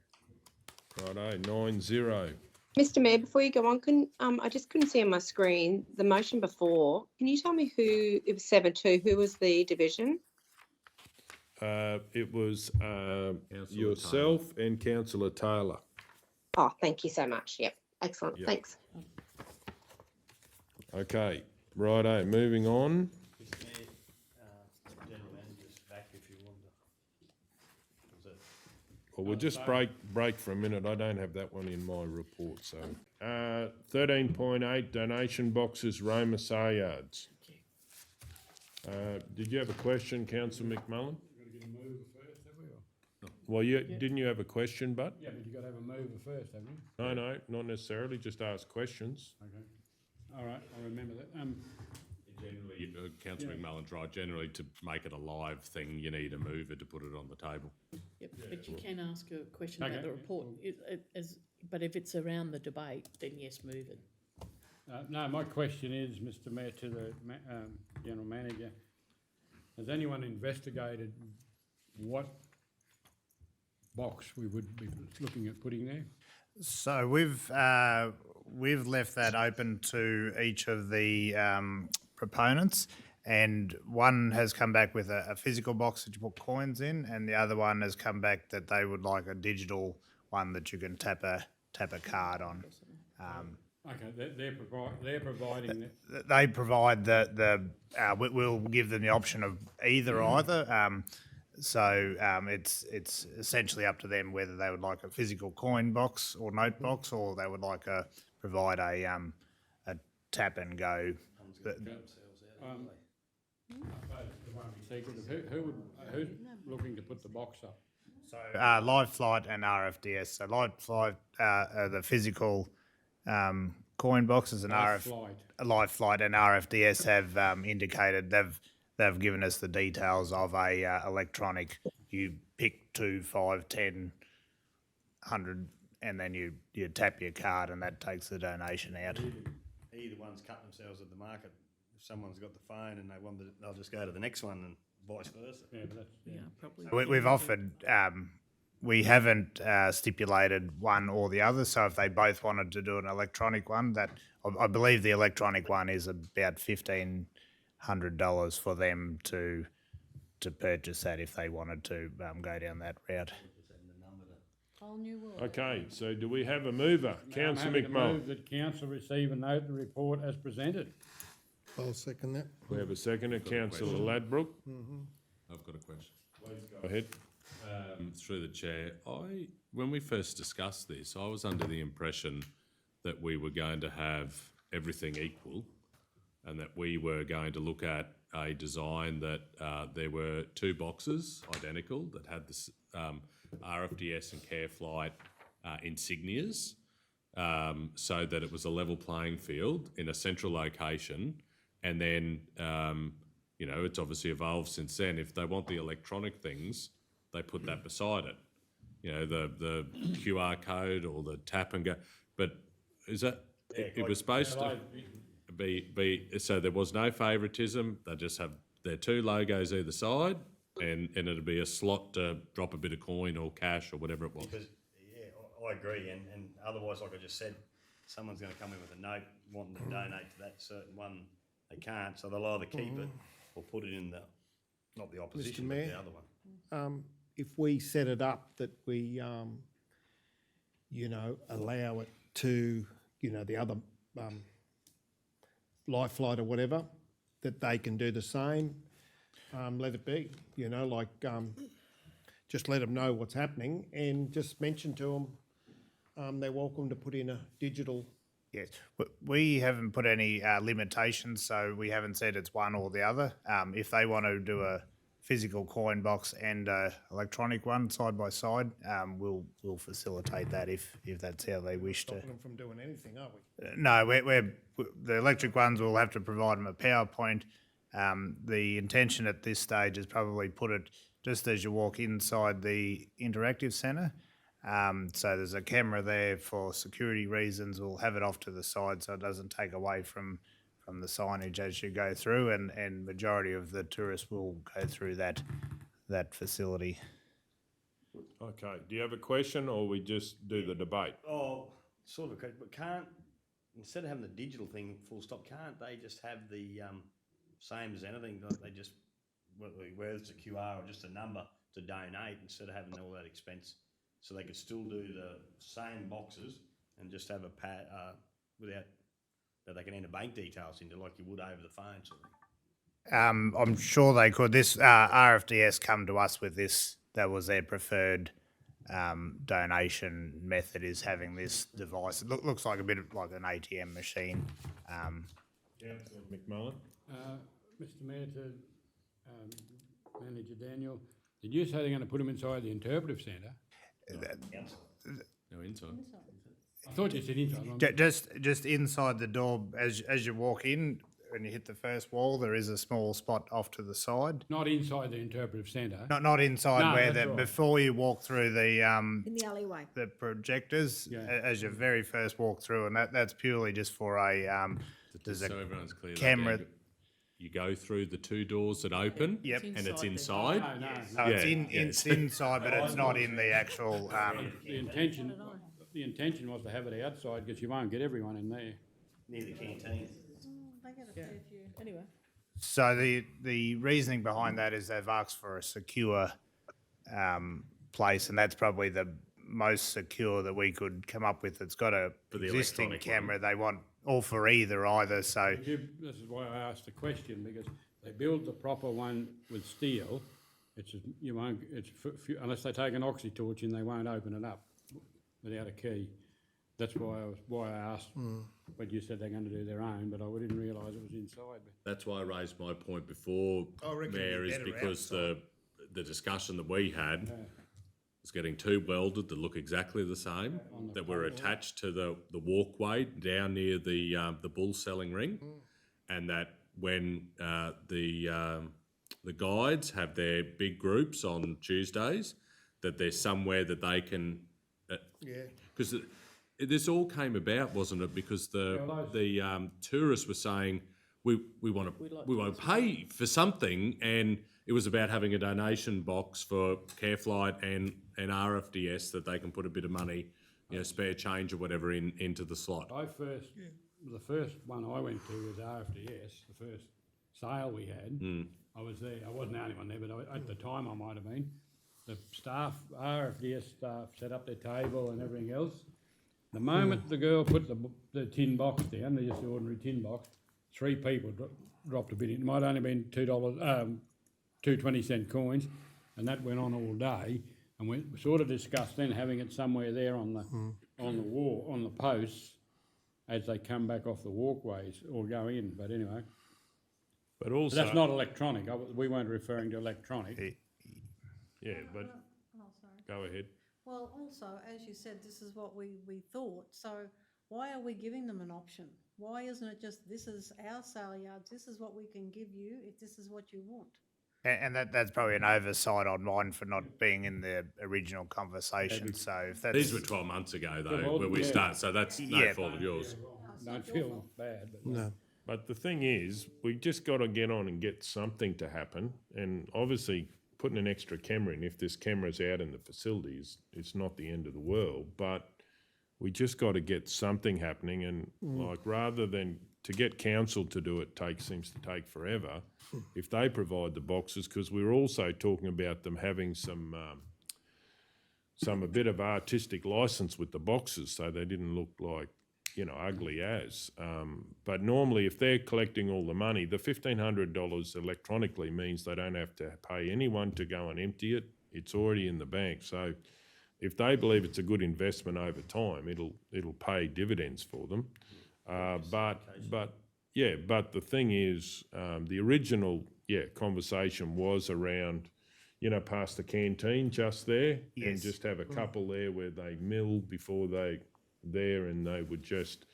Righto, 9-0. Mr Mayor, before you go on, I just couldn't see on my screen the motion before. Can you tell me who, it was 7-2, who was the division? It was yourself and Councillor Taylor. Oh, thank you so much. Yep, excellent, Yep. thanks. Okay, righto, moving on. Mr Mayor, General Manager's back if you want to. Well, we'll just break for a minute. I don't have that one in my report, so. 13.8, donation boxes, Roma Saleyards. Did you have a question, Councillor McMullen? We've got to get a mover first, have we? Well, didn't you have a question, Bud? Yeah, but you've got to have a mover first, haven't you? No, not necessarily, just ask questions. Okay. All right, I'll remember that. Generally, Councillor McMullen's right, generally to make it a live thing, you need a mover to put it on the table. Yep, but you can ask a question about Okay. the report. But if it's around the debate, then yes, move it. No, my question is, Mr Mayor, to the General Manager, has anyone investigated what box we would be looking at putting there? So we've left that open to each of the proponents, and one has come back with a physical box that you put coins in, and the other one has come back that they would like a digital one that you can tap a card on. Okay, they're providing that. They provide we'll give them the option of either. So it's essentially up to them whether they would like a physical coin box or note box, or they would like provide a tap and go. Who's looking to put the box up? So LifeFlight and RFDS. So LifeFlight are the physical coin boxes, and LifeFlight and RFDS have indicated they've given us the details of a electronic. You pick 2, 5, 10, 100, and then you tap your card, and that takes the donation out. Either one's cut themselves at the market. If someone's got the phone and they want it, they'll just go to the next one and vice versa. Yeah, probably. We've offered. We haven't stipulated one or the other. So if they both wanted to do an electronic one, that I believe the electronic one is about $1,500 for them to purchase that if they wanted to go down that route. Whole new world. Okay, so do we have a mover? Councillor I'm happy to McMullen. move that council receive and note the report as presented. I'll second that. We have a seconder, Councillor Ladbroke. I've got a question. Go ahead. Through the chair, when we first discussed this, I was under the impression that we were going to have everything equal and that we were going to look at a design that there were two boxes identical that had the RFDS and CareFlight insignias, so that it was a level playing field in a central location. And then, it's obviously evolved since then. If they want the electronic things, they put that beside it. The QR code or the tap and go. But is that, it was supposed to be, so there was no favouritism. They just have their two logos either side, and it'd be a slot to drop a bit of coin or cash or whatever it was. Because, I agree, and otherwise, like I just said, someone's going to come in with a note wanting to donate to that certain one. They can't, so they'll either keep it or put it in not the opposition, but the other one. If we set it up that we, allow it to, the other LifeFlight or whatever, that they can do the same, let it be, just let them know what's happening and just mention to them they're welcome to put in a digital. Yes, we haven't put any limitations, so we haven't said it's one or the other. If they want to do a physical coin box and a electronic one side by side, we'll facilitate that if that's how they wish to. Stopping them from doing anything, are we? No, the electric ones will have to provide them a PowerPoint. The intention at this stage is probably put it just as you walk inside the interactive centre. So there's a camera there for security reasons. We'll have it off to the side so it doesn't take away from the signage as you go through, and majority of the tourists will go through that facility. Okay, do you have a question or we just do the debate? Oh, sort of, but instead of having the digital thing full stop, can't they just have the same as anything? They just, whether it's a QR or just a number to donate instead of having all that expense? So they could still do the same boxes and just have a pad without that they can enter bank details into like you would over the phone. Sort of. I'm sure they could. This RFDS come to us with this. That was their preferred donation method, is having this device. It looks like a bit of like an ATM machine. McMullen? Mr Mayor, to Manager Daniel, did you say they're going to put them inside the interpretive centre? No, inside. I thought you said inside. Just inside the door, as you walk in, when you hit the first wall, there is a small spot off to the side. Not inside the interpretive centre. Not inside, No, where that's right. before you walk through the In the alleyway. the projectors, Yeah. as your very first walk through, and that's purely just for a there's So a everyone's clear. camera. You go through the two doors that open, Yep. and it's inside inside. No. It's inside, but it's not in the actual. The intention was to have it outside because you won't get everyone in there. near the canteen. They get a fair few. Anyway. So the reasoning behind that is they've asked for a secure place, and that's probably the most secure that we could come up with. It's got a For the existing electronic camera. They want all for either. So This is why I asked the question, because they build the proper one with steel. Unless they take an oxy torch in, they won't open it up without a key. That's why I asked. But you said they're going to do their own, but I didn't realise it was inside. That's why I raised my point before, I reckon Mayor, it'd is be better because the discussion that we had was getting two welded that look exactly the same, that were attached to the walkway down near the bull selling ring, and that when the guides have their big groups on Tuesdays, that there's somewhere that they can. Because this all came about, wasn't it? Because the tourists were saying we won't pay for something, and it was about having a donation box for CareFlight and RFDS that they can put a bit of money, spare change or whatever into the slot. The first one I went to was RFDS, the first sale we had. I was there. I wasn't the only one there, but at the time I might have been. The staff, RFDS staff, set up their table and everything else. The moment the girl put the tin box down, just the ordinary tin box, 3 people dropped a bit in. It might only have been $2, 2 20-cent coins, and that went on all day. And we sort of discussed then having it somewhere there on the wall, on the posts, as they come back off the walkways or go in, but anyway. But But also, that's not electronic, we weren't referring to electronic. yeah, but Oh, sorry. go ahead. Well, also, as you said, this is what we thought, so why are we giving them an option? Why isn't it just, this is our Saleyards, this is what we can give you if this is what you want? And that's probably an oversight on mine for not being in the original conversation. So if that's These were 12 months ago, though, well, when we yeah. start, so that's no Yeah. fault of yours. Don't feel bad, but. No. But the thing is, we just got to get on and get something to happen. And obviously, putting an extra camera in, if this camera's out in the facilities, it's not the end of the world. But we just got to get something happening. And like, rather than to get council to do it seems to take forever. If they provide the boxes, because we were also talking about them having a bit of artistic license with the boxes, so they didn't look like, ugly as. But normally, if they're collecting all the money, the $1,500 electronically means they don't have to pay anyone to go and empty it. It's already in the bank. So if they believe it's a good investment over time, it'll pay dividends for them. But the thing is, the original conversation was around, past the canteen just there, and Yes. just have a couple there where they mill before they there, and they would just,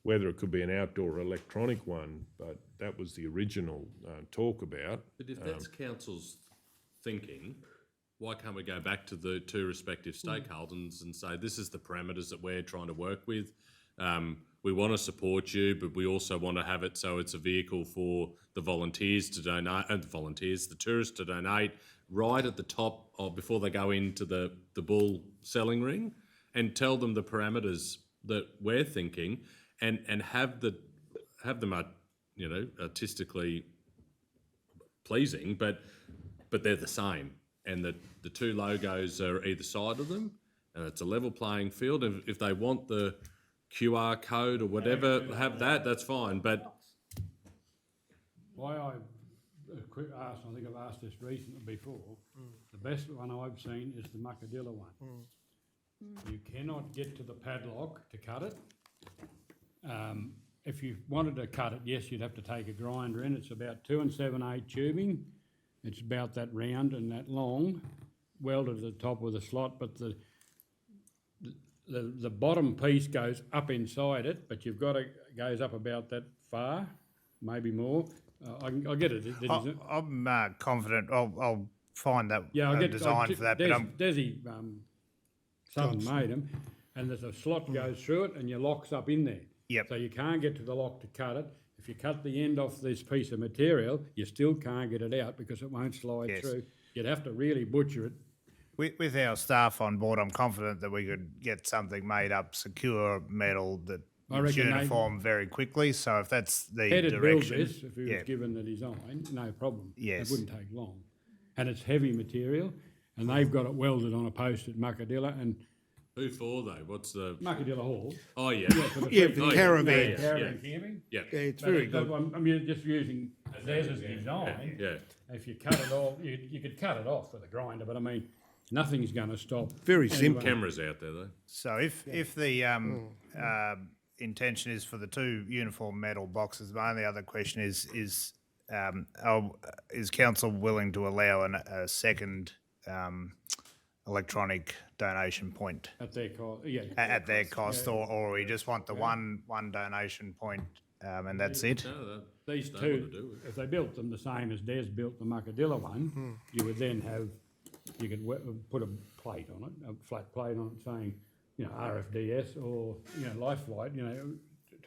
whether it could be an outdoor electronic one, but that was the original talk about. But if that's council's thinking, why can't we go back to the two respective stakeholders and say, this is the parameters that we're trying to work with? We want to support you, but we also want to have it so it's a vehicle for the volunteers to donate, the tourists to donate right at the top of, before they go into the bull selling ring, and tell them the parameters that we're thinking, and have them artistically pleasing, but they're the same, and that the two logos are either side of them, and it's a level playing field. And if they want the QR code or whatever, have that, that's fine, but Why I quick asked, I think I've asked this recently before, the best one I've seen is the Muckadilla one. You cannot get to the padlock to cut it. If you wanted to cut it, yes, you'd have to take a grinder in. It's about 2 7/8 tubing. It's about that round and that long, welded at the top with a slot, but the bottom piece goes up inside it, but goes up about that far, maybe more. I'll get it. I'm confident I'll find that I'll get design for that. Desi Southern made them, and there's a slot goes through it, and your lock's up in there. Yep. So you can't get to the lock to cut it. If you cut the end off this piece of material, you still can't get it out because it won't slide through. You'd have to really butcher it. With our staff on board, I'm confident that we could get something made up, secure metal that I is reckon uniform very quickly. So if that's the Headed build direction, this, if he was given the design, no problem. Yes. It wouldn't take long. And it's heavy material, and they've got it welded on a post at Muckadilla, and who for though? What's the Muckadilla Hall. Oh yeah, For the caravan. Caravan camping. Yeah, it's very good. I'm just using theirs as design. yeah. If you cut it off, you could cut it off with a grinder, but I mean, nothing's going to stop. Very simple. Cameras out there though. So if the intention is for the two uniform metal boxes, my only other question is council willing to allow a second electronic donation point At their cost, at their cost, or we just want the one donation point and that's it? No, These don't two, want to do it. if they built them the same as Des built the Muckadilla one, you would then have, you could put a plate on it, a flat plate on it saying, RFDS or, LifeFlight,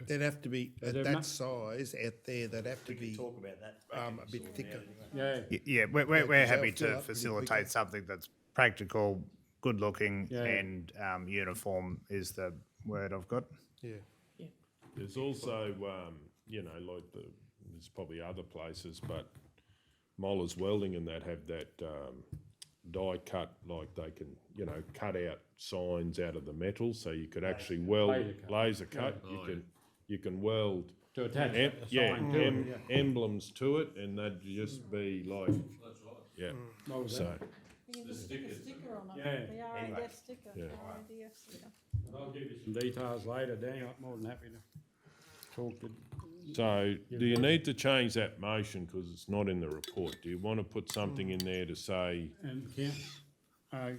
They'd have to be at They're that not- size out there. They'd have to be Talk about that. a bit thicker. Yeah. Yeah, we're happy fill to up pretty facilitate quickly. something that's practical, good looking, Yeah. and uniform is the word I've got. Yeah. There's also, there's probably other places, but Moller's Welding and that have that die cut, like they can, cut out signs out of the metal, so you could actually weld, laser cut. You can weld To attach em- the sign to it, yeah. emblems to it, and that'd just be like, What was so. that? You can just stick a sticker on Yeah. The RADF sticker, Yeah. RADF sticker. I'll give you some details later, Dan, I'm more than happy to talk to. So do you need to change that motion because it's not in the report? Do you want to put something in there to say, And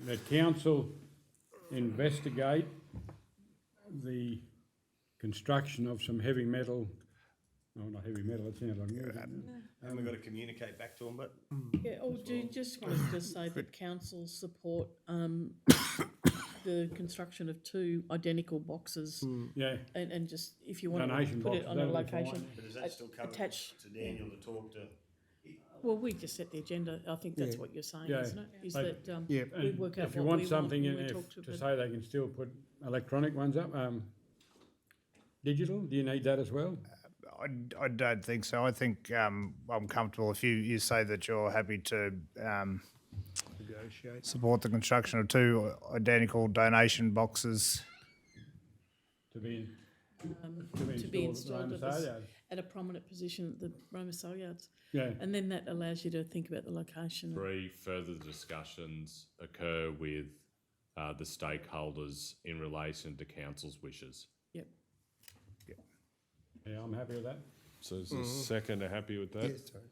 the council investigate the construction of some heavy metal, oh, not heavy metal, it sounds like music. And we've got to communicate back to them, but Yeah, or do you just want to say that council support the construction of 2 identical boxes? Yeah. And just, if you want to Donation put it boxes, on a that'll be fine. location. but does that still cover attach- to Daniel to talk to? Well, we just set the agenda. I think that's Yeah. what you're saying, Yeah. isn't it? Is But- that Yeah. we And work out if you what want we something when in we there talk to but- say they can still put electronic ones up, digital, do you need that as well? I don't think so. I think I'm comfortable if you say that you're happy to Negotiate. support the construction of 2 identical donation boxes. To be to be installed installed at the at, Roma the, Saleyards. at a prominent position at the Roma Saleyards. Yeah. And then that allows you to think about the location. 3, further discussions occur with the stakeholders in relation to council's wishes. Yep. Yeah, I'm happy with that. so is the second happy with that? Yes, sorry.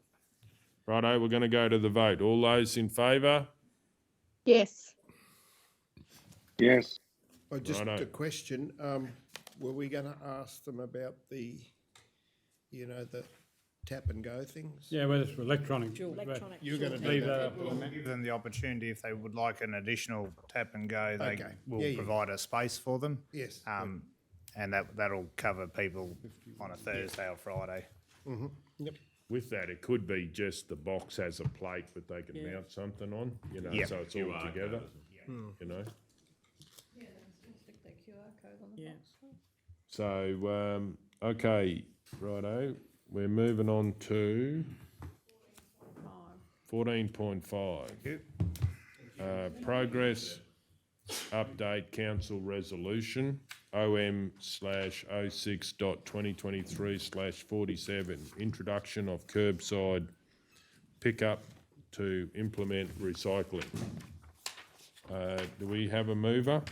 Righto, we're going to go to the vote. All those in favour? Yes. Yes. Just Righto. a question, were we going to ask them about the, the tap and go things? Yeah, whether it's electronic. Dual but electronic. You're going to Leave do that that? up to them. Give them the opportunity if they would like an additional tap and go, they Okay. will Yeah. provide a space for them. Yes. And that'll cover people on a Thursday or Friday. Yep. With that, it could be just the box has a plate that they can Yeah. mount something on, Yeah. so it's all QR together, code. you know? Stick that QR code on the Yeah. box. So, okay, righto, we're moving on to 14.5. Progress update council resolution, OM/06.2023/47, introduction of curbside pickup to implement recycling. Do we have a mover?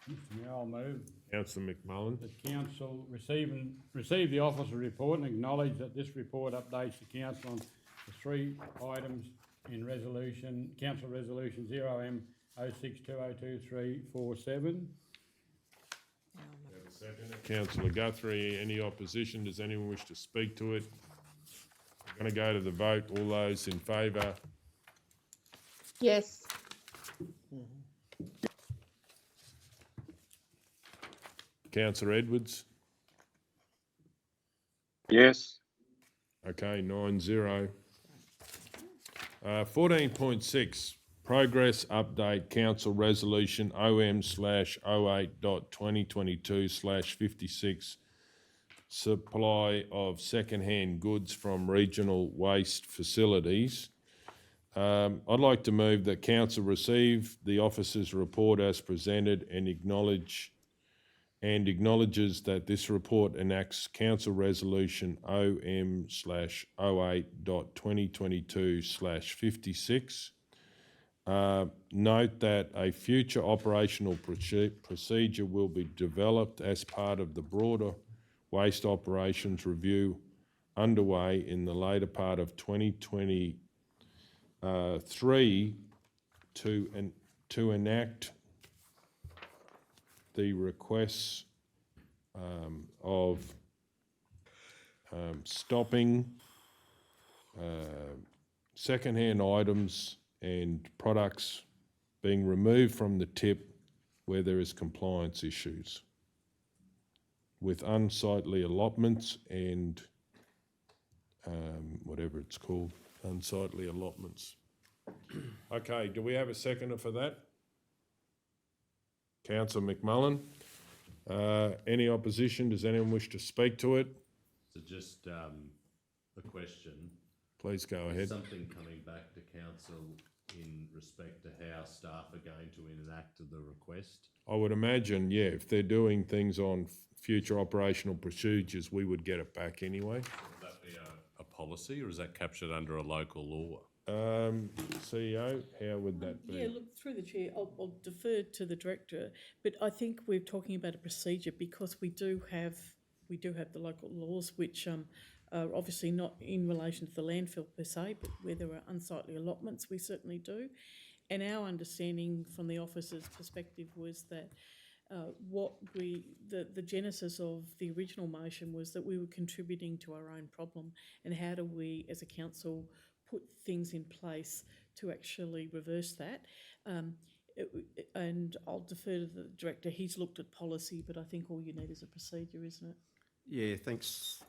Yeah, I'll move. Councillor McMullen. The council received the officer report and acknowledge that this report updates the council on the 3 items in resolution, council resolution 0M06202347. Councillor Guthrie, any opposition? Does anyone wish to speak to it? We're going to go to the vote. All those in favour? Yes. Councillor Edwards? Yes. Okay, 9-0. 14.6, progress update council resolution OM/08.2022/56, supply of second-hand goods from regional waste facilities. I'd like to move that council receive the officer's report as presented and acknowledges that this report enacts Council Resolution OM/08.2022/56. Note that a future operational procedure will be developed as part of the broader waste operations review underway in the later part of 2023 to enact the requests of stopping second-hand items and products being removed from the tip where there is compliance issues with unsightly allotments and whatever it's called, unsightly allotments. Okay, do we have a seconder for that? Councillor McMullen. Any opposition? Does anyone wish to speak to it? So just a question. Please go ahead. Something coming back to council in respect to how staff are going to enact the request? I would imagine, yeah, if they're doing things on future operational procedures, we would get it back anyway. Would that be a policy or is that captured under a local law? CEO, how would that be? Yeah, look, through the chair, I'll defer to the director, but I think we're talking about a procedure because we do have the local laws which are obviously not in relation to the landfill per se, but where there are unsightly allotments, we certainly do. And our understanding from the officer's perspective was that the genesis of the original motion was that we were contributing to our own problem, and how do we as a council put things in place to actually reverse that. And I'll defer to the director. He's looked at policy, but I think all you need is a procedure, isn't it? Yeah, thanks.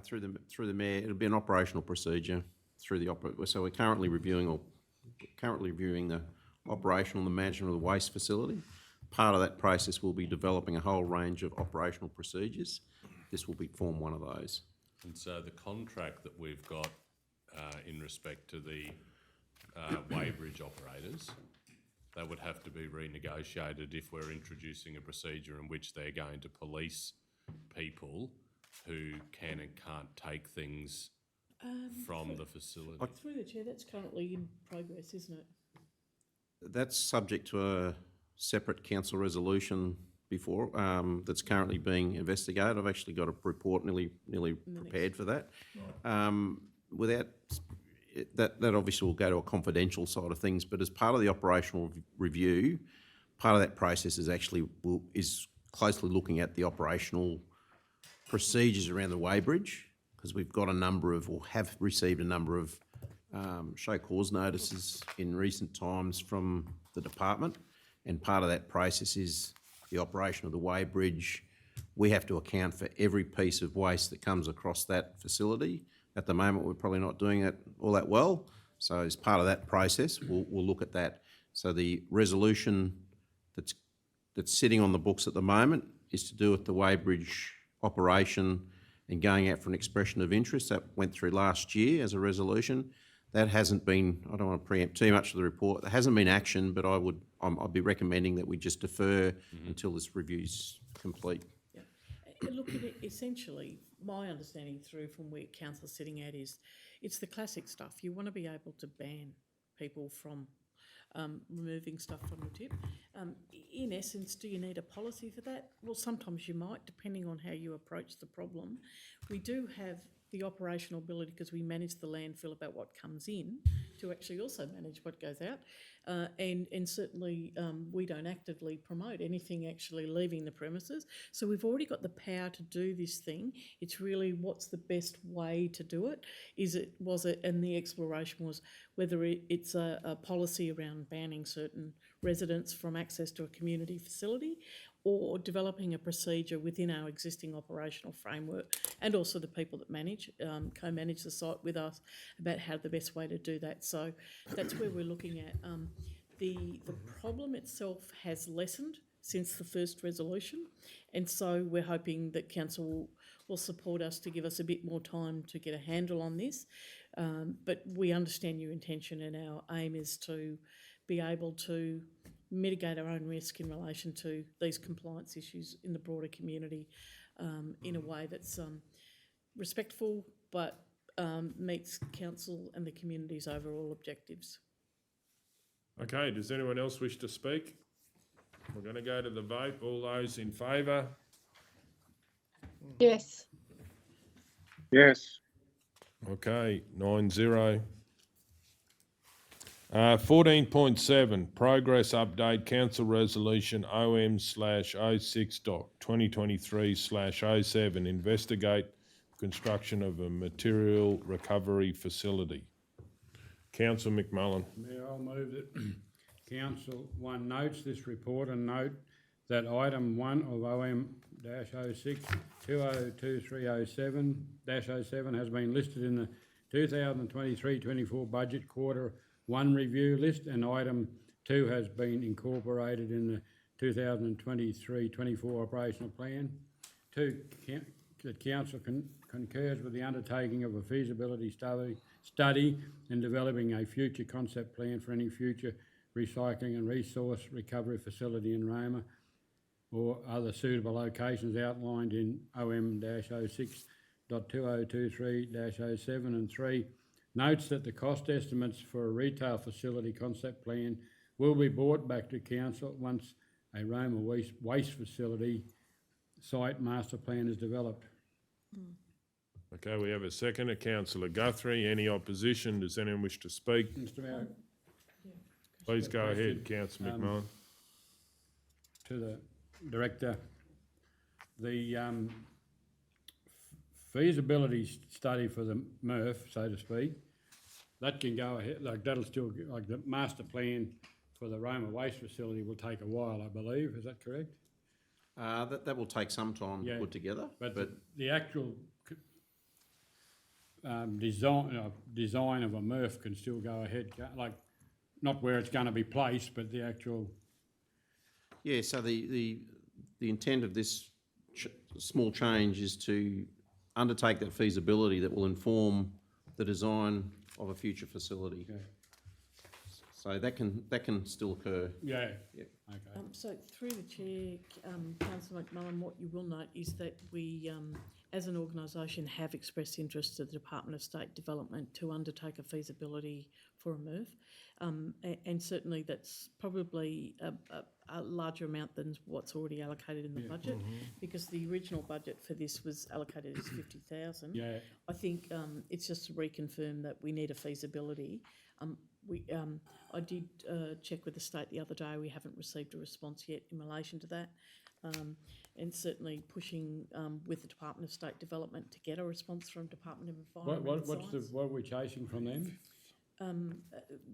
Through the mayor, it'll be an operational procedure through the So we're currently reviewing the operational and the management of the waste facility. Part of that process will be developing a whole range of operational procedures. This will form one of those. And so the contract that we've got in respect to the weighbridge operators, they would have to be renegotiated if we're introducing a procedure in which they're going to police people who can and can't take things from the facility. Through the chair, that's currently in progress, isn't it? That's subject to a separate council resolution before that's currently being investigated. I've actually got a report nearly prepared for that. Without that obviously will go to a confidential side of things, but as part of the operational review, part of that process is closely looking at the operational procedures around the weighbridge, because we've got have received a number of show cause notices in recent times from the department, and part of that process is the operation of the weighbridge. We have to account for every piece of waste that comes across that facility. At the moment, we're probably not doing it all that well. So as part of that process, we'll look at that. So the resolution that's sitting on the books at the moment is to do with the weighbridge operation and going out for an expression of interest. That went through last year as a resolution. That hasn't been, I don't want to preempt too much of the report, there hasn't been action, but I'd be recommending that we just defer until this review's complete. Yeah. Look, essentially, my understanding through from where council's sitting at is it's the classic stuff. You want to be able to ban people from removing stuff from the tip. In essence, do you need a policy for that? Well, sometimes you might, depending on how you approach the problem. We do have the operational ability, because we manage the landfill about what comes in, to actually also manage what goes out. And certainly we don't actively promote anything actually leaving the premises. So we've already got the power to do this thing. It's really what's the best way to do it. And the exploration was whether it's a policy around banning certain residents from access to a community facility, or developing a procedure within our existing operational framework, and also the people that co-manage the site with us about how the best way to do that. So that's where we're looking at. The problem itself has lessened since the first resolution, and so we're hoping that council will support us to give us a bit more time to get a handle on this. But we understand your intention, and our aim is to be able to mitigate our own risk in relation to these compliance issues in the broader community in a way that's respectful but meets council and the community's overall objectives. Okay, does anyone else wish to speak? We're going to go to the vote. All those in favour? Yes. Yes. Okay, 9-0. 14.7, Progress Update Council Resolution OM/06.2023/07, investigate construction of a material recovery facility. Councillor McMullen. Mayor, I'll move that Council 1 notes this report and note that item 1 of OM-06-202307-07 has been listed in the 2023-24 budget quarter 1 review list, and item 2 has been incorporated in the 2023-24 operational plan. 2, that council concurs with the undertaking of a feasibility study and developing a future concept plan for any future recycling and resource recovery facility in Roma or other suitable locations outlined in OM-06.2023-07, and 3, notes that the cost estimates for a retail facility concept plan will be brought back to council once a Roma waste facility site master plan is developed. Okay, we have a second, Councillor Guthrie. Any opposition? Does anyone wish to speak? Mr Mayor, Please go ahead, Councillor McMahon. to the director, the feasibility study for the MRF, so to speak, that can go ahead, like that'll still, like the master plan for the Roma waste facility will take a while, I believe, is that correct? That will take some time to put together, But the actual design of a MRF can still go ahead, like, not where it's going to be placed, but the actual... yeah, so the intent of this small change is to undertake that feasibility that will inform the design of a future facility. Okay. So that can still occur. Yeah. Yep. Okay. So through the chair, Councillor McMullen, what you will note is that we, as an organisation, have expressed interest to the Department of State Development to undertake a feasibility for a MRF. And certainly that's probably a larger amount than what's already allocated in the budget, because the original budget for this was allocated as 50,000. Yeah. I think it's just to reconfirm that we need a feasibility. I did check with the state the other day. We haven't received a response yet in relation to that, and certainly pushing with the Department of State Development to get a response from Department of Environment. What are we chasing from them?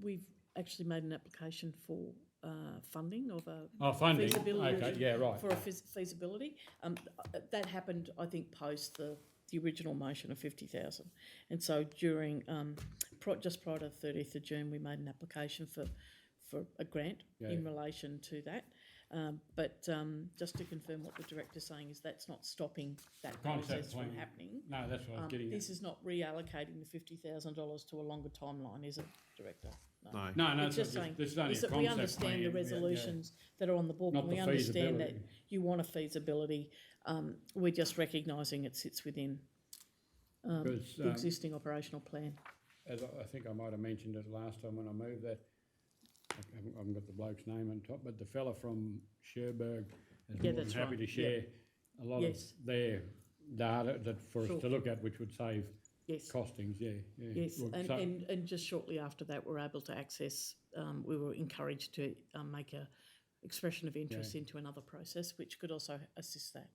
We've actually made an application for funding of a funding. feasibility. Okay, yeah, right. For a feasibility. That happened, I think, post the original motion of 50,000. And so during, just prior to the 30th of June, we made an application for a grant in relation to that. But just to confirm what the director's saying is that's not stopping that process from happening. No, that's what I was getting at. This is not reallocating the $50,000 to a longer timeline, is it, Director? No, It's just saying this is only a that we concept understand the plan, resolutions that are on the book, Not and we the understand that feasibility. you want a feasibility. We're just recognising it sits within the existing operational plan. As I think I might have mentioned it last time when I moved that, I haven't got the bloke's name on top, but the fella from Cherbourg is more than happy to share a lot of their data for us to look at, which would save costings, Yes, and just shortly after that, we're able to access, we were encouraged to make a expression of interest into another process, which could also assist that.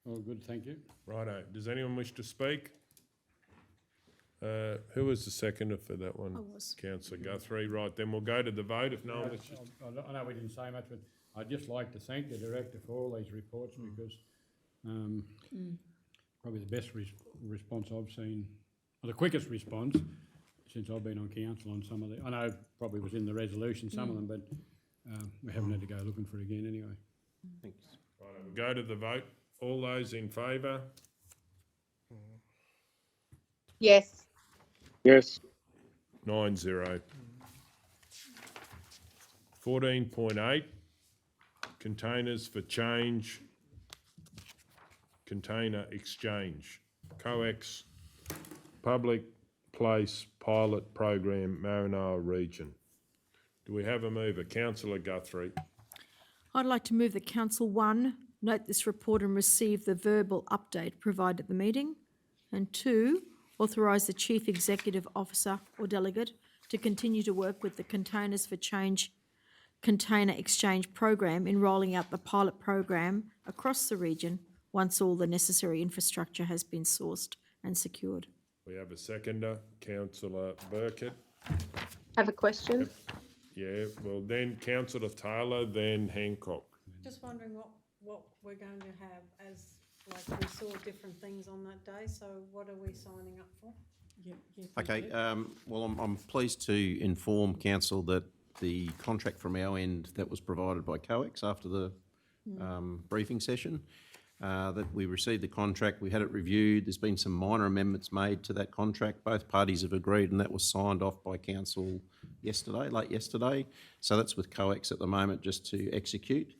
All good, thank you. Righto. Does anyone wish to speak? Who was the seconder for that one? I was. Councillor Guthrie. Right, then we'll go to the vote if no one wishes. I know we didn't say much, but I'd just like to thank the director for all these reports because probably the best response I've seen, or the quickest response since I've been on council on some of the, I know it probably was in the resolution, some of them, but we haven't had to go looking for it again anyway. Thanks. Righto, we'll go to the vote. All those in favour? Yes. Yes. 9-0. 14.8, containers for change, container exchange, COEX, public place pilot program, Maranoa region. Do we have a mover? Councillor Guthrie. I'd like to move that Council 1 note this report and receive the verbal update provided at the meeting, and 2, authorise the Chief Executive Officer or Delegate to continue to work with the Containers for Change Container Exchange Program in rolling out the pilot program across the region once all the necessary infrastructure has been sourced and secured. We have a seconder, Councillor Burkett. I have a question. Yeah, well then Councillor Taylor, then Hancock. Just wondering what we're going to have as, like, we saw different things on that day, so what are we signing up for? Okay, well, I'm pleased to inform council that the contract from our end that was provided by COEX after the briefing session, that we received the contract, we had it reviewed, there's been some minor amendments made to that contract, both parties have agreed, and that was signed off by council yesterday, late yesterday, so that's with COEX at the moment just to execute.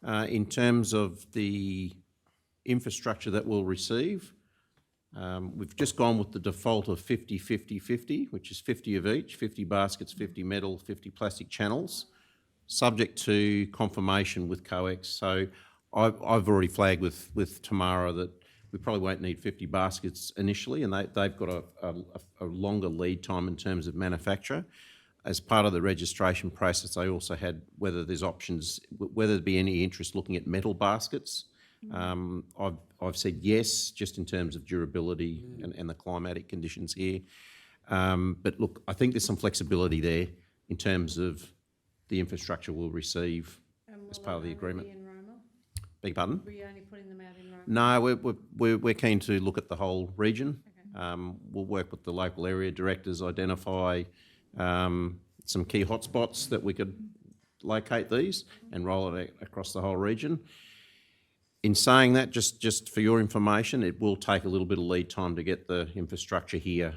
In terms of the infrastructure that we'll receive, We've just gone with the default of 50, 50, 50, which is 50 of each, 50 baskets, 50 metal, 50 plastic channels, subject to confirmation with COEX. So I've already flagged with Tamara that we probably won't need 50 baskets initially, and they've got a longer lead time in terms of manufacture. As part of the registration process, they also had whether there's options, whether there'd be any interest looking at metal baskets. I've said yes, just in terms of durability and the climatic conditions here. But look, I think there's some flexibility there in terms of the infrastructure we'll receive as part of the agreement. Beg your pardon? Were you only putting them out in Roma? No, we're keen to look at the whole region. We'll work with the local area directors, identify some key hotspots that we could locate these and roll it across the whole region. In saying that, just for your information, it will take a little bit of lead time to get the infrastructure here.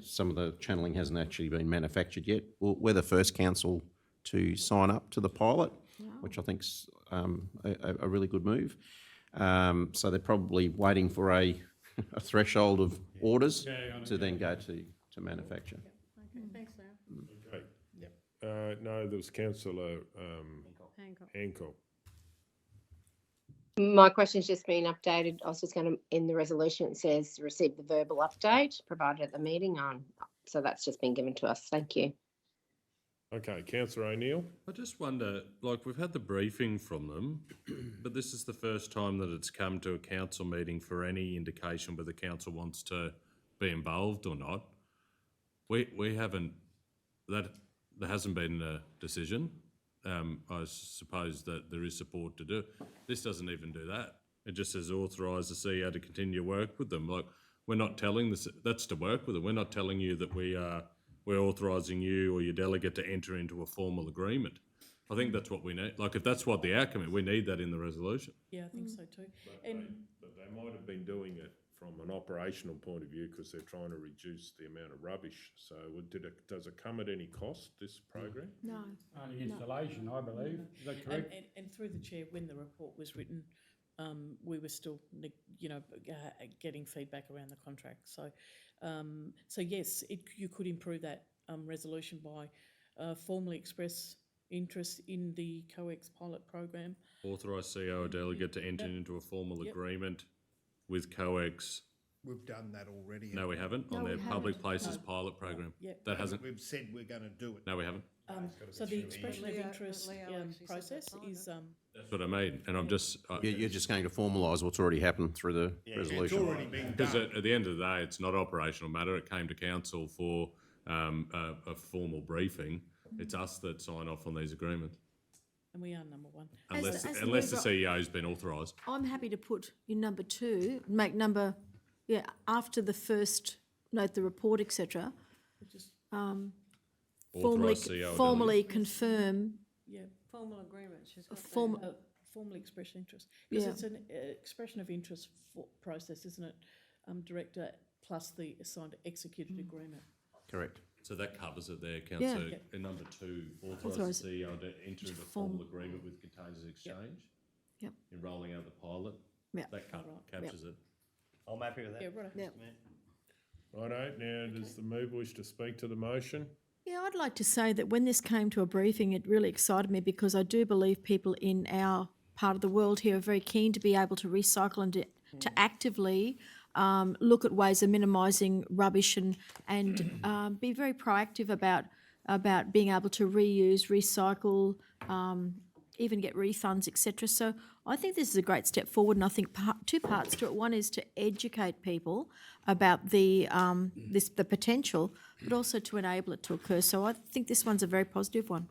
Some of the channeling hasn't actually been manufactured yet. We're the first council to sign up to the pilot, which I think's a really good move. So they're probably waiting for a threshold of orders to then go to manufacture. Okay, thanks, Larry. Okay. No, there was Councillor Hancock. My question's just been updated. I was just going to, in the resolution, it says receive the verbal update provided at the meeting on. So that's just been given to us. Thank you. Okay, Councillor O'Neill. I just wonder, like, we've had the briefing from them, but this is the first time that it's come to a council meeting for any indication whether council wants to be involved or not. We haven't, there hasn't been a decision. I suppose that there is support to do it. This doesn't even do that. It just says authorise the CEO to continue work with them. Like, we're not telling this, that's to work with them. We're not telling you that we're authorising you or your delegate to enter into a formal agreement. I think that's what we need. Like, if that's what the outcome is, we need that in the resolution. Yeah, I think so too. But they might have been doing it from an operational point of view because they're trying to reduce the amount of rubbish. So does it come at any cost, this program? No. Only installation, I believe. Is that correct? And through the chair, when the report was written, we were still, getting feedback around the contract. So, so yes, you could improve that resolution by formally express interest in the COEX pilot program. Authorise CEO or delegate to enter into a formal agreement with COEX. We've done that already. No, we haven't. On their public places pilot program. That hasn't. We've said we're going to do it. No, we haven't. So the expression of interest process is. That's what I mean, and I'm just. You're just going to formalise what's already happened through the resolution. It's already been Because done. at the end of the day, it's not operational matter. It came to council for a formal briefing. It's us that sign off on these agreements. And we are number one. Unless the CEO's been authorised. I'm happy to put in number 2, make number, after the first, note the report, etc. Authorise CEO or Formally confirm. Yeah. Formal agreement, she's got formally express interest. Because Yeah. it's an expression of interest process, isn't it? Director plus the assigned executed agreement. Correct. So that covers it there, Councillor. In number 2, authorise the CEO to enter into a formal agreement with Containers Exchange. Yep. In rolling out the pilot. Yep. That captures it. I'm happy with that. Yeah, right. Yep. Righto, now does the mover wish to speak to the motion? Yeah, I'd like to say that when this came to a briefing, it really excited me because I do believe people in our part of the world here are very keen to be able to recycle and to actively look at ways of minimising rubbish and be very proactive about being able to reuse, recycle, even get refunds, etc. So I think this is a great step forward, and I think two parts to it. One is to educate people about the potential, but also to enable it to occur. So I think this one's a very positive one.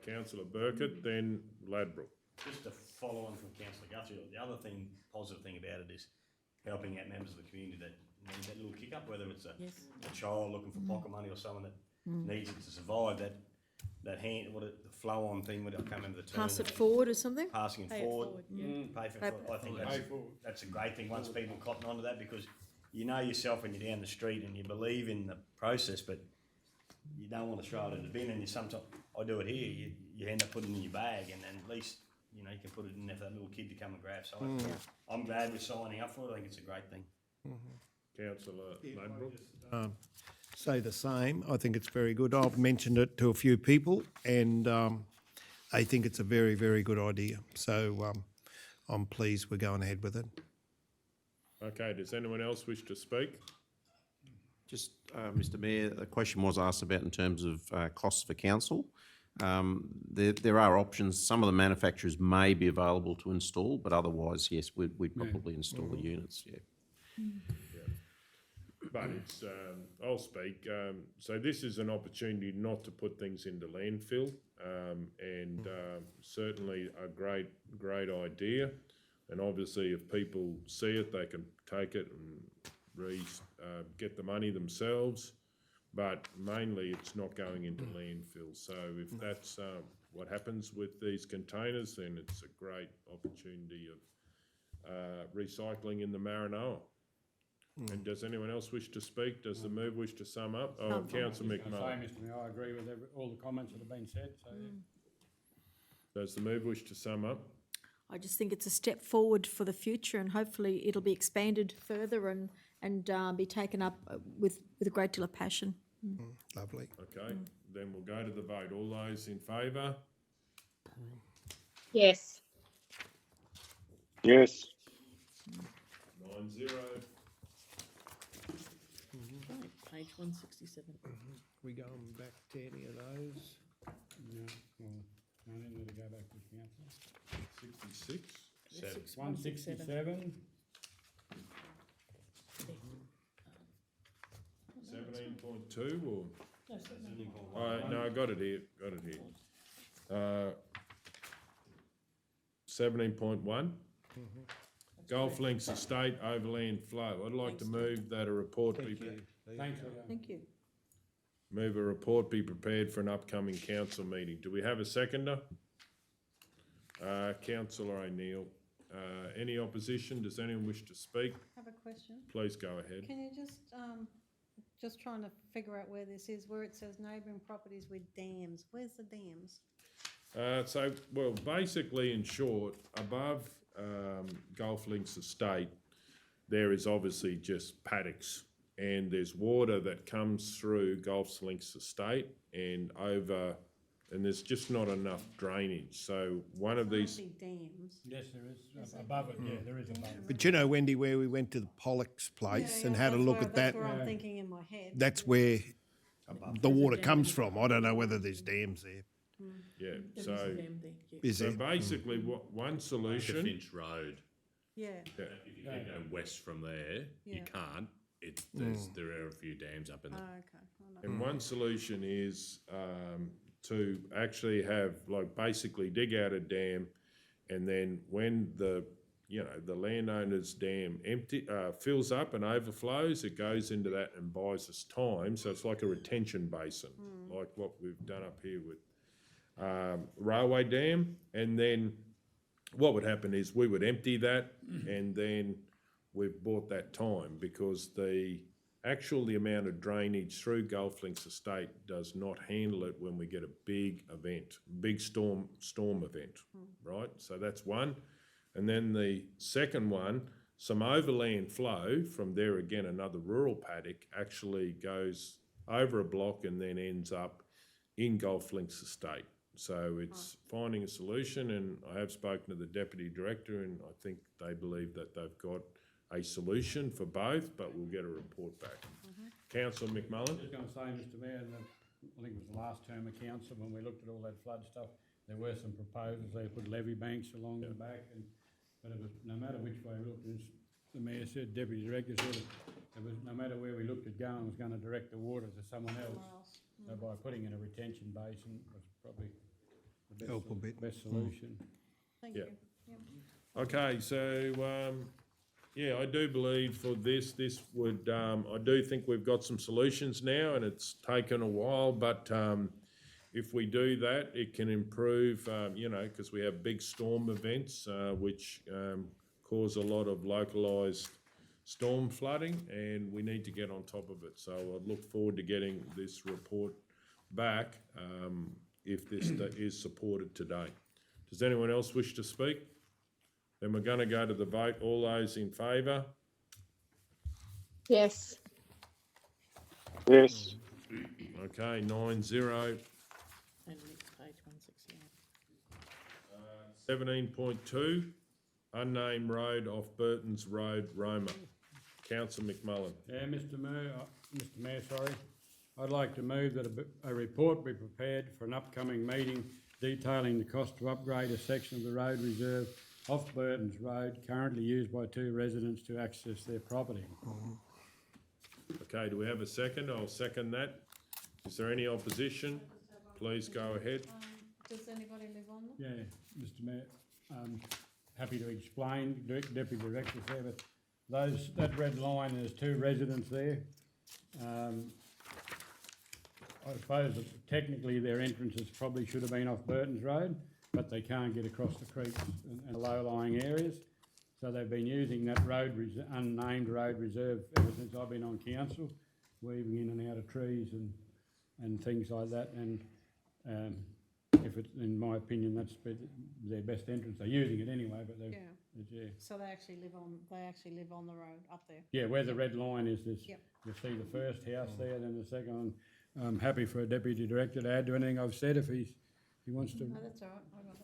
Councillor Burkett, then Ladbroke. Just to follow on from Councillor Guthrie, the other thing, positive thing about it is helping out members of the community that need that little kick up, whether it's a child looking for pocket money or someone that needs it to survive, that hand, the flow on thing, I can't remember the term. Pass it forward or something? Passing it Pay it forward. forward, Pay for it. I think that's a great thing once people cotton onto that, because you know yourself when you're down the street and you believe in the process, but you don't want to throw it in the bin, and you sometimes, I do it here, you end up putting it in your bag, and then at least you know, you can put it in there for that little kid to come and grab. So I'm glad we're signing up for it. I think it's a great thing. Councillor Ladbrook? Say the same. I think it's very good. I've mentioned it to a few people and I think it's a very, very good idea. So I'm pleased we're going ahead with it. Okay, does anyone else wish to speak? Just, Mr Mayor, a question was asked about in terms of costs for council. There are options. Some of the manufacturers may be available to install, but otherwise, yes, we'd probably install the units, yeah. But it's, I'll speak. So this is an opportunity not to put things into landfill, and certainly a great idea. And obviously, if people see it, they can take it and get the money themselves. But mainly, it's not going into landfill. So if that's what happens with these containers, then it's a great opportunity of recycling in the Maranoa. And does anyone else wish to speak? Does the move wish to sum up? Oh, Councillor McMullen. Mr Mayor, I agree with all the comments that have been said, so Does the move wish to sum up? I just think it's a step forward for the future, and hopefully it'll be expanded further and be taken up with a great deal of passion. Lovely. Okay, then we'll go to the vote. All those in favour? Yes. Yes. 9-0. Page 167. We going back to any of those? no, well, I need to go back to council. 66? 167. 17.2 or? No, I got it here. 17.1. Golf Links Estate Overland Flow. I'd like to move that a report be. Thank you. Move a report be prepared for an upcoming council meeting. Do we have a seconder? Councillor O'Neill. Any opposition? Does anyone wish to speak? I have a question. Please go ahead. Can you just trying to figure out where this is, where it says neighbouring properties with dams. Where's the dams? Well, basically, in short, above Golf Links Estate, there is obviously just paddocks, and there's water that comes through Golf Links Estate and over, and there's just not enough drainage. So one of these. Dams. Yes, there is. Above it, yeah, there is above it. But you know, Wendy, where we went to the Pollock's place and had a look at that, That's where I'm thinking in my head. that's where the water comes from. I don't know whether there's dams there. Yeah, There so, is a dam there, yeah. Is so there? basically, one solution. Finch Road. Yeah. Yeah. If you keep going west from there, you Yeah. can't. There are a few dams up in there. Okay. I know. And one solution is to actually have, like, basically dig out a dam, and then when the landowner's dam fills up and overflows, it goes into that and buys us time. So it's like a retention basin, like what we've done up here with Railway Dam. And then what would happen is we would empty that, and then we've bought that time, because the amount of drainage through Golf Links Estate does not handle it when we get a big event, big storm event, right? So that's one. And then the second one, some overland flow from there, again, another rural paddock, actually goes over a block and then ends up in Golf Links Estate. So it's finding a solution, and I have spoken to the Deputy Director, and I think they believe that they've got a solution for both, but we'll get a report back. Councillor McMullen? Just going to say, Mr Mayor, I think it was the last term of council, when we looked at all that flood stuff, there were some proposals. They put levee banks along the back, but it was, no matter which way we looked, as the Mayor said, Deputy Director said, it was, no matter where we looked at going, it was going to direct the water to someone else. So by putting in a retention basin was probably the best solution. Thank Yeah. you. Okay, so, I do believe for this would, I do think we've got some solutions now, and it's taken a while, but if we do that, it can improve, because we have big storm events, which cause a lot of localised storm flooding, and we need to get on top of it. So I look forward to getting this report back if this is supported today. Does anyone else wish to speak? Then we're going to go to the vote. All those in favour? Yes. Yes. Okay, 9-0. And next page 168. 17.2, unnamed road off Burtons Road, Roma. Councillor McMullen. Yeah, Mr Mayor, sorry. I'd like to move that a report be prepared for an upcoming meeting detailing the cost to upgrade a section of the road reserve off Burtons Road currently used by 2 residents to access their property. Okay, do we have a second? I'll second that. Is there any opposition? Please go ahead. Does anybody live on them? Yeah, Mr Mayor, happy to explain, Deputy Director's there, but that red line, there's 2 residents there. I suppose that technically their entrances probably should have been off Burtons Road, but they can't get across the creeks and low-lying areas. So they've been using that unnamed road reserve ever since I've been on council, weaving in and out of trees and things like that. And if it, in my opinion, that's their best entrance. They're using it anyway, but they're, yeah. So they actually live on the road up there. Yeah, where the red line is, this. Yep. You see the first house there, then the second one. I'm happy for a deputy director to add to anything I've said if he wants to. No, that's all right. I got it.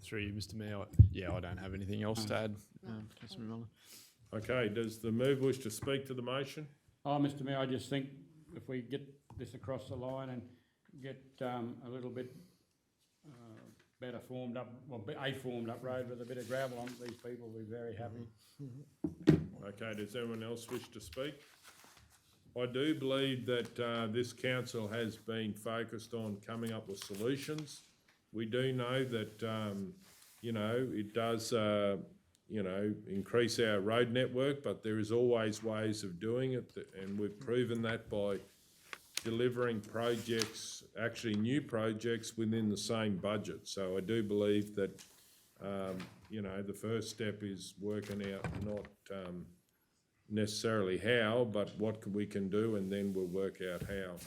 Through you, Mr Mayor. Yeah, I don't have anything else to add, Councillor McMullen. Okay, does the mover wish to speak to the motion? Oh, Mr Mayor, I just think if we get this across the line and get a little bit better formed up, well, a formed up road with a bit of gravel on it, these people will be very happy. Okay, does anyone else wish to speak? I do believe that this council has been focused on coming up with solutions. We do know that, you know, it does, you know, increase our road network, but there is always ways of doing it, and we've proven that by delivering projects, actually new projects within the same budget. So I do believe that, you know, the first step is working out not necessarily how, but what we can do, and then we'll work out how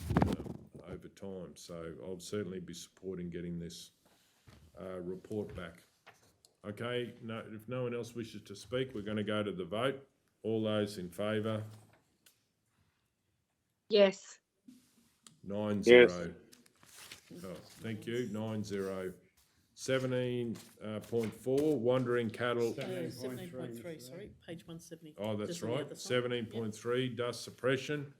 over time. So I'll certainly be supporting getting this report back. Okay, no, if no one else wishes to speak, we're going to go to the vote. All those in favour? Yes. 9-0. Yes. Oh, thank you. 9-0. 17.4, wandering cattle. 17.3, sorry, page 170. Oh, that's Just on the right. other side. 17.3, dust suppression,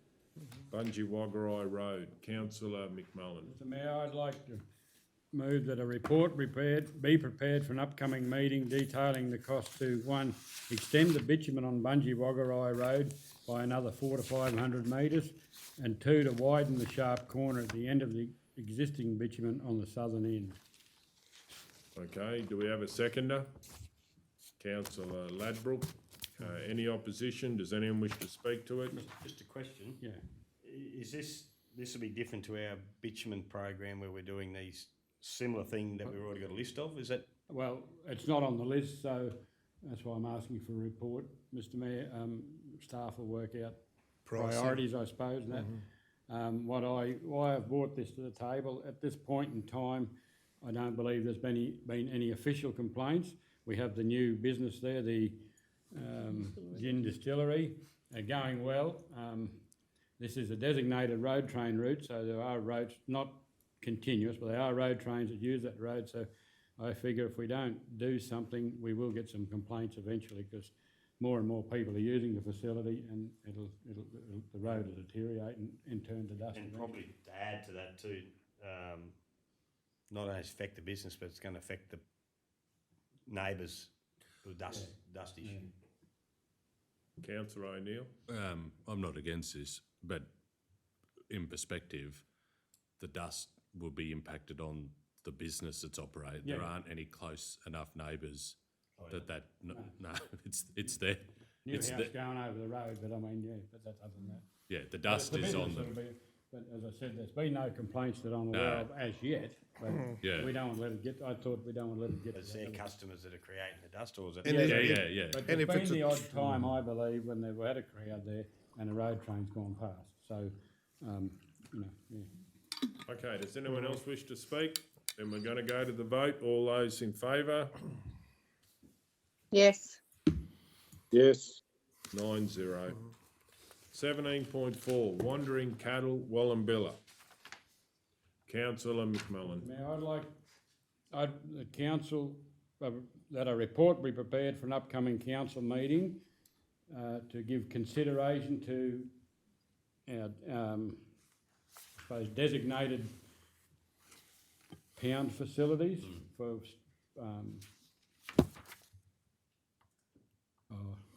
Bungeworgorai Road. Councillor McMullen. Mr Mayor, I'd like to move that a report be prepared for an upcoming meeting detailing the cost to 1, extend the bitumen on Bungeworgorai Road by another 400 to 500 metres, and 2, to widen the sharp corner at the end of the existing bitumen on the southern end. Okay, do we have a seconder? Councillor Ladbrook. Any opposition? Does anyone wish to speak to it? Just a question. Yeah. Is this will be different to our bitumen program where we're doing these similar thing that we've already got a list of? Is that? Well, it's not on the list, so that's why I'm asking for a report, Mr Mayor. Staff will work out priorities, I suppose. And that. Why I've brought this to the table at this point in time, I don't believe there's been any official complaints. We have the new business there, the gin distillery, going well. This is a designated road train route, so there are roads, not continuous, but there are road trains that use that road. So I figure if we don't do something, we will get some complaints eventually, because more and more people are using the facility, and the road will deteriorate and turn to dust. And probably to add to that too, not only affect the business, but it's going to affect the neighbours with dust issue. Councillor O'Neill. I'm not against this, but in perspective, the dust will be impacted on the business that's operated. Yeah. There aren't any close enough neighbours no, it's there. New it's house there. going over the road, but I mean, yeah, but that's other than that. Yeah, the dust is on them. But as I said, there's been no complaints that I'm aware of as yet. But Yeah. we don't want to let it get. I thought we don't want to let it get. It's their customers that are creating the dust, or is it? Yeah. But there's been the odd time, I believe, when they've had a crowd there and a road train's gone past. So, you know, yeah. Okay, does anyone else wish to speak? Then we're going to go to the vote. All those in favour? Yes. Yes. 9-0. 17.4, Wandering Cattle, Wallumbilla. Councillor McMullen. Mayor, the council, that a report be prepared for an upcoming council meeting to give consideration to our, I suppose, designated pound facilities for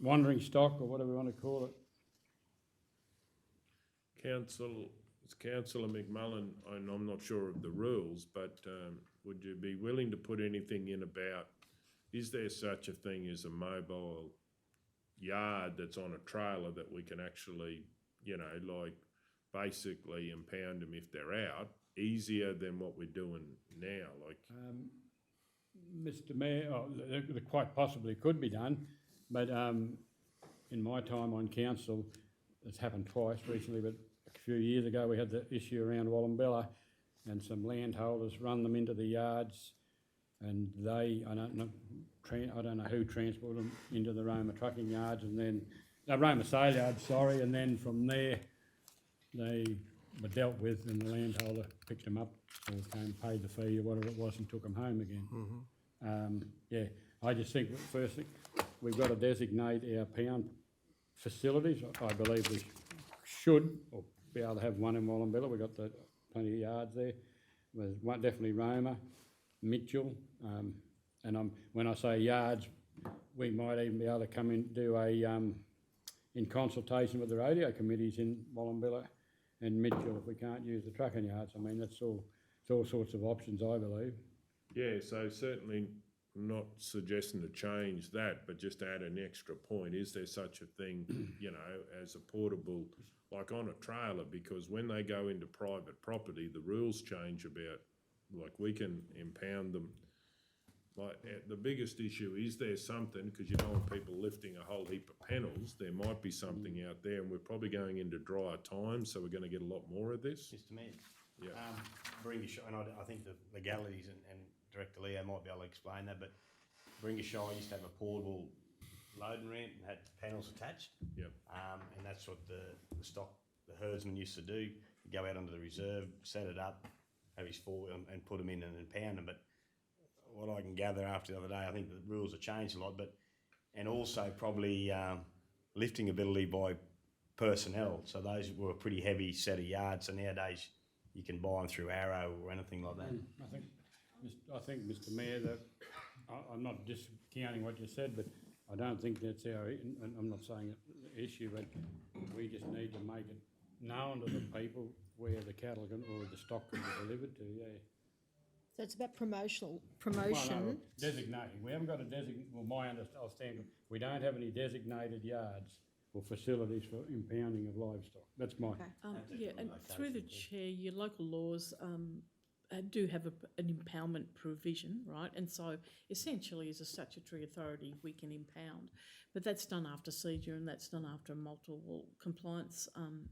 wandering stock, or whatever we want to call it. Councillor McMullen, and I'm not sure of the rules, but would you be willing to put anything in about, is there such a thing as a mobile yard that's on a trailer that we can actually, you know, like basically impound them if they're out, easier than what we're doing now? Like, Mr Mayor, that quite possibly could be done, but in my time on council, it's happened twice recently, but a few years ago we had the issue around Wallumbilla, and some landholders run them into the yards, and I don't know who transported them into the Roma trucking yards, and then Roma Saleyards, sorry, and then from there they were dealt with, and the landholder picked them up or came, paid the fee or whatever it was, and took them home again. Yeah, I just think that firstly we've got to designate our pound facilities. I believe we should, or be able to have one in Wallumbilla. We've got plenty of yards there. There's one, definitely Roma, Mitchell, and when I say yards, we might even be able to come in, do a, in consultation with the radio committees in Wallumbilla and Mitchell, if we can't use the trucking yards. I mean, it's all sorts of options, I believe. yeah, so certainly not suggesting to change that, but just add an extra point. Is there such a thing, you know, as a portable, like on a trailer? Because when they go into private property, the rules change about, like, we can impound them. Like, the biggest issue, is there something, because you don't want people lifting a whole heap of panels, there might be something out there, and we're probably going into drier times, so we're going to get a lot more of this. Mr Mayor, Yeah. and I think the legalities and Director Leo might be able to explain that, but Bringashaw used to have a portable loading ramp and had panels attached. Yep. And that's what the herdsman used to do. He'd go out onto the reserve, set it up, have his four and put them in and impound them. But what I can gather after the other day, I think the rules have changed a lot, and also probably lifting ability by personnel. So those were a pretty heavy set of yards. So nowadays you can buy them through Arrow or anything like that. I think, Mr Mayor, that I'm not discounting what you said, but I don't think that's and I'm not saying it's the issue, but we just need to make it known to the people where the cattle or the stock can be delivered to, yeah. So it's about promotion. Well, no, designating. We haven't got a well, my understanding, we don't have any designated yards or facilities for impounding of livestock. That's my... Yeah, and through the chair, your local laws do have an impoundment provision, right? And so essentially as a statutory authority, we can impound. But that's done after seizure, and that's done after multiple compliance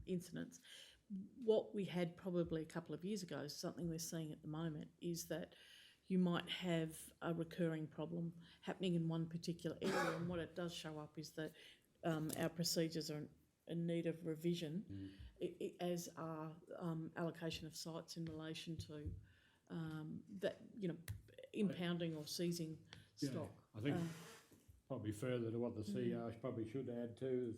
incidents. What we had probably a couple of years ago, something we're seeing at the moment, is that you might have a recurring problem happening in one particular area, and what it does show up is that our procedures are in need of revision, as are allocation of sites in relation to that, you know, impounding or seizing stock. I think probably further to what the CEO probably should add too,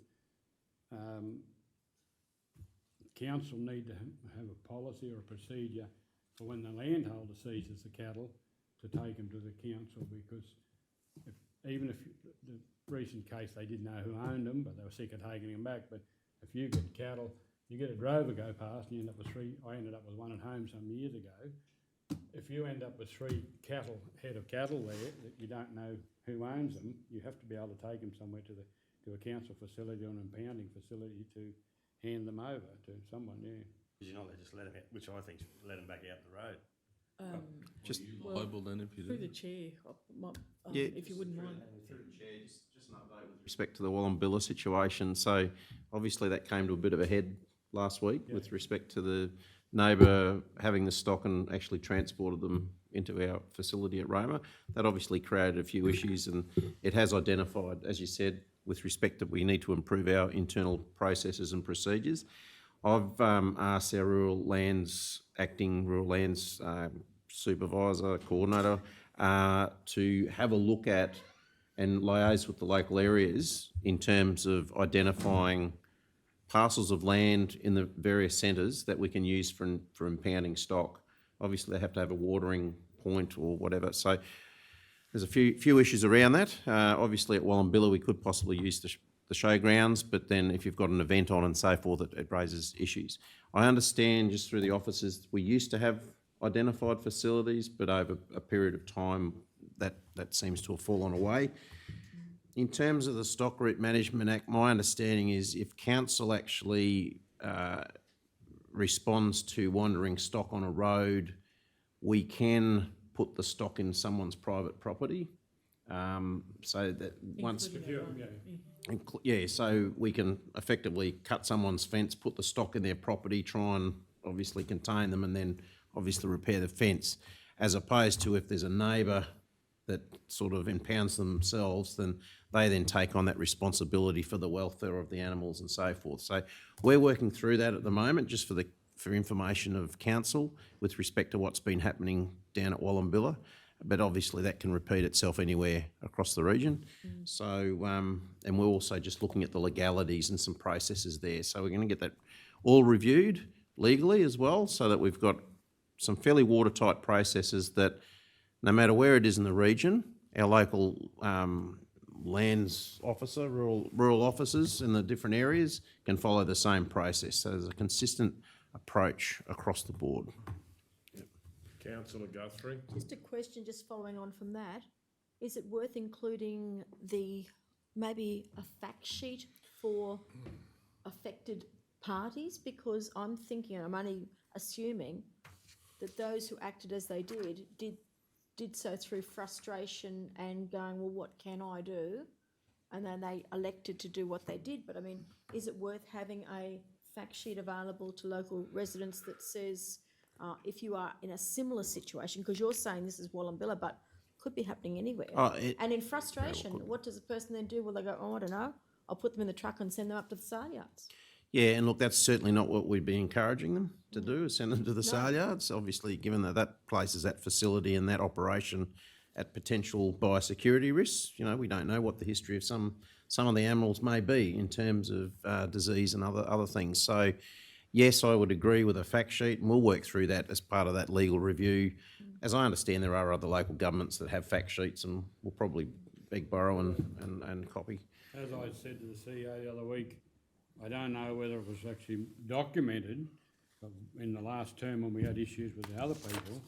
council need to have a policy or a procedure for when the landholder seizes the cattle to take them to the council, because even if the recent case they didn't know who owned them, but they were sick of taking them back. But if you get cattle, you get a drover go past and you end up with three. I ended up with one at home some years ago. If you end up with three head of cattle there that you don't know who owns them, you have to be able to take them somewhere to a council facility or an impounding facility to hand them over to someone, yeah. Because you're not just let them out, which I think let them back out the road. Just global then, if you through do. the chair, Yeah. if you wouldn't mind. Through the chair, just an update with respect to the Wallumbilla situation. So obviously that came to a bit of a head last week with respect to the neighbour having the stock and actually transported them into our facility at Roma. That obviously created a few issues, and it has identified, as you said, with respect that we need to improve our internal processes and procedures. I've asked our acting rural lands supervisor, coordinator, to have a look at and liaise with the local areas in terms of identifying parcels of land in the various centres that we can use for impounding stock. Obviously, they have to have a watering point or whatever. So there's a few issues around that. Obviously, at Wallumbilla, we could possibly use the showgrounds, but then if you've got an event on and so forth, it raises issues. I understand just through the offices, we used to have identified facilities, but over a period of time, that seems to have fallen away. In terms of the Stock Route Management Act, my understanding is if council actually responds to wandering stock on a road, we can put the stock in someone's private property. So that once... so we can effectively cut someone's fence, put the stock in their property, try and obviously contain them, and then obviously repair the fence, as opposed to if there's a neighbour that sort of impounds themselves, then they then take on that responsibility for the welfare of the animals and so forth. So we're working through that at the moment, just for information of council with respect to what's been happening down at Wallumbilla. But obviously that can repeat itself anywhere across the region. So, and we're also just looking at the legalities and some processes there. So we're going to get that all reviewed legally as well, so that we've got some fairly watertight processes that no matter where it is in the region, our local lands officer, rural officers in the different areas can follow the same process. So there's a consistent approach across the board. Councillor Guthrie. Just a question, just following on from that. Is it worth including maybe a fact sheet for affected parties? Because I'm thinking, I'm only assuming that those who acted as they did so through frustration and going, well, what can I do? And then they elected to do what they did. But I mean, is it worth having a fact sheet available to local residents that says, if you are in a similar situation, because you're saying this is Wallumbilla, but could be happening anywhere. And in frustration, what does the person then do? Will they go, oh, I don't know, I'll put them in the truck and send them up to the Saleyards? Yeah, and look, that's certainly not what we'd be encouraging them to do, is send them to the Saleyards. Obviously, given that places that facility and that operation at potential biosecurity risks, we don't know what the history of some of the animals may be in terms of disease and other things. So, yes, I would agree with a fact sheet, and we'll work through that as part of that legal review. As I understand, there are other local governments that have fact sheets, and we'll probably beg, borrow and copy. As I said to the CEO the other week, I don't know whether it was actually documented in the last term when we had issues with the other people,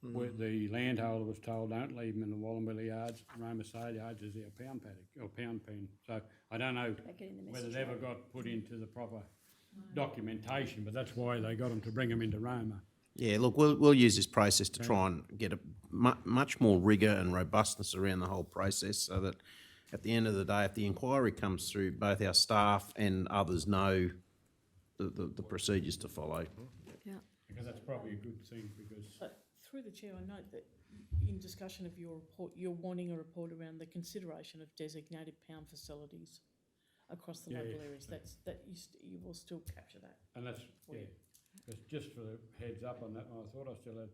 where the landholder was told, don't leave them in the Wallumbilla yards, Roma Saleyards is our pound paddock, or pound pen. So I don't know whether it ever got put into the proper documentation, but that's why they got them to bring them into Roma. Yeah, look, we'll use this process to try and get a much more rigour and robustness around the whole process, so that at the end of the day, if the inquiry comes through, both our staff and others know the procedures to follow. Yeah. Because that's probably a good thing, because... Through the chair, I note that in discussion of your report, you're wanting a report around the consideration of designated pound facilities across the local areas. You will still capture that. And that's, just for the heads up on that one, I thought I still had,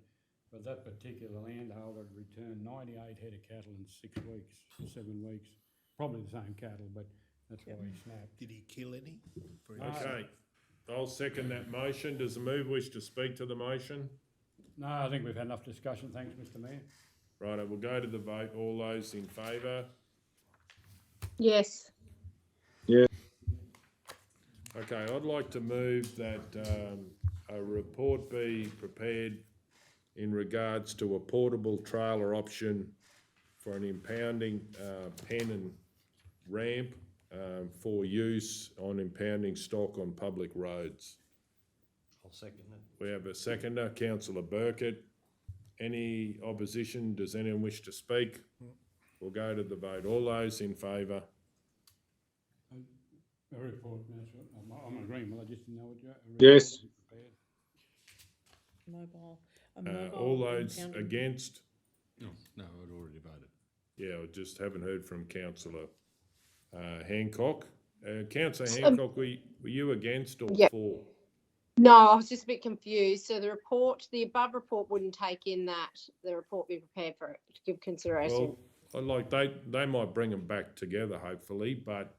but that particular landholder had returned 98 head of cattle in 6 weeks, 7 weeks. Probably the same cattle, but that's why he snapped. Did he kill any? Okay, I'll second that motion. Does the mover wish to speak to the motion? No, I think we've had enough discussion. Thanks, Mr Mayor. Right, we'll go to the vote. All those in favour? Yes. Okay, I'd like to move that a report be prepared in regards to a portable trailer option for an impounding pen and ramp for use on impounding stock on public roads. I'll second it. We have a seconder, Councillor Burkett. Any opposition? Does anyone wish to speak? We'll go to the vote. All those in favour? A report, I'm agreeing, well, I just didn't know what you... Yes. Mobile. All those against? No, I'd already voted. Yeah, I just haven't heard from councillor Hancock. Councillor Hancock, were you against or Yep. for? No, I was just a bit confused. So the above report wouldn't take in that the report be prepared for it to give consideration. Well, they might bring them back together, hopefully, but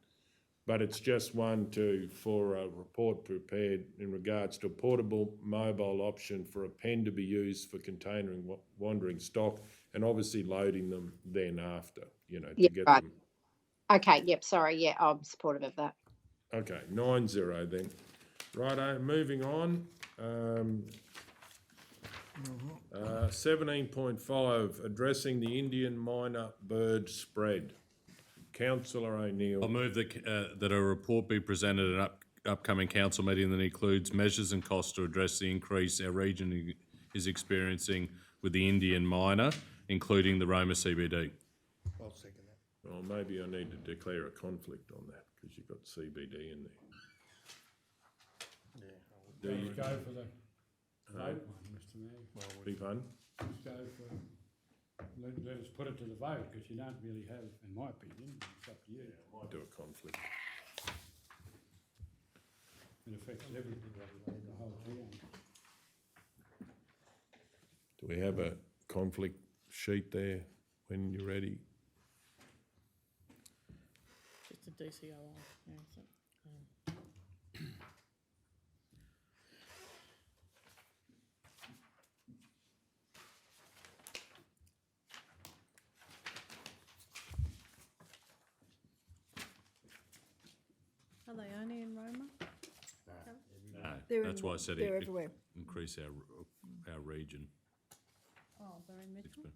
it's just for a report prepared in regards to a portable mobile option for a pen to be used for containing wandering stock and obviously loading them then after, to get right. them. Okay, yep, sorry, yeah, I'm supportive of that. Okay, 9-0 then. Righto, moving on. 17.5, addressing the Indian Myna bird spread. Councillor O'Neill. I'll move that a report be presented at an upcoming council meeting that includes measures and costs to address the increase our region is experiencing with the Indian Myna, including the Roma CBD. I'll second that. Well, maybe I need to declare a conflict on that because you've got CBD in there. Let's go for the vote one, Mr Mayor. Big fun. Let's go for, let us put it to the vote, because you don't really have, in my opinion, it's up to you. I might do a conflict. It affects everybody, the whole town. Do we have a conflict sheet there when you're ready? Just a DCOI. Yeah, so, Are they only in Roma? No, That's why I said they're everywhere. increase our region. Oh, they're in Mitchell?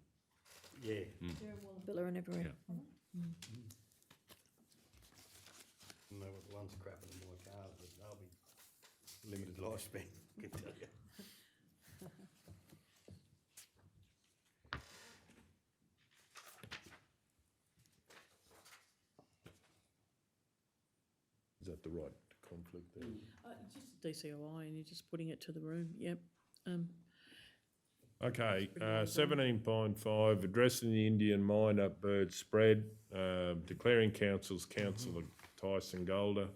Yeah. They're in Wallumbilla and everywhere. Yeah. No, the ones crapping in my cars, but they'll be limited lifespan, I can tell you. Is that the right conflict there? just a DCOI and you're just putting it to the room, yep. Okay, 17.5, addressing the Indian Myna bird spread, declaring Councillor Tyson Golder.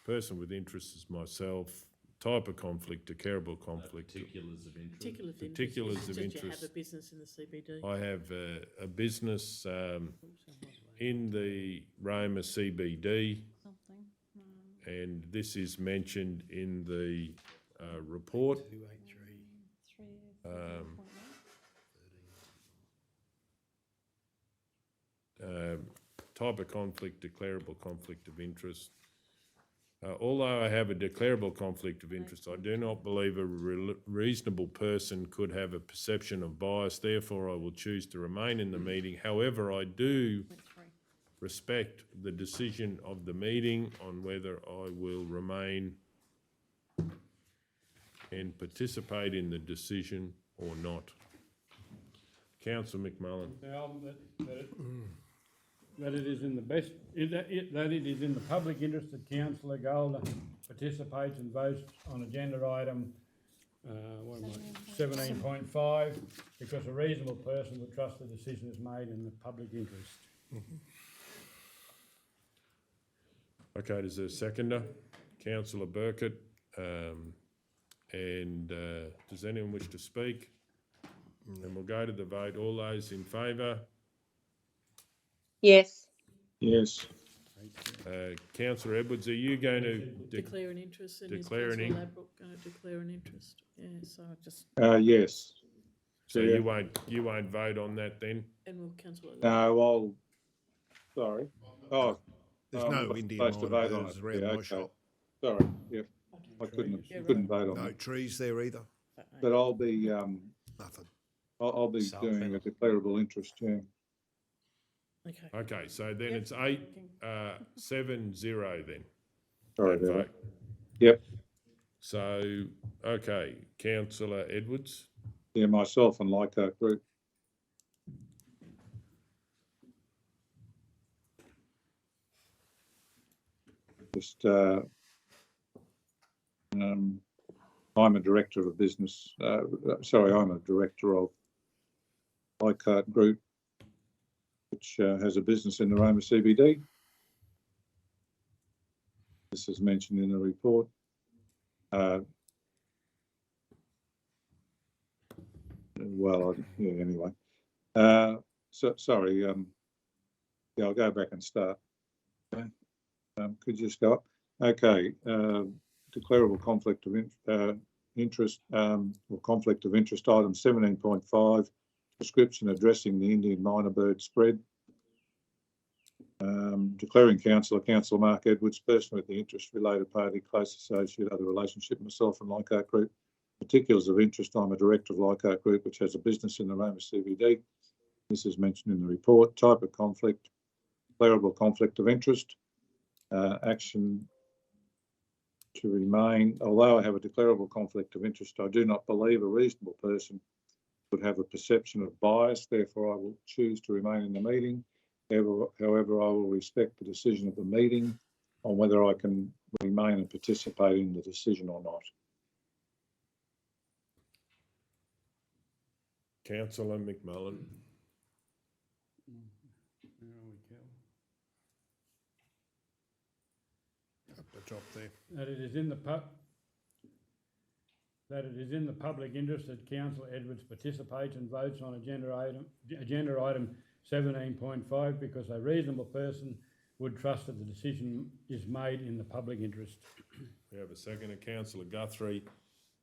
Person with interest is myself. Type of conflict, declarable conflict. Particulars of interest. Particulars of Did you interest. have a business in the CBD? I have a business in the Roma CBD, and this is mentioned in the report. Type of conflict, declarable conflict of interest. Although I have a declarable conflict of interest, I do not believe a reasonable person could have a perception of bias. Therefore, I will choose to remain in the meeting. However, I do respect the decision of the meeting on whether I will remain and participate in the decision or not. Councillor McMullen. That it is in the best, that it is in the public interest that Councillor Golder participates and votes on agenda item 17.5, because a reasonable person would trust the decision is made in the public interest. Okay, there's a seconder, Councillor Burkett. Does anyone wish to speak? And we'll go to the vote. All those in favour? Yes. Yes. Councillor Edwards, are you going to Declare an interest, and is declare an Councillor Ladbroke going to declare an interest? Yeah, so I just, Yes. So Yeah. you won't vote on that then? and will Councillor No, sorry. Oh. There's I'm no not Indian supposed to Myna vote on birds it. around Yeah, my okay. shop. Sorry, yep. I couldn't vote on No it. trees there either. But I'll be, Nothing. I'll be doing a declarable interest, yeah. Okay. Okay, so then it's 7-0 then. Sorry that about vote. that. Yep. So, okay, Councillor Edwards. Yeah, myself and LGAQ group. Just, I'm a director of a business, I'm a director of LGAQ Group, which has a business in the Roma CBD. This is mentioned in the report. Anyway. Sorry. Yeah, I'll go back and start. Okay. Could you just go up? Okay. Declarable conflict of interest or conflict of interest, item 17.5, description addressing the Indian minor bird spread. Declaring Councillor Mark Edwards, person with the interest, related party, close associate, other relationship, myself and LGAQ Group. Particulars of interest, I'm a director of LGAQ Group, which has a business in the Roma CBD. This is mentioned in the report. Type of conflict, declarable conflict of interest. Action to remain. Although I have a declarable conflict of interest, I do not believe a reasonable person would have a perception of bias. Therefore, I will choose to remain in the meeting. However, I will respect the decision of the meeting on whether I can remain and participate in the decision or not. Councillor McMullen. Up the top there. That it is in the public interest that Councillor Edwards participates and votes on agenda item 17.5 because a reasonable person would trust that the decision is made in the public interest. We have a second of Councillor Guthrie,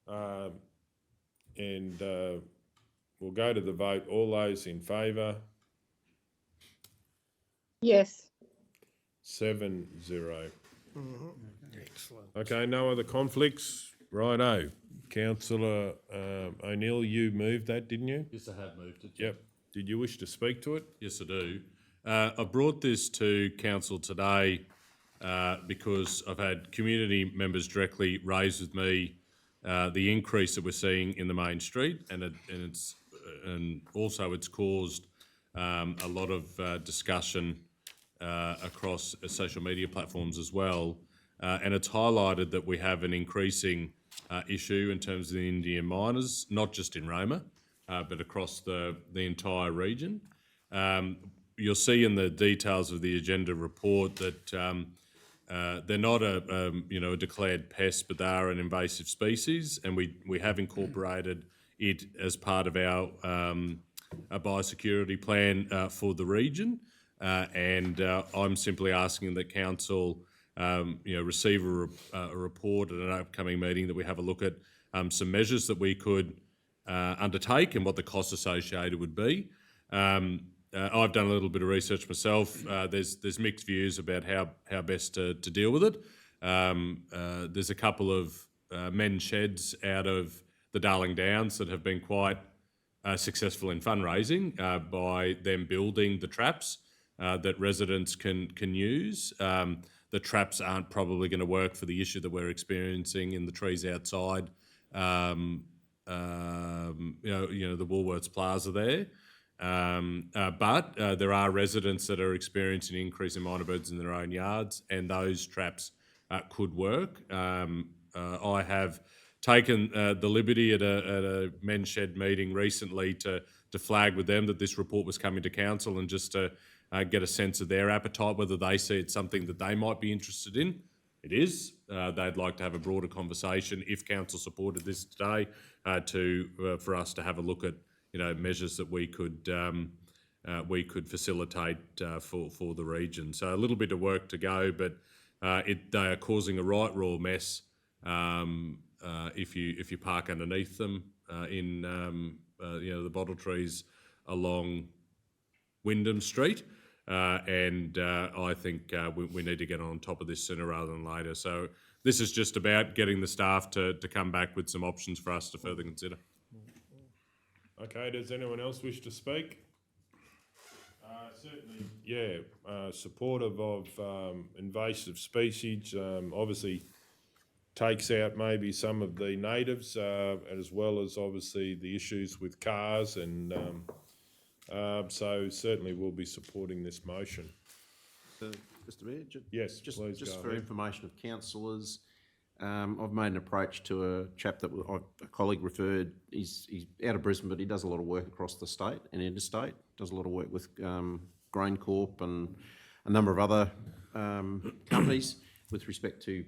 and we'll go to the vote. All those in favour? Yes. 7-0. Excellent. Okay, no other conflicts? Righto. Councillor O'Neill, you moved that, didn't you? Yes, I have moved it. Yep. Did you wish to speak to it? Yes, I do. I brought this to council today because I've had community members directly raise with me the increase that we're seeing in the main street, and also it's caused a lot of discussion across social media platforms as well, and it's highlighted that we have an increasing issue in terms of the Indian miners, not just in Roma, but across the entire region. You'll see in the details of the agenda report that they're not a declared pest, but they are an invasive species, and we have incorporated it as part of our biosecurity plan for the region. And I'm simply asking that council receive a report at an upcoming meeting, that we have a look at some measures that we could undertake and what the costs associated would be. I've done a little bit of research myself. There's mixed views about how best to deal with it. There's a couple of men's sheds out of the Darling Downs that have been quite successful in fundraising by them building the traps that residents can use. The traps aren't probably going to work for the issue that we're experiencing in the trees outside the Woolworths Plaza there. But there are residents that are experiencing an increase in minor birds in their own yards, and those traps could work. I have taken the liberty at a men's shed meeting recently to flag with them that this report was coming to council, and just to get a sense of their appetite, whether they see it's something that they might be interested in. It is. They'd like to have a broader conversation, if council supported this today, for us to have a look at measures that we could facilitate for the region. So a little bit of work to go, but they are causing a right raw mess if you park underneath them in the bottle trees along Wyndham Street. And I think we need to get on top of this sooner rather than later. So this is just about getting the staff to come back with some options for us to further consider. Okay, does anyone else wish to speak? Certainly, supportive of invasive species. Obviously takes out maybe some of the natives, as well as obviously the issues with cars, and so certainly we'll be supporting this motion. Mr Mayor, yes, just please for go ahead. information of councillors, I've made an approach to a chap that a colleague referred. He's out of Brisbane, but he does a lot of work across the state and interstate. Does a lot of work with Grain Corp and a number of other companies with respect to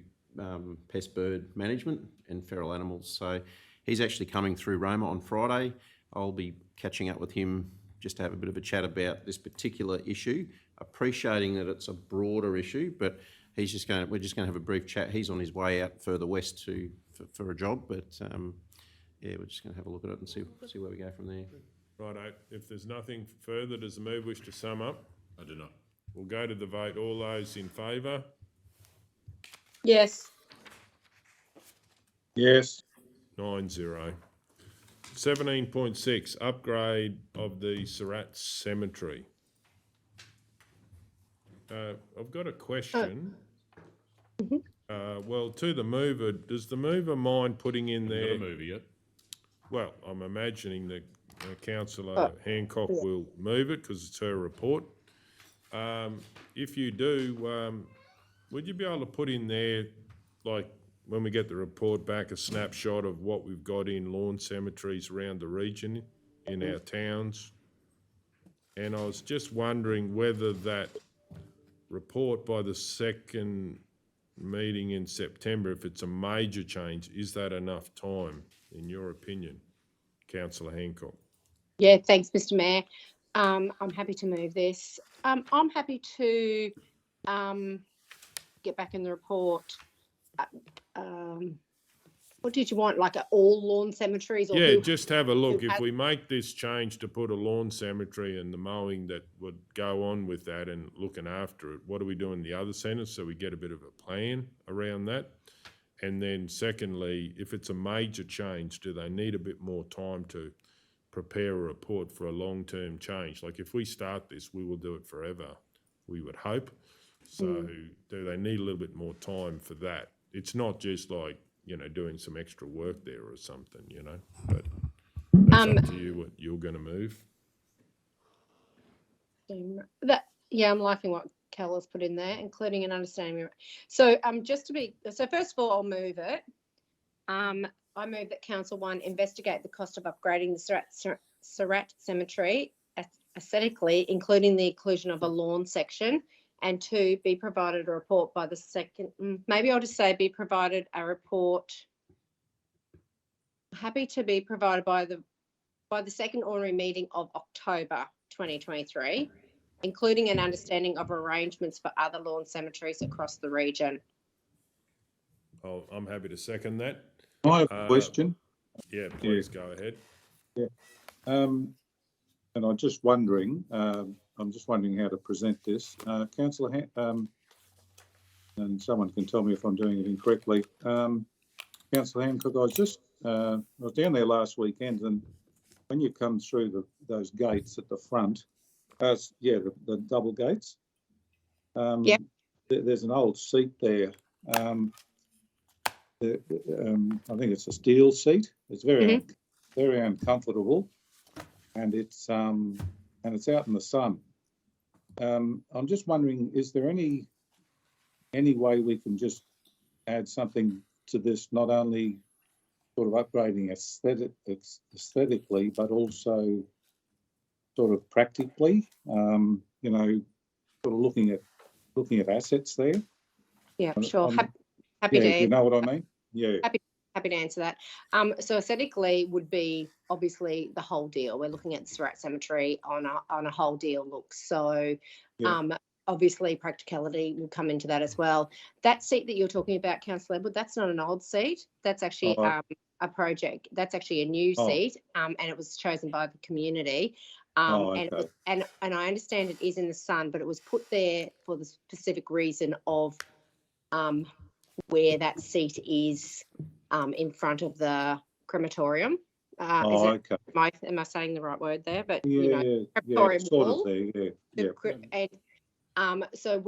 pest bird management and feral animals. So he's actually coming through Roma on Friday. I'll be catching up with him just to have a bit of a chat about this particular issue, appreciating that it's a broader issue, but we're just going to have a brief chat. He's on his way out further west for a job, but yeah, we're just going to have a look at it and see where we go from there. Righto. If there's nothing further, does the mover wish to sum up? I do not. We'll go to the vote. All those in favour? Yes. Yes. 9-0. 17.6, upgrade of the Surat Cemetery. I've got a question. Well, to the mover, does the mover mind putting in there? Not a mover yet. Well, I'm imagining that Councillor Hancock will move it because it's her report. If you do, would you be able to put in there, like when we get the report back, a snapshot of what we've got in lawn cemeteries around the region, in our towns? And I was just wondering whether that report by the second meeting in September, if it's a major change, is that enough time, in your opinion, Councillor Hancock? Yeah, thanks, Mr. Mayor. I'm happy to move this. I'm happy to get back in the report. What did you want, like all lawn cemeteries? Or Yeah, just have a look. If we make this change to put a lawn cemetery and the mowing that would go on with that and looking after it, what do we do in the other centres so we get a bit of a plan around that? And then secondly, if it's a major change, do they need a bit more time to prepare a report for a long-term change? Like if we start this, we will do it forever, we would hope. So do they need a little bit more time for that? It's not just like, doing some extra work there or something, but that's up to you what you're going to move. I'm liking what Cal has put in there, including an understanding. So first of all, I'll move it. I move that Council 1 investigate the cost of upgrading the Surat Cemetery aesthetically, including the inclusion of a lawn section, and 2, be provided a report by the second, maybe I'll just say be provided a report, happy to be provided by the second ordinary meeting of October 2023, including an understanding of arrangements for other lawn cemeteries across the region. Oh, I'm happy to second that. I have a question. Yeah, please go ahead. Yeah. And I'm just wondering, how to present this. Councillor, and someone can tell me if I'm doing it incorrectly. Councillor Hancock, I was down there last weekend, and when you come through those gates at the front, the double gates, there's an old seat there. I think it's a steel seat. It's very uncomfortable, and it's out in the sun. I'm just wondering, is there any way we can just add something to this, not only sort of upgrading aesthetically, but also sort of practically, sort of looking at assets there? Yeah, sure. Happy to. You know what I mean? Yeah. Happy to answer that. So aesthetically would be obviously the whole deal. We're looking at Surat Cemetery on a whole deal look. So obviously practicality will come into that as well. That seat that you're talking about, Councillor Edward, that's not an old seat. That's actually a project. That's actually a new seat, and it was chosen by the community. And I understand it is in the sun, but it was put there for the specific reason of where that seat is in front of the crematorium. Am I saying the right word there? But crematorium wall. And so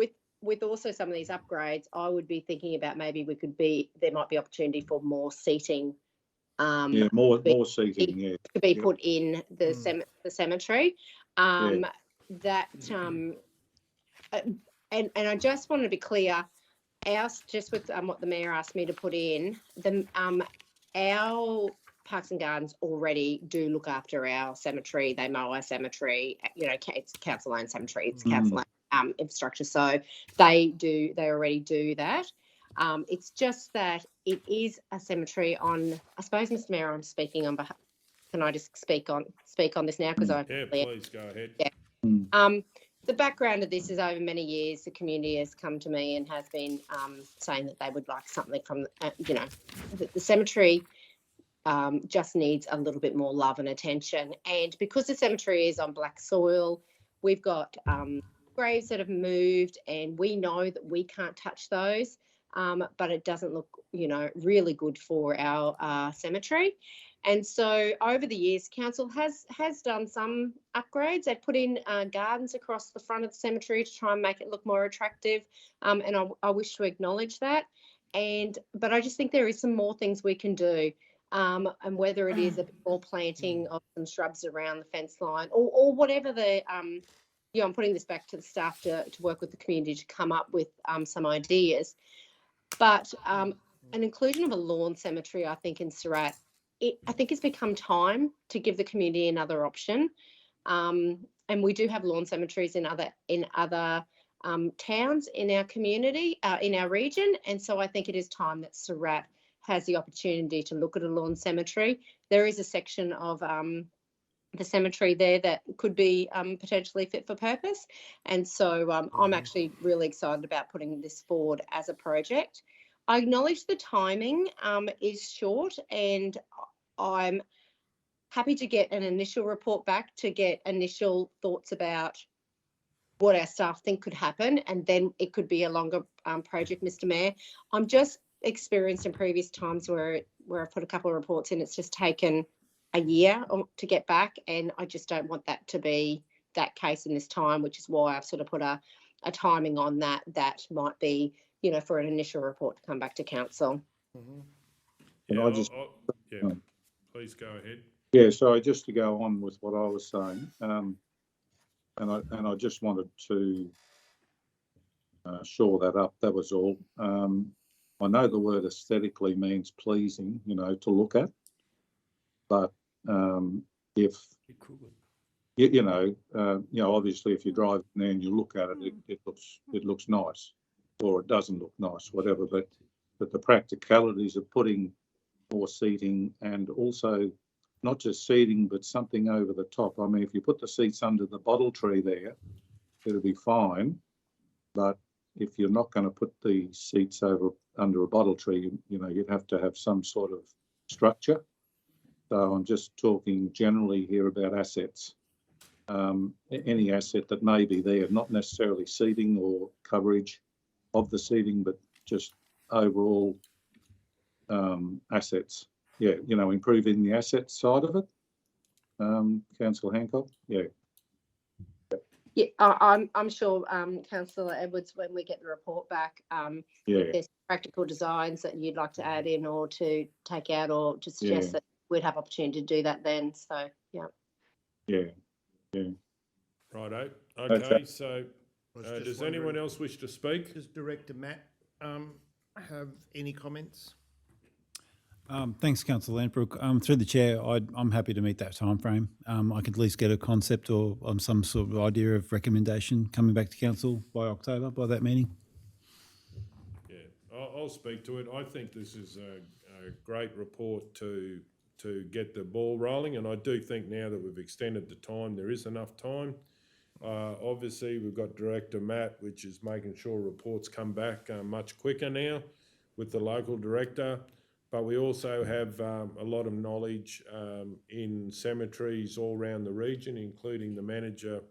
with also some of these upgrades, I would be thinking about maybe there might be opportunity for more seating. More seating. To be put in the cemetery. And I just want to be clear. just with what the mayor asked me to put in, our Parks and Gardens already do look after our cemetery. They mow our cemetery. You know, it's council-owned cemetery. It's council-owned infrastructure. So they already do that. It's just that it is a cemetery on, I suppose, Mr. Mayor, I'm speaking on behalf. Can I just speak on this now? Because please go ahead. Yeah. The background of this is over many years, the community has come to me and has been saying that they would like something from, the cemetery just needs a little bit more love and attention. And because the cemetery is on black soil, we've got graves that have moved, and we know that we can't touch those, but it doesn't look, really good for our cemetery. And so over the years, council has done some upgrades. They've put in gardens across the front of the cemetery to try and make it look more attractive. And I wish to acknowledge that. But I just think there is some more things we can do. And whether it is a bit more planting of some shrubs around the fence line, or whatever I'm putting this back to the staff to work with the community to come up with some ideas. But an inclusion of a lawn cemetery, I think, in Surat, I think it's become time to give the community another option. And we do have lawn cemeteries in other towns in our community, in our region. And so I think it is time that Surat has the opportunity to look at a lawn cemetery. There is a section of the cemetery there that could be potentially fit for purpose. And so I'm actually really excited about putting this forward as a project. I acknowledge the timing is short, and I'm happy to get an initial report back to get initial thoughts about what our staff think could happen, and then it could be a longer project, Mr. Mayor. I'm just experienced in previous times where I've put a couple of reports in, it's just taken a year to get back, and I just don't want that to be that case in this time, which is why I've sort of put a timing on that might be, for an initial report to come back to council. Please go ahead. Yeah, so just to go on with what I was saying, and I just wanted to shore that up. That was all. I know the word aesthetically means pleasing, to look at, but if obviously if you drive in there and you look at it, it looks nice, or it doesn't look nice, whatever. But the practicalities of putting more seating, and also not just seating, but something over the top. I mean, if you put the seats under the bottle tree there, it'll be fine. But if you're not going to put the seats under a bottle tree, you'd have to have some sort of structure. So I'm just talking generally here about assets. Any asset that may be there, not necessarily seating or coverage of the seating, but just overall assets. Yeah, improving the asset side of it. Councillor Hancock. Yeah. Yeah, I'm sure, Councillor Edwards, when we get the report back, if there's practical designs that you'd like to add in or to take out, or to suggest that we'd have opportunity to do that then. So, yeah. Yeah. Righto. Okay, so does anyone else wish to speak? Does Director Matt have any comments? Thanks, Councillor Landbrook. Through the chair, I'm happy to meet that timeframe. I could at least get a concept or some sort of idea of recommendation coming back to council by October, by that meeting. Yeah, I'll speak to it. I think this is a great report to get the ball rolling, and I do think now that we've extended the time, there is enough time. Obviously, we've got Director Matt, which is making sure reports come back much quicker now with the local director. But we also have a lot of knowledge in cemeteries all around the region, including the manager,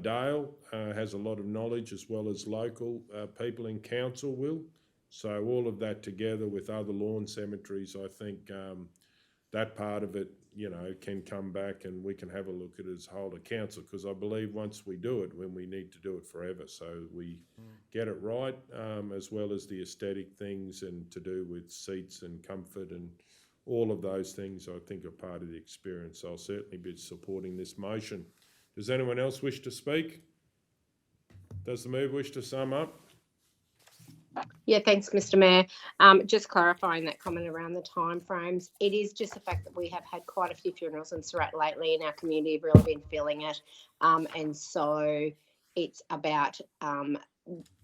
Dale, has a lot of knowledge, as well as local people in council will. So all of that together with other lawn cemeteries, I think that part of it, can come back and we can have a look at it as a whole of council, because I believe once we do it, when we need to do it forever. So we get it right, as well as the aesthetic things and to do with seats and comfort and all of those things, I think, are part of the experience. I'll certainly be supporting this motion. Does anyone else wish to speak? Does the mover wish to sum up? Yeah, thanks, Mr. Mayor. Just clarifying that comment around the timeframes. It is just the fact that we have had quite a few funerals in Surat lately, and our community have really been feeling it. And so it's about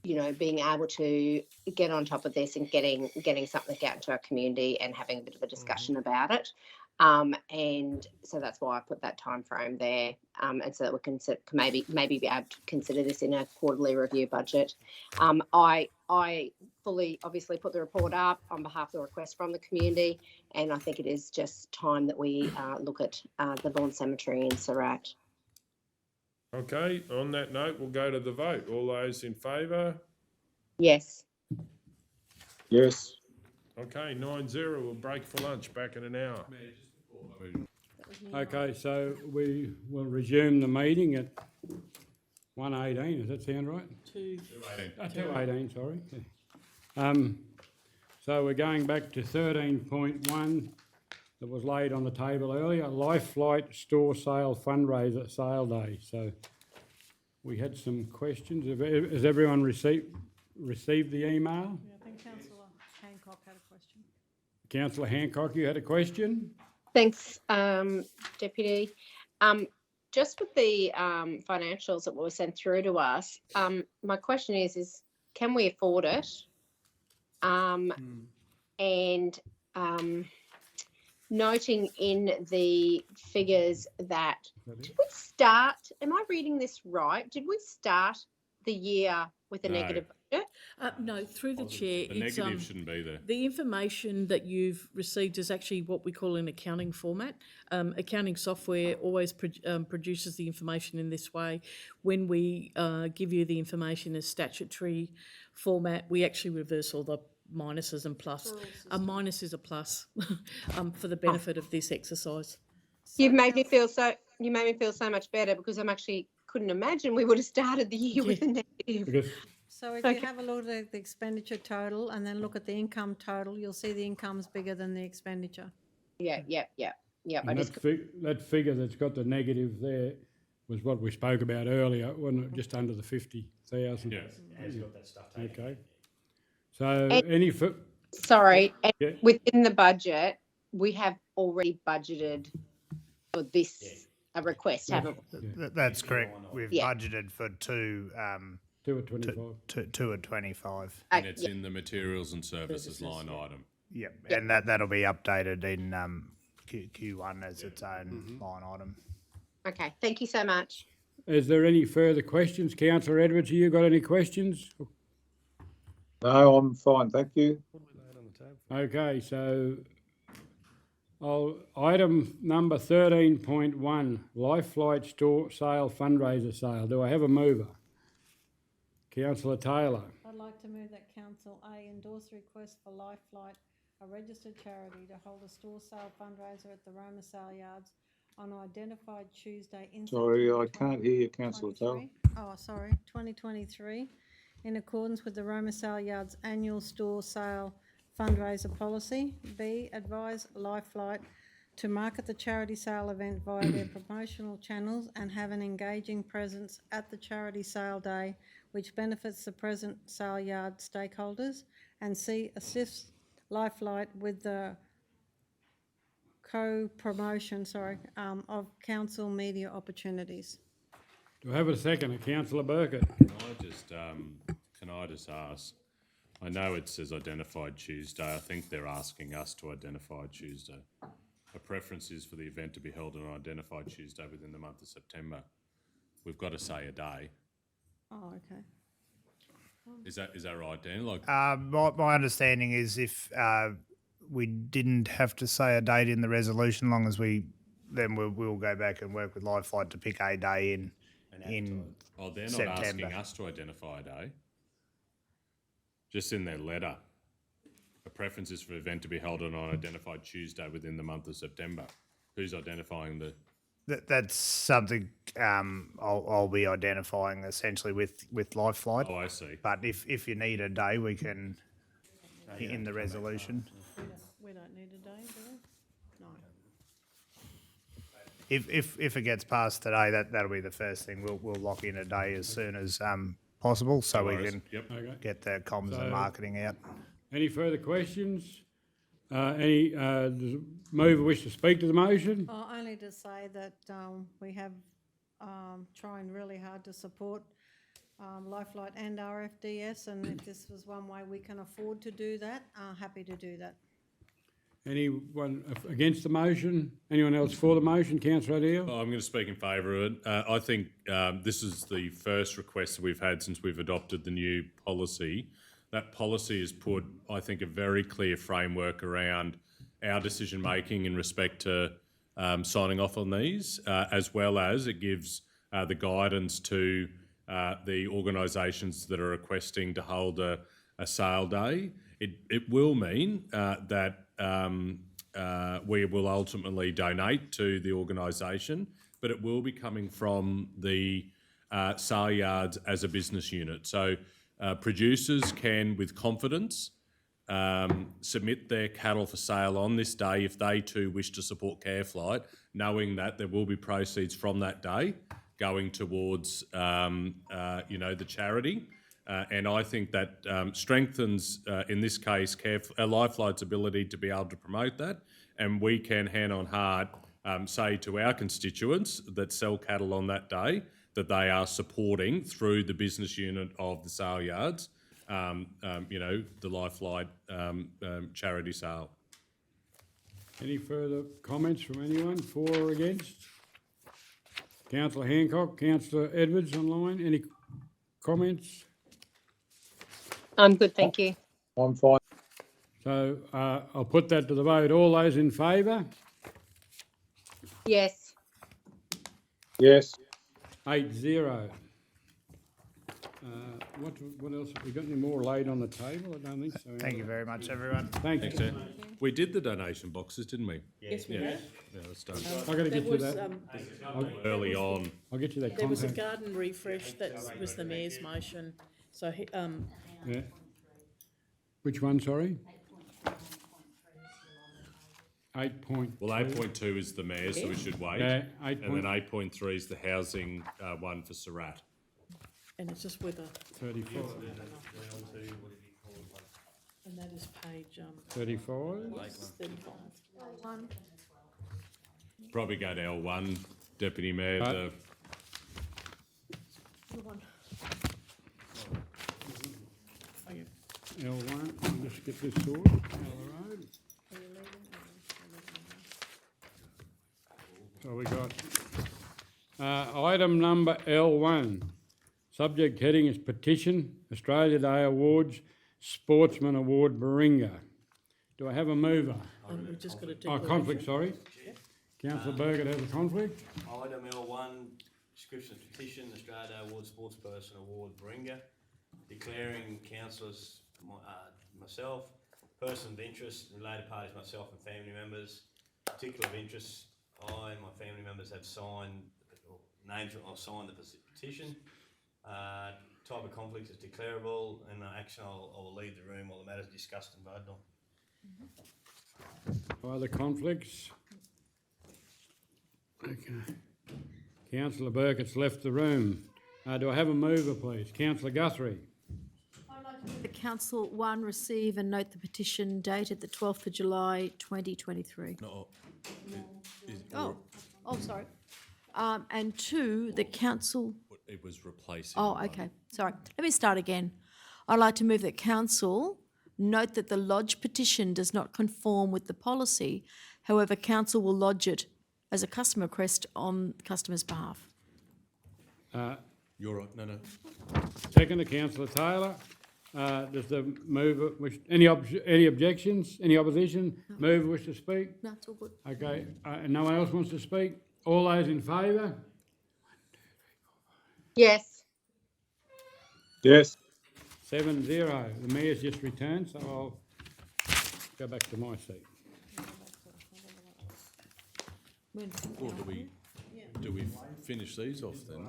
being able to get on top of this and getting something out to our community and having a bit of a discussion about it. And so that's why I put that time frame there, and so that we can maybe be able to consider this in a quarterly review budget. I fully obviously put the report up on behalf of the request from the community, and I think it is just time that we look at the Vaughan Cemetery in Surat. Okay, on that note, we'll go to the vote. All those in favour? Yes. Yes. Okay, 9-0. We'll break for lunch. Back in an hour. Okay, so we will resume the meeting at 1:18. Does that sound right? 2:18, sorry. So we're going back to 13.1 that was laid on the table earlier, LifeFlight store sale fundraiser sale day. So we had some questions. Has everyone received the email? Yeah, I think Councillor Hancock had a question. Councillor Hancock, you had a question? Thanks, Deputy. Just with the financials that were sent through to us, my question is can we afford it? And noting in the figures that, did we start, am I reading this right? Did we start the year with a negative budget? No, through the chair. The negative shouldn't be there. The information that you've received is actually what we call an accounting format. Accounting software always produces the information in this way. When we give you the information as statutory format, we actually reverse all the minuses and plus. A minus is a plus for the benefit of this exercise. You made me feel so much better, because I'm actually couldn't imagine we would have started the year with a negative. So if you have a look at the expenditure total and then look at the income total, you'll see the income's bigger than the expenditure. Yeah. And that figure that's got the negative there was what we spoke about earlier, wasn't it? Just under the 50,000. Yeah. Has got that stuff taken. Okay. So Within the budget, we have already budgeted for this request, haven't we? That's correct. We've budgeted for two at 25. Two at 25. And it's in the materials and services line item. Yep. And that'll be updated in Q1 as its own line item. Okay, thank you so much. Is there any further questions? Councillor Edwards, you got any questions? No, I'm fine, thank you. Okay, so item number 13.1, LifeFlight store sale fundraiser sale. Do I have a mover? Councillor Taylor. I'd like to move that Council A endorse the request for LifeFlight, a registered charity, to hold a store sale fundraiser at the Roma Saleyards on identified Tuesday in Sorry, I can't hear you, Councillor Taylor. 2023, in accordance with the Roma Saleyards annual store sale fundraiser policy. B, advise LifeFlight to market the charity sale event via their promotional channels and have an engaging presence at the charity sale day, which benefits the present Saleyard stakeholders. And C, assists LifeFlight with the co-promotion, of council media opportunities. Do I have a second? Councillor Burkett. Can I just ask? I know it says identified Tuesday. I think they're asking us to identify Tuesday. A preference is for the event to be held on an identified Tuesday within the month of September. We've got to say a day. Oh, okay. Is that right, Dan? My understanding is if we didn't have to say a date in the resolution, long as we'll go back and work with LifeFlight to pick a day in they're September. not asking us to identify a day. Just in their letter. A preference is for an event to be held on an identified Tuesday within the month of September. Who's identifying the... That's something I'll be identifying essentially with LifeFlight. Oh, I see. But if you need a day, we can in the resolution. We don't need a day, do we? No. If it gets passed today, that'll be the first thing. We'll lock in a day as soon as possible so No we worries. can Yep. Okay. get the comms So- and marketing out. Any further questions? Does the mover wish to speak to the motion? Only to say that we have trying really hard to support LifeFlight and RFDS, and if this was one way we can afford to do that, happy to do that. Anyone against the motion? Anyone else for the motion? Councillor O'Neill? I'm going to speak in favour of it. I think this is the first request that we've had since we've adopted the new policy. That policy has put, I think, a very clear framework around our decision-making in respect to signing off on these, as well as it gives the guidance to the organisations that are requesting to hold a sale day. It will mean that we will ultimately donate to the organisation, but it will be coming from the Saleyards as a business unit. So producers can, with confidence, submit their cattle for sale on this day if they too wish to support CareFlight, knowing that there will be proceeds from that day going towards, the charity. And I think that strengthens, in this case, LifeFlight's ability to be able to promote that. And we can, hand on heart, say to our constituents that sell cattle on that day that they are supporting through the business unit of the Saleyards, the LifeFlight charity sale. Any further comments from anyone, for or against? Councillor Hancock, Councillor Edwards online, any comments? I'm good, thank you. I'm fine. So I'll put that to the vote. All those in favour? Yes. Yes. 8-0. What else? Have we got any more laid on the table? I don't think so. Thank you very much, everyone. Thank you. Thanks, Dan. We did the donation boxes, didn't we? Yes, we have. Yeah, that's done. I've got to get you that. Early on. I'll get you that There was a contact. garden refresh, that was the mayor's motion. So, Yeah. Which one, sorry? 8 Well, 8.2 is the mayor, so we should wait. Yeah, And then 8.3 is the housing one for Surat. and it's just whether, 34. and that is page 35. 35. Probably go to L1, Deputy Mayor. Right. L1, I'll just get this sorted. L road. So we got item number L1. Subject heading is Petition, Australia Day Awards, Sportsman Award, Baringa. Do I have a mover? We've just got a Oh, declaration. conflict, sorry. Councillor Burgett has a conflict. Item L1, description of petition, Australia Day Award, Sportsperson Award, Baringa, declaring councillors, myself, person of interest, related parties, myself and family members, particular of interest, I and my family members have signed, or names or signed the petition. Type of conflict is declarable, and action I will leave the room while the matter is discussed and voted on. Other conflicts? Okay. Councillor Burkett's left the room. Do I have a mover, please? Councillor Guthrie. The Council 1 receive and note the petition dated the 12th of July 2023. No. Sorry. And 2, the Council... It was replacing. Oh, okay, sorry. Let me start again. I'd like to move that Council note that the lodge petition does not conform with the policy. However, Council will lodge it as a customer request on the customer's behalf. You're right. No. Second to Councillor Taylor. Does the mover wish, any objections, any opposition? Mover wish to speak? No, it's all good. Okay, and no one else wants to speak? All those in favour? Yes. Yes. 7-0. The mayor's just returned, so I'll go back to my seat. Or do we finish these off then?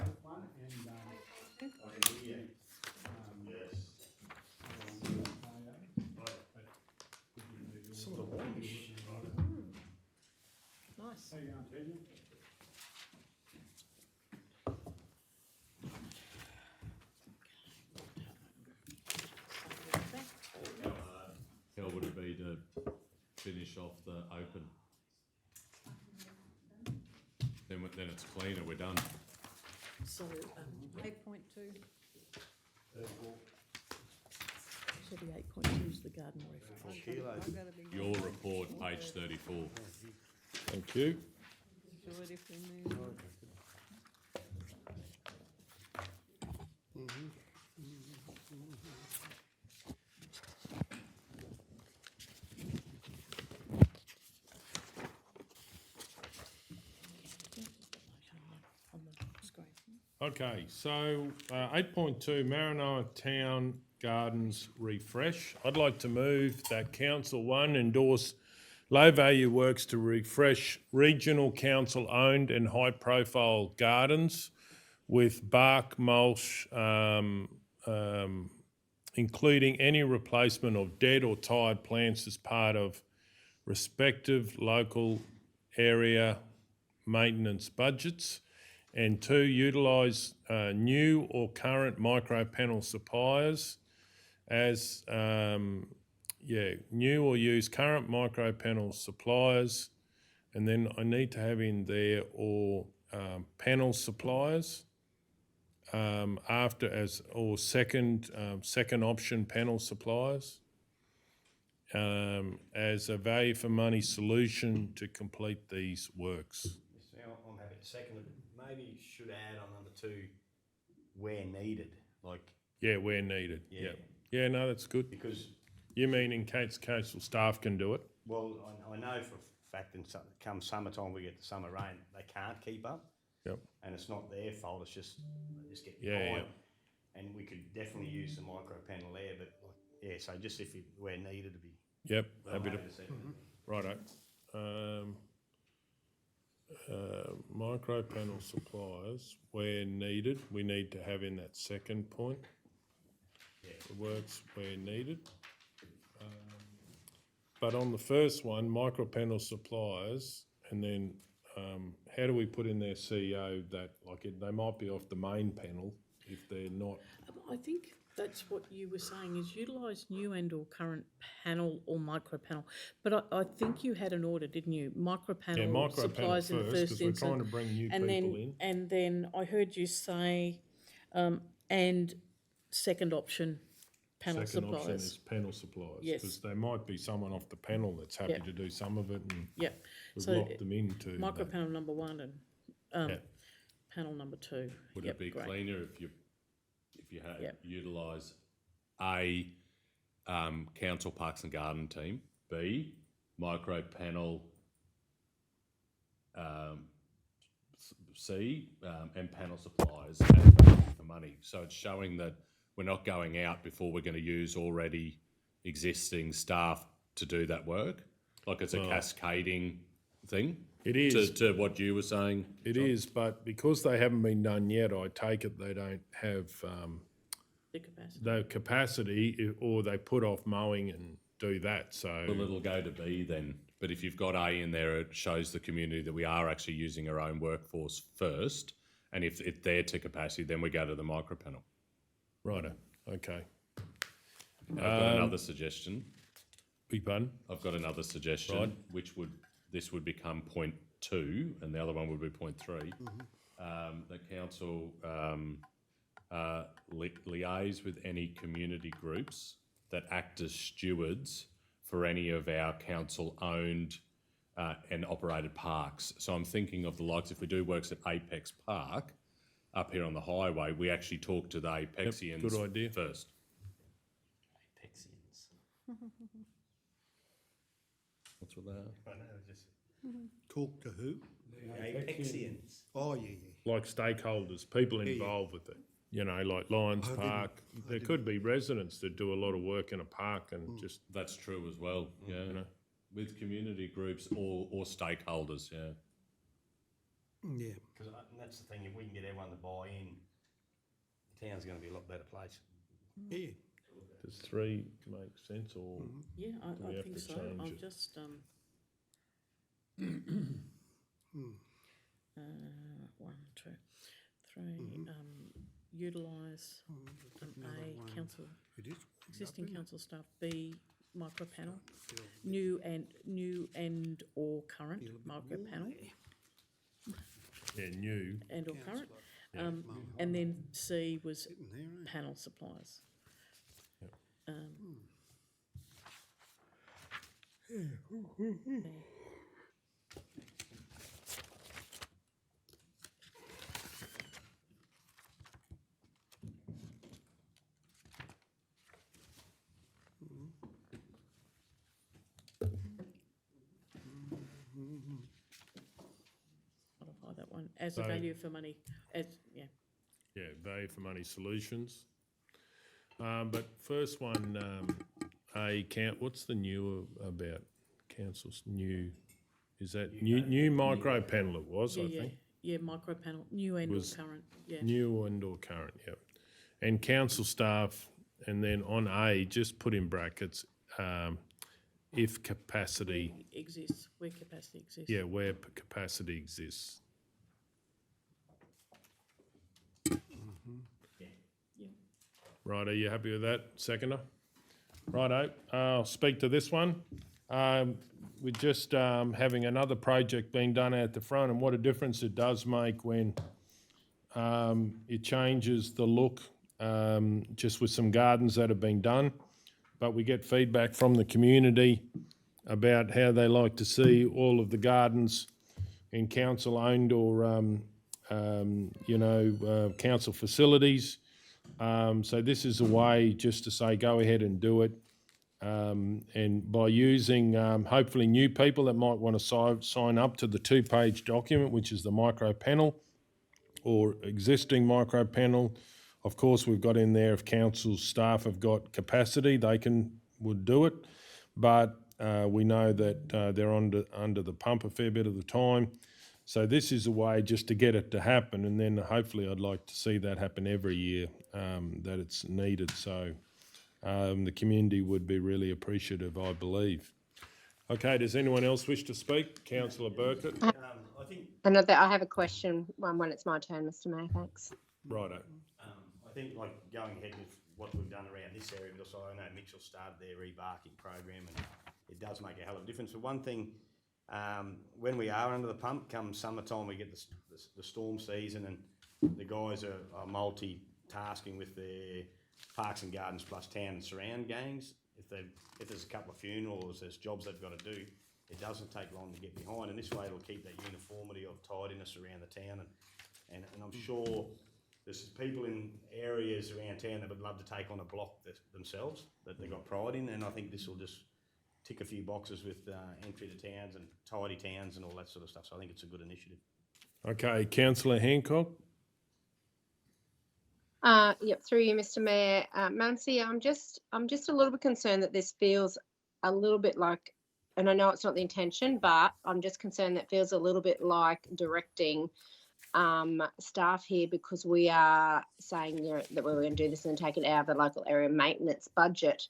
Nice. Then it's cleaner, we're done. So, 8.2. so the 8.2 is the garden refresh. I've got a big Your report, page 34. Thank you. Lloyd if we move. On the screen. Okay, so 8.2 Maranoa Town Gardens refresh. I'd like to move that Council 1 endorse low-value works to refresh regional council-owned and high-profile gardens with bark mulch, including any replacement of dead or tired plants as part of respective local area maintenance budgets. And 2, utilise new or current micro panel suppliers as new or use current micro panel suppliers, and then I need to have in there or panel suppliers second option panel suppliers as a value for money solution to complete these works. I'm happy to second it. Maybe you should add on number 2, where needed, like. Yeah, where needed. Yeah. Yep. Yeah, no, that's good. Because. You mean in case council staff can do it? Well, I know for a fact in come summertime we get the summer rain, they can't keep up. Yep. And it's not their fault, it's just, they just get Yeah, behind. And we could definitely use the micro panel there, but so just if where needed to be. Yep, I'm happy to. second. Righto. Micro panel suppliers, where needed, we need to have in that second point. Yeah. The works where needed. But on the first one, micro panel suppliers, and then how do we put in their CEO that, they might be off the main panel if they're not? I think that's what you were saying, is utilise new and or current panel or micro panel. But I think you had an order, didn't you? Micro panel supplies in the first because we're instance. trying to bring new people in. And then I heard you say, and second option panel Second suppliers. option is panel suppliers. Yes. Because there might be someone off the panel that's happy Yep. to do some of it, and Yep. we've So locked them into. micro that. panel number 1 and panel number 2. Would Yep, it be great. cleaner if you had Yep. utilise A, council parks and garden team, B, micro panel, C, and panel suppliers as value for money. So it's showing that we're not going out before we're going to use already existing staff to do that work. Like it's a cascading thing. It is. To what you were saying. It is, but because they haven't been done yet, I take it they don't have The capacity. the capacity, or they put off mowing and do that. So Well, it'll go to B then. But if you've got A in there, it shows the community that we are actually using our own workforce first. And if they're to capacity, then we go to the micro panel. righto, okay. I've got another suggestion. Big pardon? I've got another suggestion, Right. which this would become point 2, and the other one would be point 3. The council liaise with any community groups that act as stewards for any of our council-owned and operated parks. So I'm thinking of the likes, if we do works at Apex Park, up here on the highway, we actually talk to the Apexians good idea. first. Apexians. That's what they are. I know, just. Talk to who? Apexians. Oh, yeah. Like stakeholders, people involved with it. You know, like Lions Park. There could be residents that do a lot of work in a park and just. That's true as well, yeah. You know. With community groups or stakeholders, yeah. Yeah. Because that's the thing, if we can get everyone to buy in, the town's going to be a lot better place. Yeah. Does 3 make sense, or Yeah, do we I have think to so. change I'll it? just 1, 2, 3. Utilise A, council, existing council staff. B, micro panel, new and or current micro panel. Yeah, new. and or current. And then C was panel suppliers. Modify that one as a So- value for money, as, yeah. Yeah, value for money solutions. But first one, what's the new about council's new? Is that new micro panel? It was, I think. Yeah, micro panel, new and or Was current, yeah. New and or current, yep. And council staff, and then on A, just put in brackets, if capacity, Exists, where capacity exists. yeah, where capacity exists. Right, are you happy with that, seconder? Righto, I'll speak to this one. We're just having another project being done out the front, and what a difference it does make when it changes the look, just with some gardens that have been done. But we get feedback from the community about how they like to see all of the gardens in council-owned or, council facilities. So this is a way just to say, go ahead and do it. And by using hopefully new people that might want to sign up to the 2-page document, which is the micro panel, or existing micro panel. Of course, we've got in there if council staff have got capacity, they would do it. But we know that they're under the pump a fair bit of the time. So this is a way just to get it to happen, and then hopefully I'd like to see that happen every year, that it's needed. So the community would be really appreciative, I believe. Okay, does anyone else wish to speak? Councillor Burkett? I think I have a question when it's my turn, Mr Mayor, thanks. Righto. I think like going ahead with what we've done around this area, but also I know Mitchell started their rebarking program, and it does make a hell of a difference. For one thing, when we are under the pump, come summertime, we get the storm season, and the guys are multitasking with their parks and gardens plus town and surround gangs. If there's a couple of funerals, there's jobs they've got to do, it doesn't take long to get behind, and this way it'll keep that uniformity of tidiness around the town, and I'm sure there's people in areas around town that would love to take on a block themselves that they've got pride in, and I think this will just tick a few boxes with entry to towns and tidy towns and all that sort of stuff, so I think it's a good initiative. Okay, Councillor Hancock? Yep, through you, Mr Mayor. Mancy, I'm just a little bit concerned that this feels a little bit like, and I know it's not the intention, but I'm just concerned that it feels a little bit like directing staff here, because we are saying that we're going to do this and take it out of the local area maintenance budget,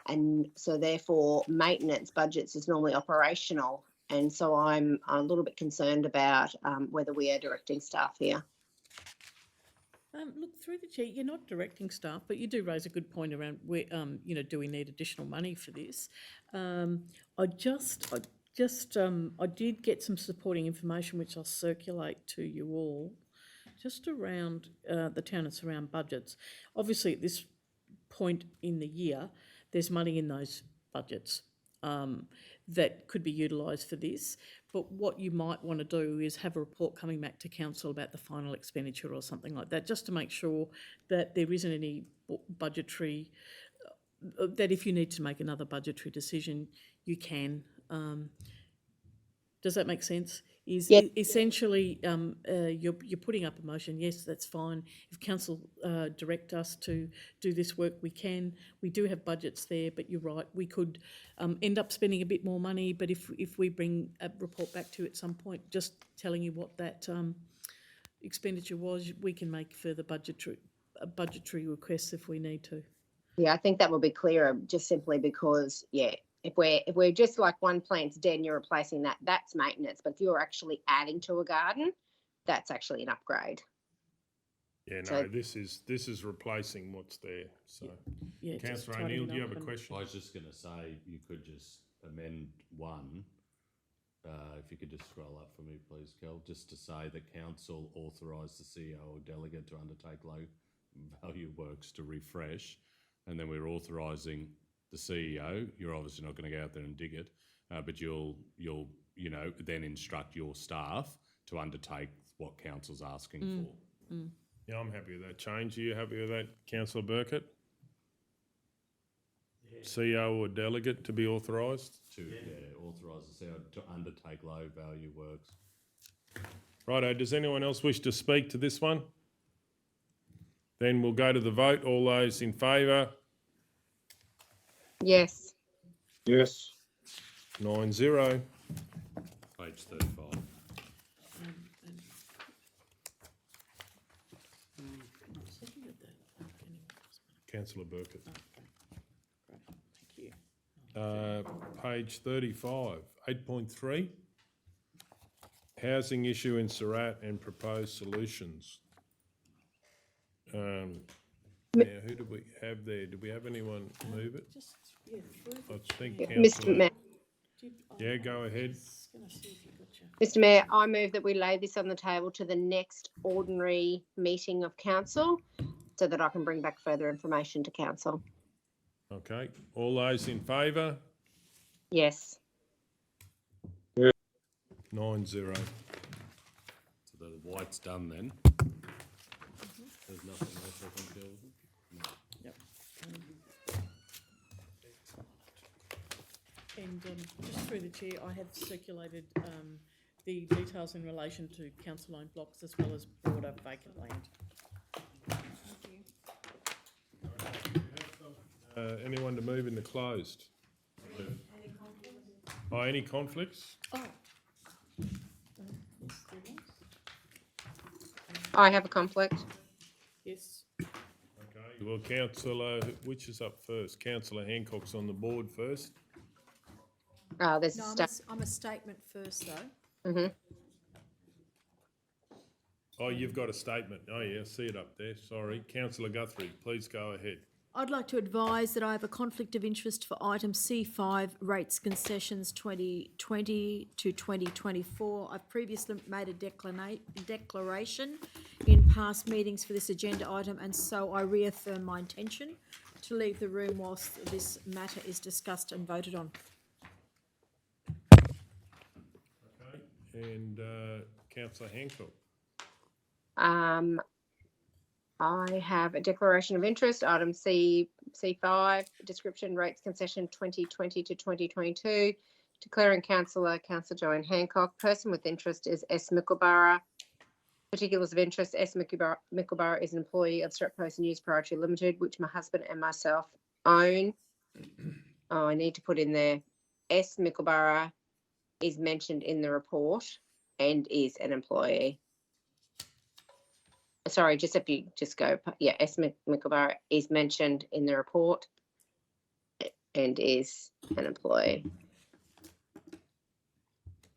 and so therefore maintenance budgets is normally operational, and so I'm a little bit concerned about whether we are directing staff here. Look, through the chair, you're not directing staff, but you do raise a good point around where, do we need additional money for this? I did get some supporting information which I'll circulate to you all, just around the town and surround budgets. Obviously, at this point in the year, there's money in those budgets that could be utilised for this. But what you might want to do is have a report coming back to council about the final expenditure or something like that, just to make sure that there isn't any budgetary, that if you need to make another budgetary decision, you can. Does that make sense? Essentially, you're putting up a motion. Yes, that's fine. If council direct us to do this work, we can. We do have budgets there, but you're right. We could end up spending a bit more money. But if we bring a report back to you at some point, just telling you what that expenditure was, we can make further budgetary requests if we need to. Yeah, I think that will be clearer, just simply because, if we're just like one plant's dead and you're replacing that, that's maintenance. But if you're actually adding to a garden, that's actually an upgrade. Yeah, no, So- this is replacing what's there. So, Yeah, just Councillor tidying O'Neill, it do you up have a and- question? I was just going to say you could just amend 1 if you could just scroll up for me, please, Kel, just to say that council authorised the CEO or delegate to undertake low value works to refresh, and then we're authorising the CEO. You're obviously not going to go out there and dig it, but you'll then instruct your staff to undertake what council's asking for. Yeah, I'm happy with that change. Are you happy with that, Councillor Burkett? CEO or delegate to be authorised? To authorise the CEO to undertake low value works. Righto, does anyone else wish to speak to this one? Then we'll go to the vote. All those in favour? Yes. Yes. 9-0. Page 35. Councillor Burkett. Thank you. Page 35, 8.3. Housing issue in Surat and proposed solutions. Now, who do we have there? Do we have anyone move it? Just, yeah, I think Mr. Councillor... Mayor. Yeah, go ahead. Mr. Mayor, I move that we lay this on the table to the next ordinary meeting of council so that I can bring back further information to council. Okay, all those in favour? Yes. 9-0. So the white's done then. There's nothing else I think there, is it? Yep. And just through the chair, I have circulated the details in relation to council-owned blocks as well as broader vacant land. Anyone to move into closed? Oh, any conflicts? Oh. I have a conflict. Yes. Okay, well, Councillor, which is up first? Councillor Hancock's on the board first. There's No, I'm a statement first, though. Mm-hmm. Oh, you've got a statement. Oh, yeah, I see it up there. Sorry. Councillor Guthrie, please go ahead. I'd like to advise that I have a conflict of interest for item C5 Rates Concessions 2020 to 2024. I've previously made a declaration in past meetings for this agenda item, and so I reaffirm my intention to leave the room whilst this matter is discussed and voted on. Okay, and Councillor Hancock. I have a declaration of interest, item C5, description rates concession 2020 to 2022, declaring Councillor Joanne Hancock. Person with interest is S. Muckadilla. Particulars of interest, S. Muckadilla is an employee of Surat Post News Proprietary Limited, which my husband and myself own. Oh, I need to put in there, S. Muckadilla is mentioned in the report and is an employee. Sorry, just if you just go, yeah, S. Muckadilla is mentioned in the report and is an employee.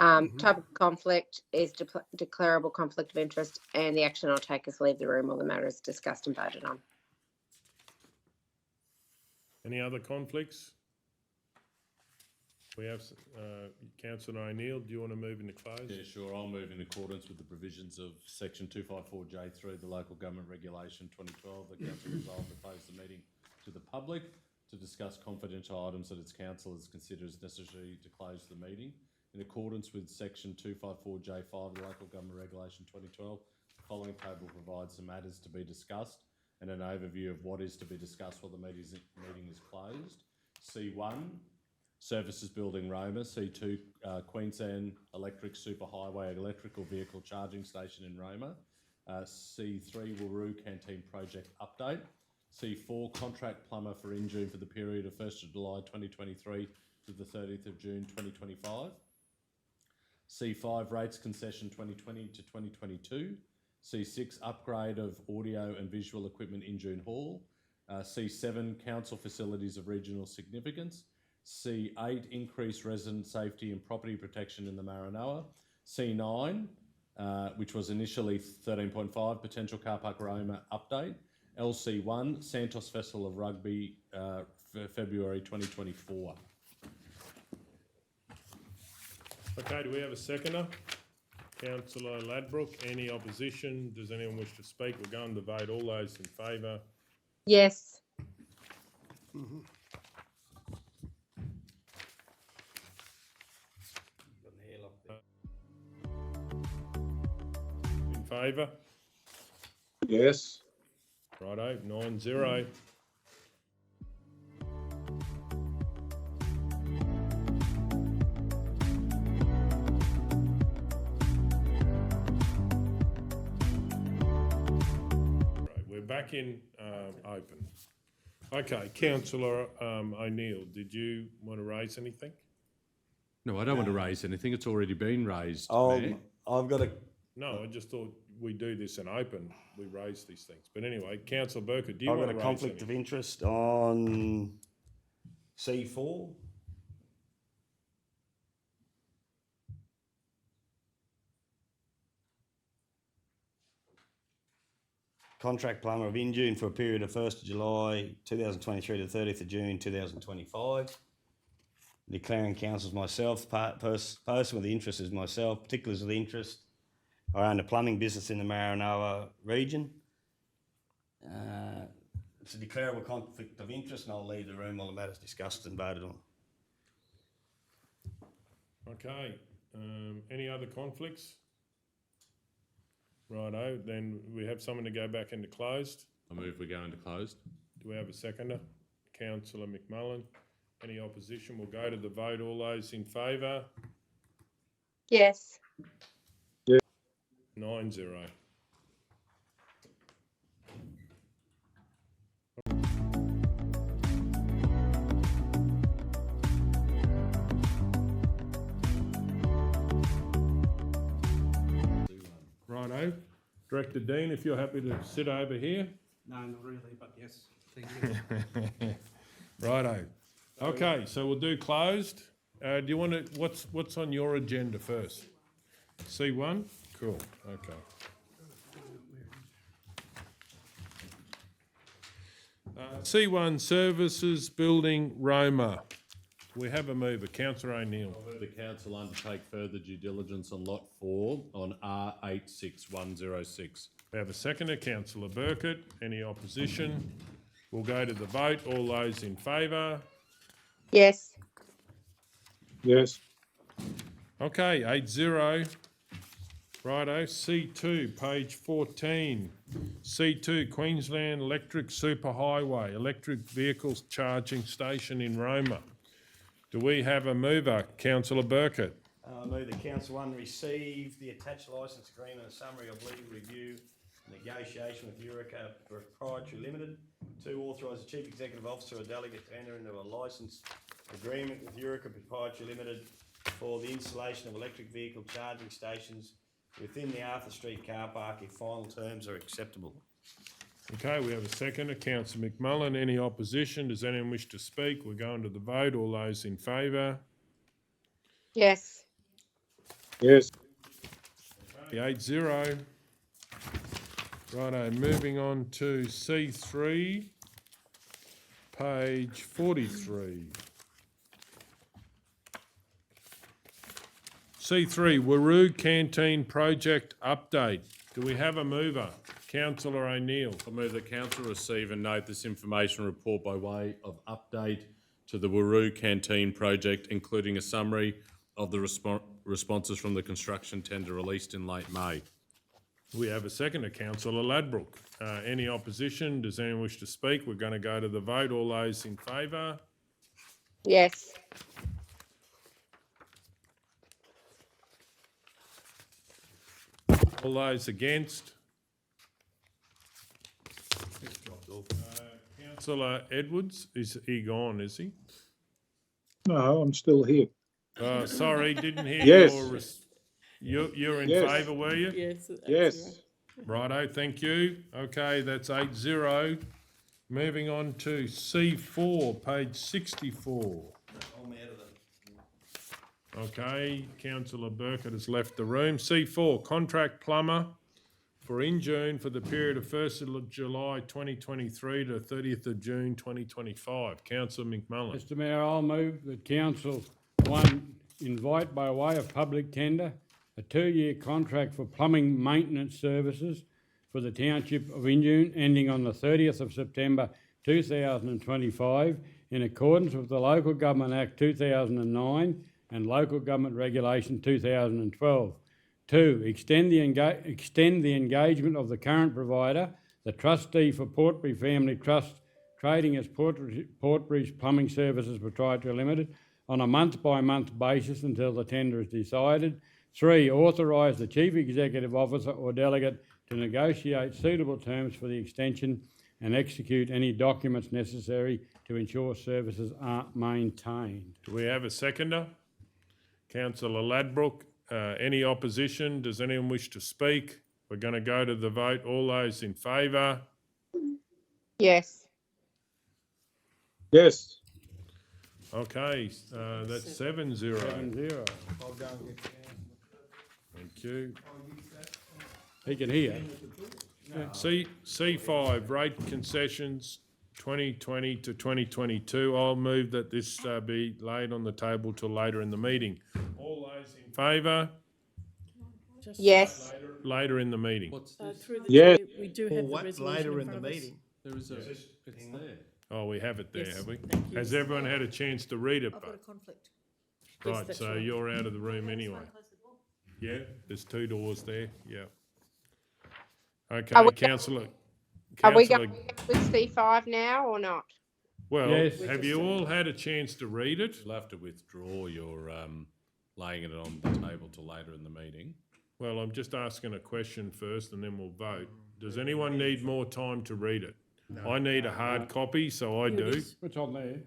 Type of conflict is declarable conflict of interest, and the action I'll take is leave the room while the matter is discussed and voted on. Any other conflicts? We have Councillor O'Neill. Do you want to move into close? Yeah, sure. I'll move in accordance with the provisions of Section 254J3 of the Local Government Regulation 2012. The council resolved to close the meeting to the public to discuss confidential items that its councillors consider as necessary to close the meeting. In accordance with Section 254J5 of the Local Government Regulation 2012, the following table provides the matters to be discussed and an overview of what is to be discussed while the meeting is closed. C1. Services Building Roma. C2, Queensland Electric Superhighway Electrical Vehicle Charging Station in Roma. C3, Wuru Canteen Project Update. C4, Contract Plumber for Injune for the period of 1st of July 2023 to the 30th of June 2025. C5, Rates Concession 2020 to 2022. C6, Upgrade of Audio and Visual Equipment Injune Hall. C7, Council Facilities of Regional Significance. C8, increased resident safety and property protection in the Maranoa. C9, which was initially 13.5, potential car park Roma update. LC1, Santos Festival of Rugby, February 2024. Okay, do we have a seconder? Councillor Ladbrook, any opposition? Does anyone wish to speak? We're going to vote. All those in favour? Yes. In favour? Yes. Righto, 9-0. Right, we're back in open. Okay, Councillor O'Neill, did you want to raise anything? No, I don't want to raise anything. It's already been raised, Mayor. I've got a No, I just thought we do this in open. We raise these things. But anyway, Councillor Burkett, do you I've want got to a raise conflict anything? of interest on C4. Contract plumber of Injune for a period of 1st of July 2023 to 30th of June 2025. Declaring council as myself, person with the interest is myself, particulars of the interest. I own a plumbing business in the Maranoa region. It's a declarable conflict of interest, and I'll leave the room while the matter's discussed and voted on. Okay, any other conflicts? Righto, then we have someone to go back into closed. I move we go into closed. Do we have a seconder? Councillor McMullen. Any opposition? We'll go to the vote. All those in favour? Yes. 9-0. Righto. Director Dean, if you're happy to sit over here. No, not really, but yes, thank you. Righto. Okay, so we'll do closed. Do you want to, what's on your agenda first? C1? Cool, okay. C1 Services Building Roma. We have a mover, Councillor O'Neill. I move the council undertake further due diligence on Lot 4 on R86106. We have a seconder, Councillor Burkett. Any opposition? We'll go to the vote. All those in favour? Yes. Yes. Okay, 8-0. Righto, C2, page 14. C2, Queensland Electric Superhighway, electric vehicles charging station in Roma. Do we have a mover? Councillor Burkett. I move that Council 1 receive the attached licence agreement, a summary of legal review, negotiation with Eureka Proprietary Limited. 2, authorise the Chief Executive Officer or delegate to enter into a licence agreement with Eureka Proprietary Limited for the installation of electric vehicle charging stations within the Arthur Street car park if final terms are acceptable. Okay, we have a seconder, Councillor McMullen. Any opposition? Does anyone wish to speak? We're going to the vote. All those in favour? Yes. Yes. 8-0. Righto, moving on to C3, page 43. C3, Waroo Canteen Project Update. Do we have a mover? Councillor O'Neill. I move that council receive and note this information report by way of update to the Waroo Canteen project, including a summary of the responses from the construction tender released in late May. We have a seconder, Councillor Ladbrook. Any opposition? Does anyone wish to speak? We're going to go to the vote. All those in favour? Yes. All those against? Councillor Edwards, is he gone, is he? No, I'm still here. Sorry, didn't hear Yes. you're in Yes. favour, were you? Yes. Yes. Righto, thank you. Okay, that's 8-0. Moving on to C4, page 64. Okay, Councillor Burkett has left the room. C4, contract plumber for Injune for the period of 1st of July 2023 to 30th of June 2025. Councillor McMullen. Mr Mayor, I'll move that Council 1 invite by way of public tender a 2-year contract for plumbing maintenance services for the township of Injune ending on the 30th of September 2025 in accordance with the Local Government Act 2009 and Local Government Regulation 2012. 2. Extend the engagement of the current provider, the trustee for Portbury Family Trust, trading as Portbury's Plumbing Services Proprietary Limited, on a month-by-month basis until the tender is decided. 3. Authorise the Chief Executive Officer or delegate to negotiate suitable terms for the extension and execute any documents necessary to ensure services are maintained. Do we have a seconder? Councillor Ladbrook. Any opposition? Does anyone wish to speak? We're going to go to the vote. All those in favour? Yes. Yes. Okay, that's 7-0. 7-0. Thank you. He can hear. C.5 Rate Concessions 2020 to 2022. I'll move that this be laid on the table till later in the meeting. All those in favour? Yes. Later in the meeting. Through the Yes. chair, we do have the resolution later in front the of us. meeting? There is it's there. Oh, we have it there, Yes, have we? thank you. Has everyone had a chance to read it? I've got a But conflict. Yes, right, that's so right. you're out of the room anyway. Yeah, there's 2 doors there. Yeah. Okay, Are we- councillor. Are we Councillor. going with C5 now or not? Well, Yes. have you all had a chance to read it? You'll have to withdraw your laying it on the table till later in the meeting. Well, I'm just asking a question first and then we'll vote. Does anyone need more time to read it? I need a hard copy, so I do. It's on there.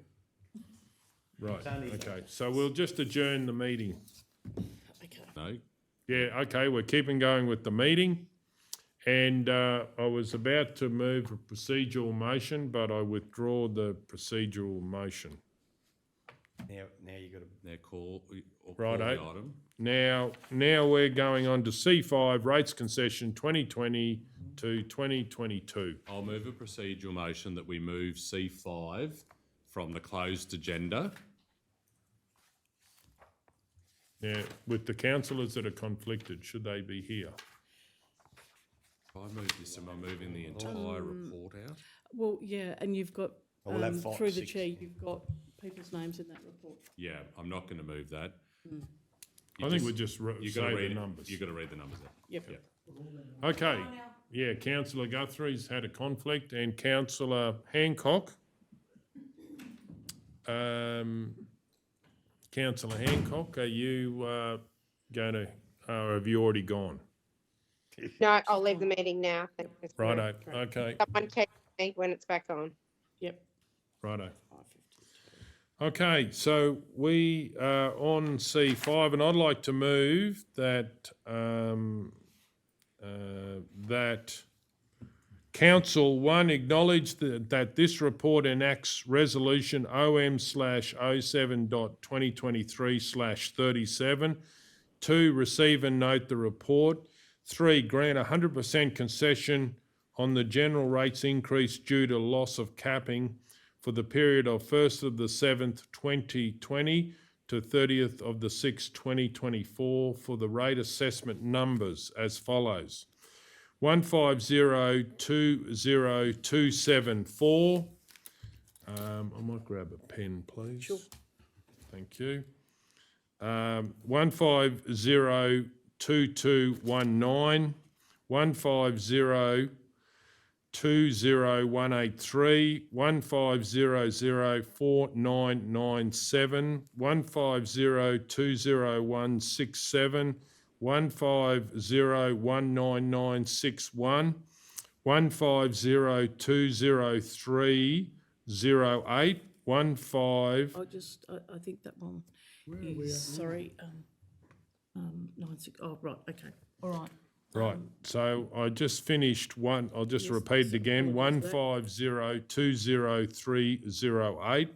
Right, okay. So we'll just adjourn the meeting. Okay. No? Yeah, okay, we're keeping going with the meeting. And I was about to move a procedural motion, but I withdraw the procedural motion. Now you got to. Now call the Righto. item. Now we're going on to C5 Rates Concession 2020 to 2022. I'll move a procedural motion that we move C5 from the closed agenda. Now, with the councillors that are conflicted, should they be here? If I move this, am I moving the entire report out? Well, yeah, and you've got, We'll have 5, through the 6. chair, you've got people's names in that report. Yeah, I'm not going to move that. I think we just You say got to the read it. numbers. You got to read the numbers out. Yep. Okay, yeah, councillor Guthrie's had a conflict and councillor Hancock. Councillor Hancock, are you going to, or have you already gone? No, I'll leave the meeting now. Thank you. Righto, okay, Someone check me when it's back on. Yep. righto. Okay, so we are on C5 and I'd like to move that, that Council 1 acknowledge that this report enacts Resolution OM/07.2023/37. 2, receive and note the report. 3, grant 100% concession on the general rates increase due to loss of capping for the period of 1st of the 7th, 2020 to 30th of the 6th, 2024 for the rate assessment numbers as follows. 150-20274. I might grab a pen, please. Sure. Thank you. 150-2219. 150-20183. 1500-4997. 150-20167. 150-19961, 150-20308, 15. I think that one is, sorry, 96, oh, right, okay, all right. Right, so I just finished one, I'll just repeat it again, 150-20308,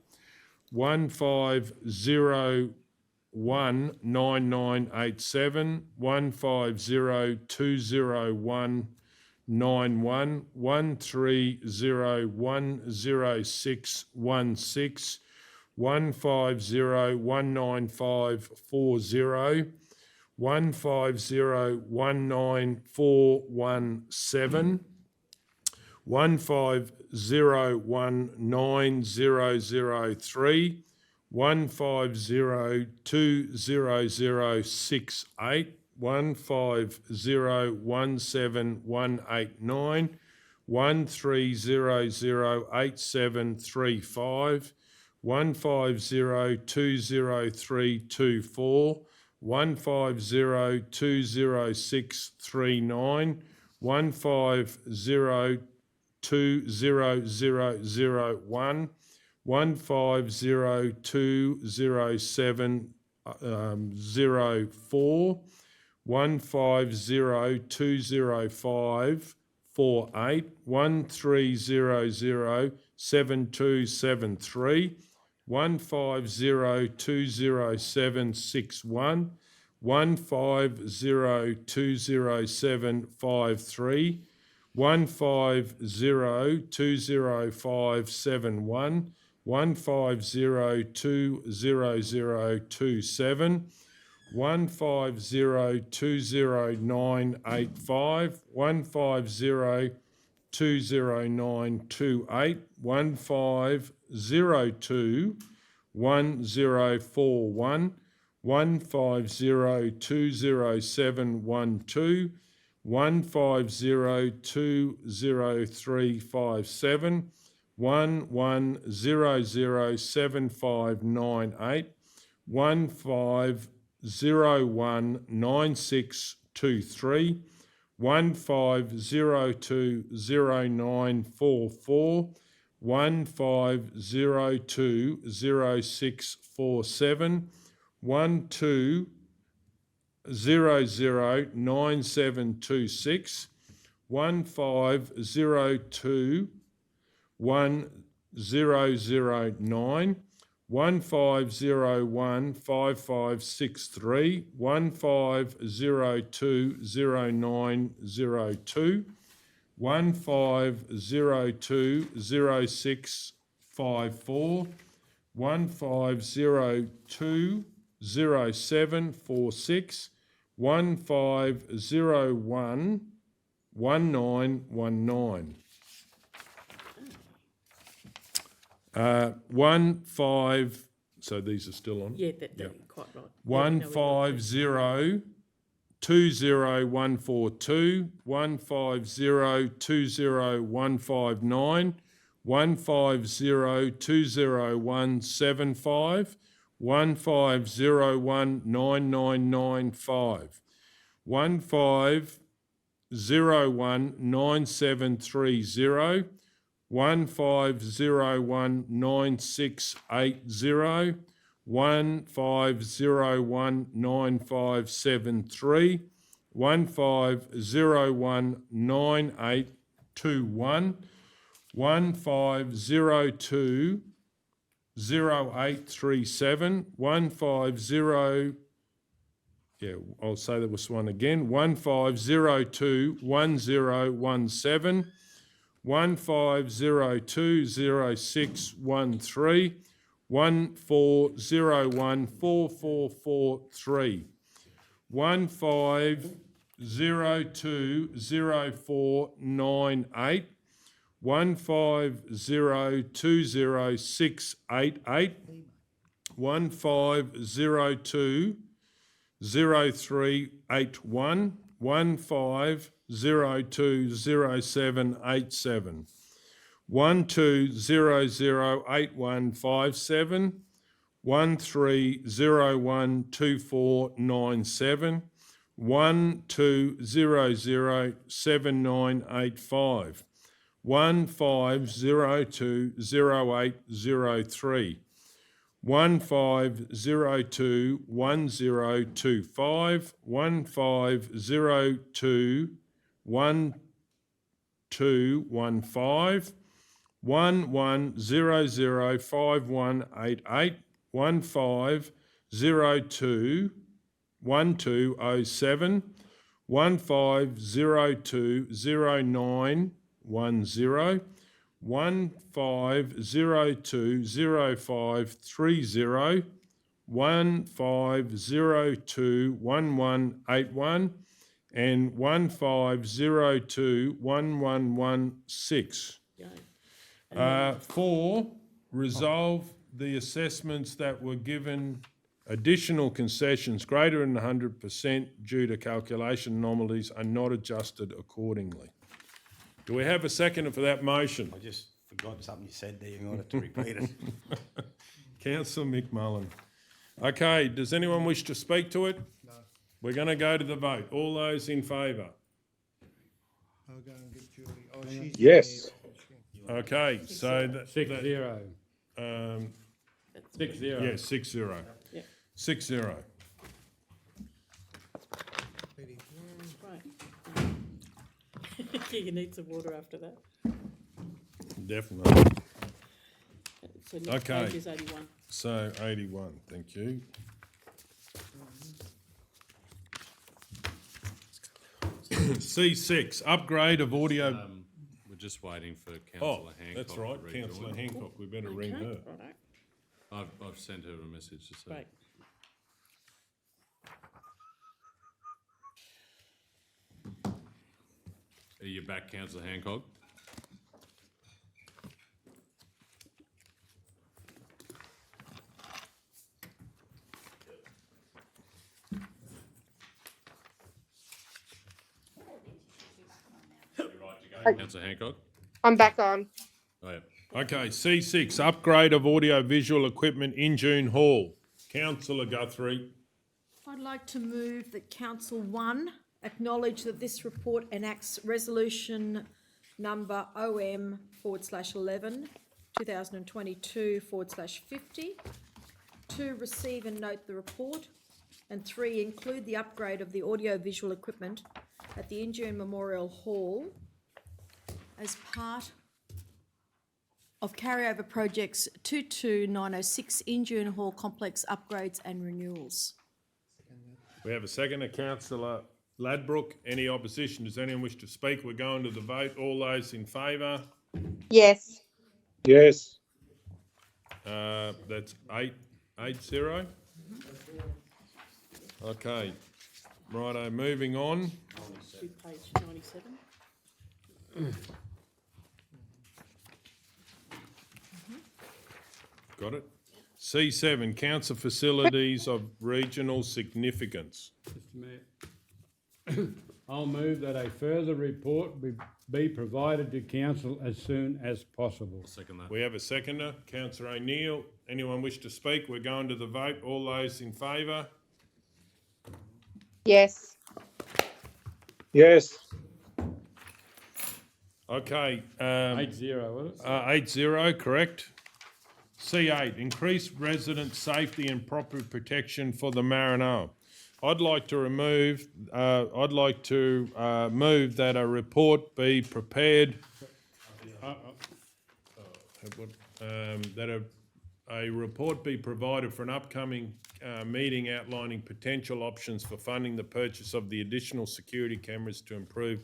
150-19987, 150-20191, 130-10616, 150-19540, 150-19417, 150-19003, 150-20068, 150-17189, 13008735, 150-20324, 150-20639, 150-20001, 150-20704, 150-20548, 13007273, 150-20761, 150-20753, 150-20571, 150-20027, 150-20985, 150-20928, 150-21041, 150-20712, 150-20357, 1100758, 15019623, 15020944, 15020647, 12009726, 15021009, 15015563, 15020902, 15020654, 15020746, 15011919. 15, so these are still on? Yeah, that's quite right. 150-20142, 150-20159, 150-20175, 150-19995, 150-19730, 150-19680, 150-19573, 150-19821, 150-0837, 150, yeah, I'll say there was one again, 15021017, 15020613, 14014443, 15020498, 15020688, 15020381, 15020787, 12008157, 13012497, 12007985, 15020803, 15021025, 15021215, 11005188, 15021207, 15020910, 15020530, 15021181, and 15021116. Four, resolve the assessments that were given additional concessions greater than 100% due to calculation anomalies are not adjusted accordingly. Do we have a seconder for that motion? I just forgot something you said there, in order to repeat it. Councillor McMullen. Okay, does anyone wish to speak to it? No. We're going to go to the vote. All those in favour? I'll go and get Julie. Oh, she's Yes. Okay, so that... 6-0. 6-0. Yeah, 6-0. Yeah. 6-0. Right. You need some water after that. Definitely. So next Okay. page is 81. So 81, thank you. C6, upgrade of audio... We're just waiting for Councillor Hancock. That's to right, rejoin. Councillor Hancock, we better ring her. Righto. I've sent her a message to say. Great. Are you back, Councillor Hancock? Councillor Hancock? I'm back on. Oh, yeah. Okay, C6, upgrade of audio-visual equipment Injune Hall. Councillor Guthrie. I'd like to move that Council 1 acknowledge that this report enacts resolution number OM/11 2022/50. 2, receive and note the report. And 3, include the upgrade of the audio-visual equipment at the Injune Memorial Hall as part of carryover projects 22906 Injune Hall Complex upgrades and renewals. We have a seconder, Councillor Ladbrook. Any opposition? Does anyone wish to speak? We're going to the vote. All those in favour? Yes. Yes. That's 8-0. Okay, righto, moving on. To page 97. Got it? C7, council facilities of regional significance. Mr Mayor, I'll move that a further report be provided to council as soon as possible. Second that. We have a seconder, Councillor O'Neill. Anyone wish to speak? We're going to the vote. All those in favour? Yes. Yes. Okay. 8-0, was it? 8-0, correct. C8, increase resident safety and property protection for the Maranoa. I'd like to move that a report be prepared. That a report be provided for an upcoming meeting outlining potential options for funding the purchase of the additional security cameras to improve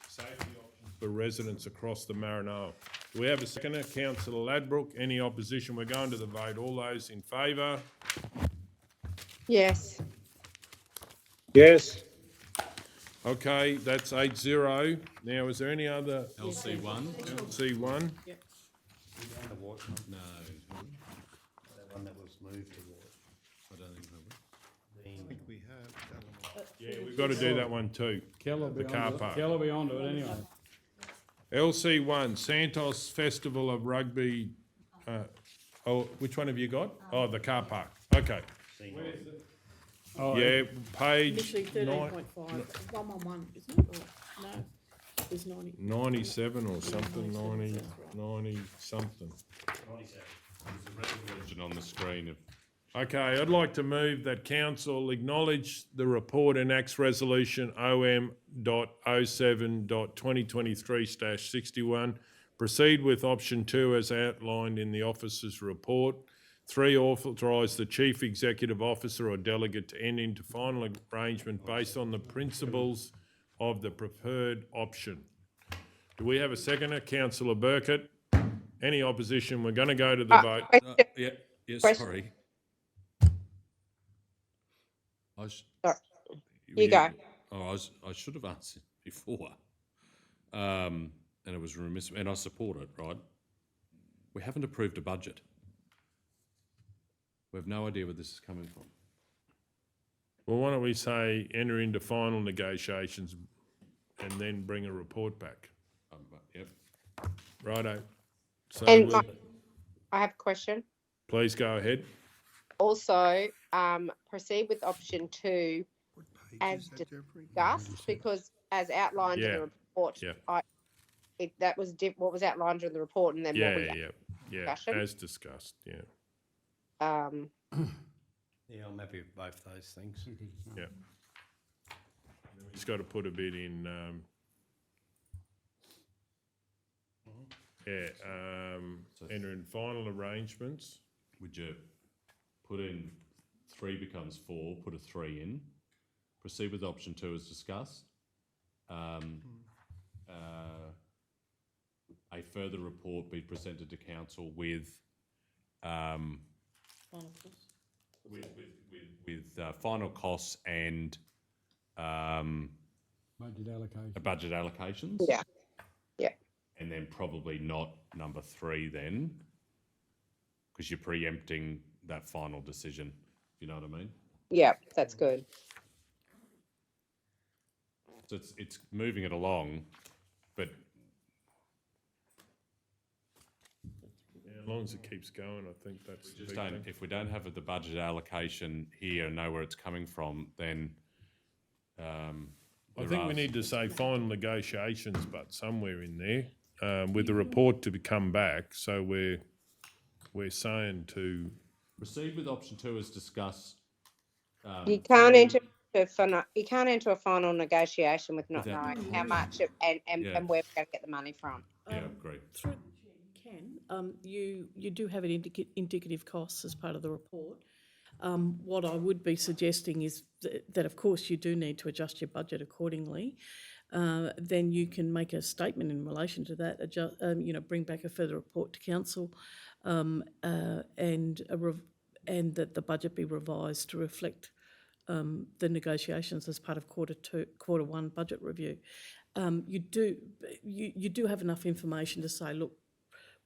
safety options for residents across the Maranoa. Do we have a seconder? Councillor Ladbrook. Any opposition? We're going to the vote. All those in favour? Yes. Yes. Okay, that's 8-0. Now, is there any other? LC1? LC1? Yep. No. That one that was moved to what? I don't think so. I think we have done them. Yeah, we've got to do that one too. The car park. Kel will be onto it anyway. LC1, Santos Festival of Rugby. Which one have you got? Oh, the car park. Okay. Oh, Yeah, page Initially 13.5, 111, isn't it? Or, no, there's 90. 97 or something, 90 something. 97. There's a resolution on the screen. Okay, I'd like to move that council acknowledge the report enacts resolution OM.07.2023/61. Proceed with option 2 as outlined in the officer's report. 3, authorise the Chief Executive Officer or delegate to enter into final arrangement based on the principles of the preferred option. Do we have a seconder? Councillor Burkett. Any opposition? We're going to go to the vote. Yeah, Question. sorry. Sorry. You go. I should have answered before. And it was remiss, and I support it, right? We haven't approved a budget. We have no idea where this is coming from. Well, why don't we say enter into final negotiations and then bring a report back? Yep. Righto. So And I have a question. please go ahead. Also, proceed with option 2 as discussed, because as outlined in Yeah. the report, Yeah. that was what was outlined in the report, and then what was Yeah, discussion. as discussed, yeah. Yeah, I'm happy with both those things. Yeah. He's got to put a bit in, enter in final arrangements. Would you put in 3 becomes 4, put a 3 in, proceed with option 2 as discussed. A further report be presented to council with final costs and budget allocations. Yeah. Yeah. And then probably not number 3 then, because you're preempting that final decision. You know what I mean? Yeah, that's good. So it's moving it along, but As long as it keeps going, I think that's the just big don't. thing. If we don't have the budget allocation here and know where it's coming from, then I think we need to say final negotiations, but somewhere in there, with the report to come back, so we're saying to, proceed with option 2 as discussed. You can't enter a final negotiation with not Without- knowing how much and Yeah. where we're going to get the money from. Yeah, great. Through the chair, Ken, you do have an indicative costs as part of the report. What I would be suggesting is that of course you do need to adjust your budget accordingly. Then you can make a statement in relation to that, bring back a further report to council, and that the budget be revised to reflect the negotiations as part of quarter one budget review. You do have enough information to say, look,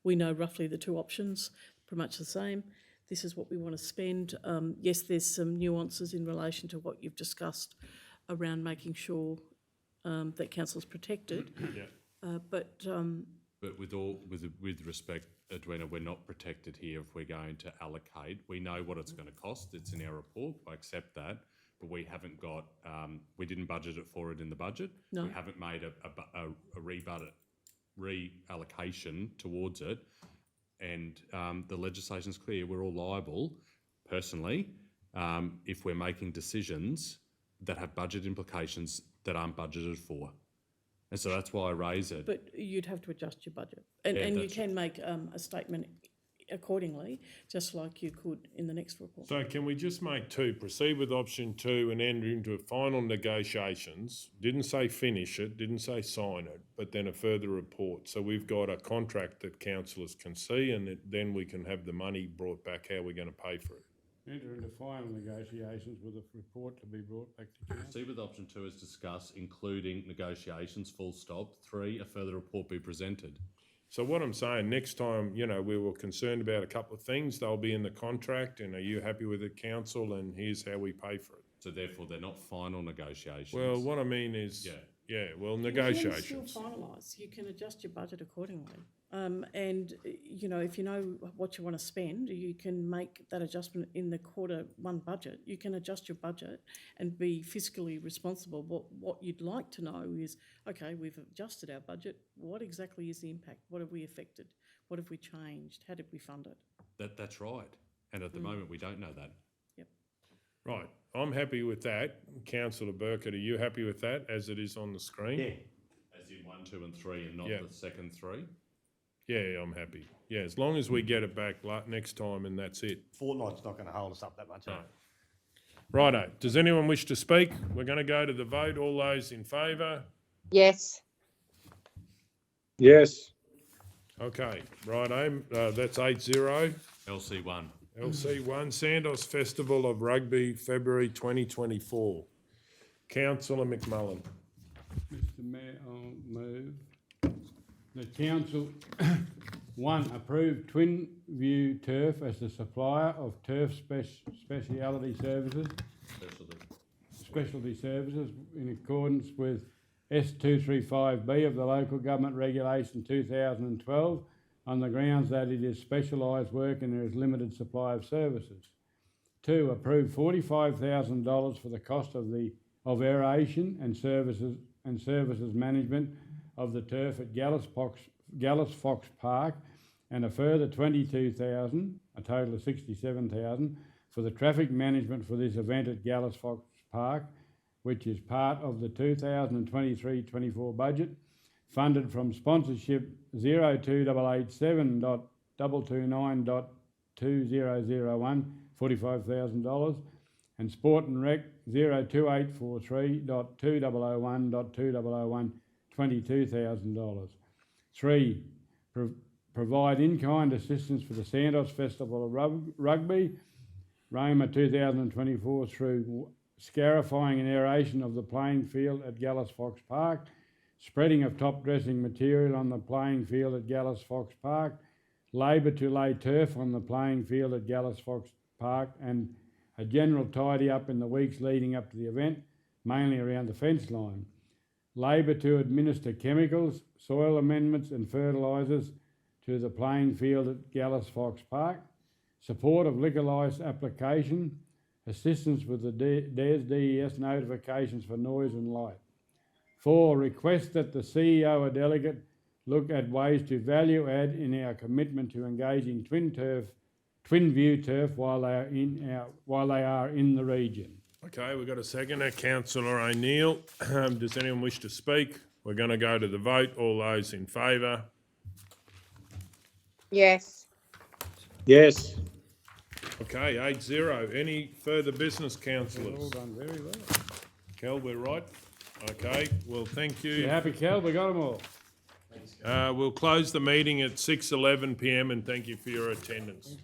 we know roughly the 2 options, pretty much the same. This is what we want to spend. Yes, there's some nuances in relation to what you've discussed around making sure that council's protected. Yeah. But with respect, Edwina, we're not protected here if we're going to allocate. We know what it's going to cost. It's in our report. I accept that. But we haven't got, we didn't budget it for it in the budget. No. We haven't made a reallocation towards it. And the legislation's clear. We're all liable, personally, if we're making decisions that have budget implications that aren't budgeted for. And so that's why I raise it. But you'd have to adjust your budget. And you that's can make a statement accordingly, just like you could in the next report. so can we just make 2, proceed with option 2 and enter into final negotiations? Didn't say finish it, didn't say sign it, but then a further report. So we've got a contract that councillors can see, and then we can have the money brought back, how we're going to pay for it. Enter into final negotiations with a report to be brought back to council. Proceed with option 2 as discussed, including negotiations, full stop. 3, a further report be presented. So what I'm saying, next time, we were concerned about a couple of things, they'll be in the contract, and are you happy with it, council, and here's how we pay for it. So therefore, they're not final negotiations. Well, what I mean is, You negotiations. can still finalise. You can adjust your budget accordingly. And if you know what you want to spend, you can make that adjustment in the quarter one budget. You can adjust your budget and be fiscally responsible. What you'd like to know is, okay, we've adjusted our budget. What exactly is the impact? What have we affected? What have we changed? How did we fund it? That's right. And at the moment, we don't know that. Yep. Right, I'm happy with that. Councillor Burkett, are you happy with that as it is on the screen? Yeah. As in 1, 2 and 3 and not Yeah. the second 3? Yeah, I'm happy. Yeah, as long as we get it back next time and that's it. Fortnight's not going to hold us up that much. No. Righto, does anyone wish to speak? We're going to go to the vote. All those in favour? Yes. Yes. Okay, righto, that's 8-0. LC1. LC1, Sandos Festival of Rugby, February 2024. Councillor McMullen. Mr Mayor, I'll move. The council, 1, approve Twin View Turf as the supplier of turf specialty services in accordance with S235B of the Local Government Regulation 2012 on the grounds that it is specialised work and there is limited supply of services. 2, approve $45,000 for the cost of aeration and services management of the turf at Gallus Fox Park, and a further $22,000, a total of $67,000, for the traffic management for this event at Gallus Fox Park, which is part of the 2023-24 budget, funded from sponsorship 02887.229.2001, $45,000, and Sport and Rec 02843.2001.2001, $22,000. 3, provide in-kind assistance for the Sandos Festival of Rugby, Roma 2024, through scarifying and aeration of the playing field at Gallus Fox Park, spreading of top dressing material on the playing field at Gallus Fox Park, labour to lay turf on the playing field at Gallus Fox Park, and a general tidy up in the weeks leading up to the event, mainly around the fence line. Labour to administer chemicals, soil amendments and fertilisers to the playing field at Gallus Fox Park. Support of liquor licence application. Assistance with the DES notifications for noise and light. 4, request that the CEO or delegate look at ways to value add in our commitment to engaging Twin View Turf while they are in the region. Okay, we've got a seconder, Councillor O'Neill. Does anyone wish to speak? We're going to go to the vote. All those in favour? Yes. Yes. Okay, 8-0. Any further business, councillors? All done very well. Kel, we're right? Okay, well, thank you. You happy, Kel? We got them all. We'll close the meeting at 6:11 p.m. and thank you for your attendance.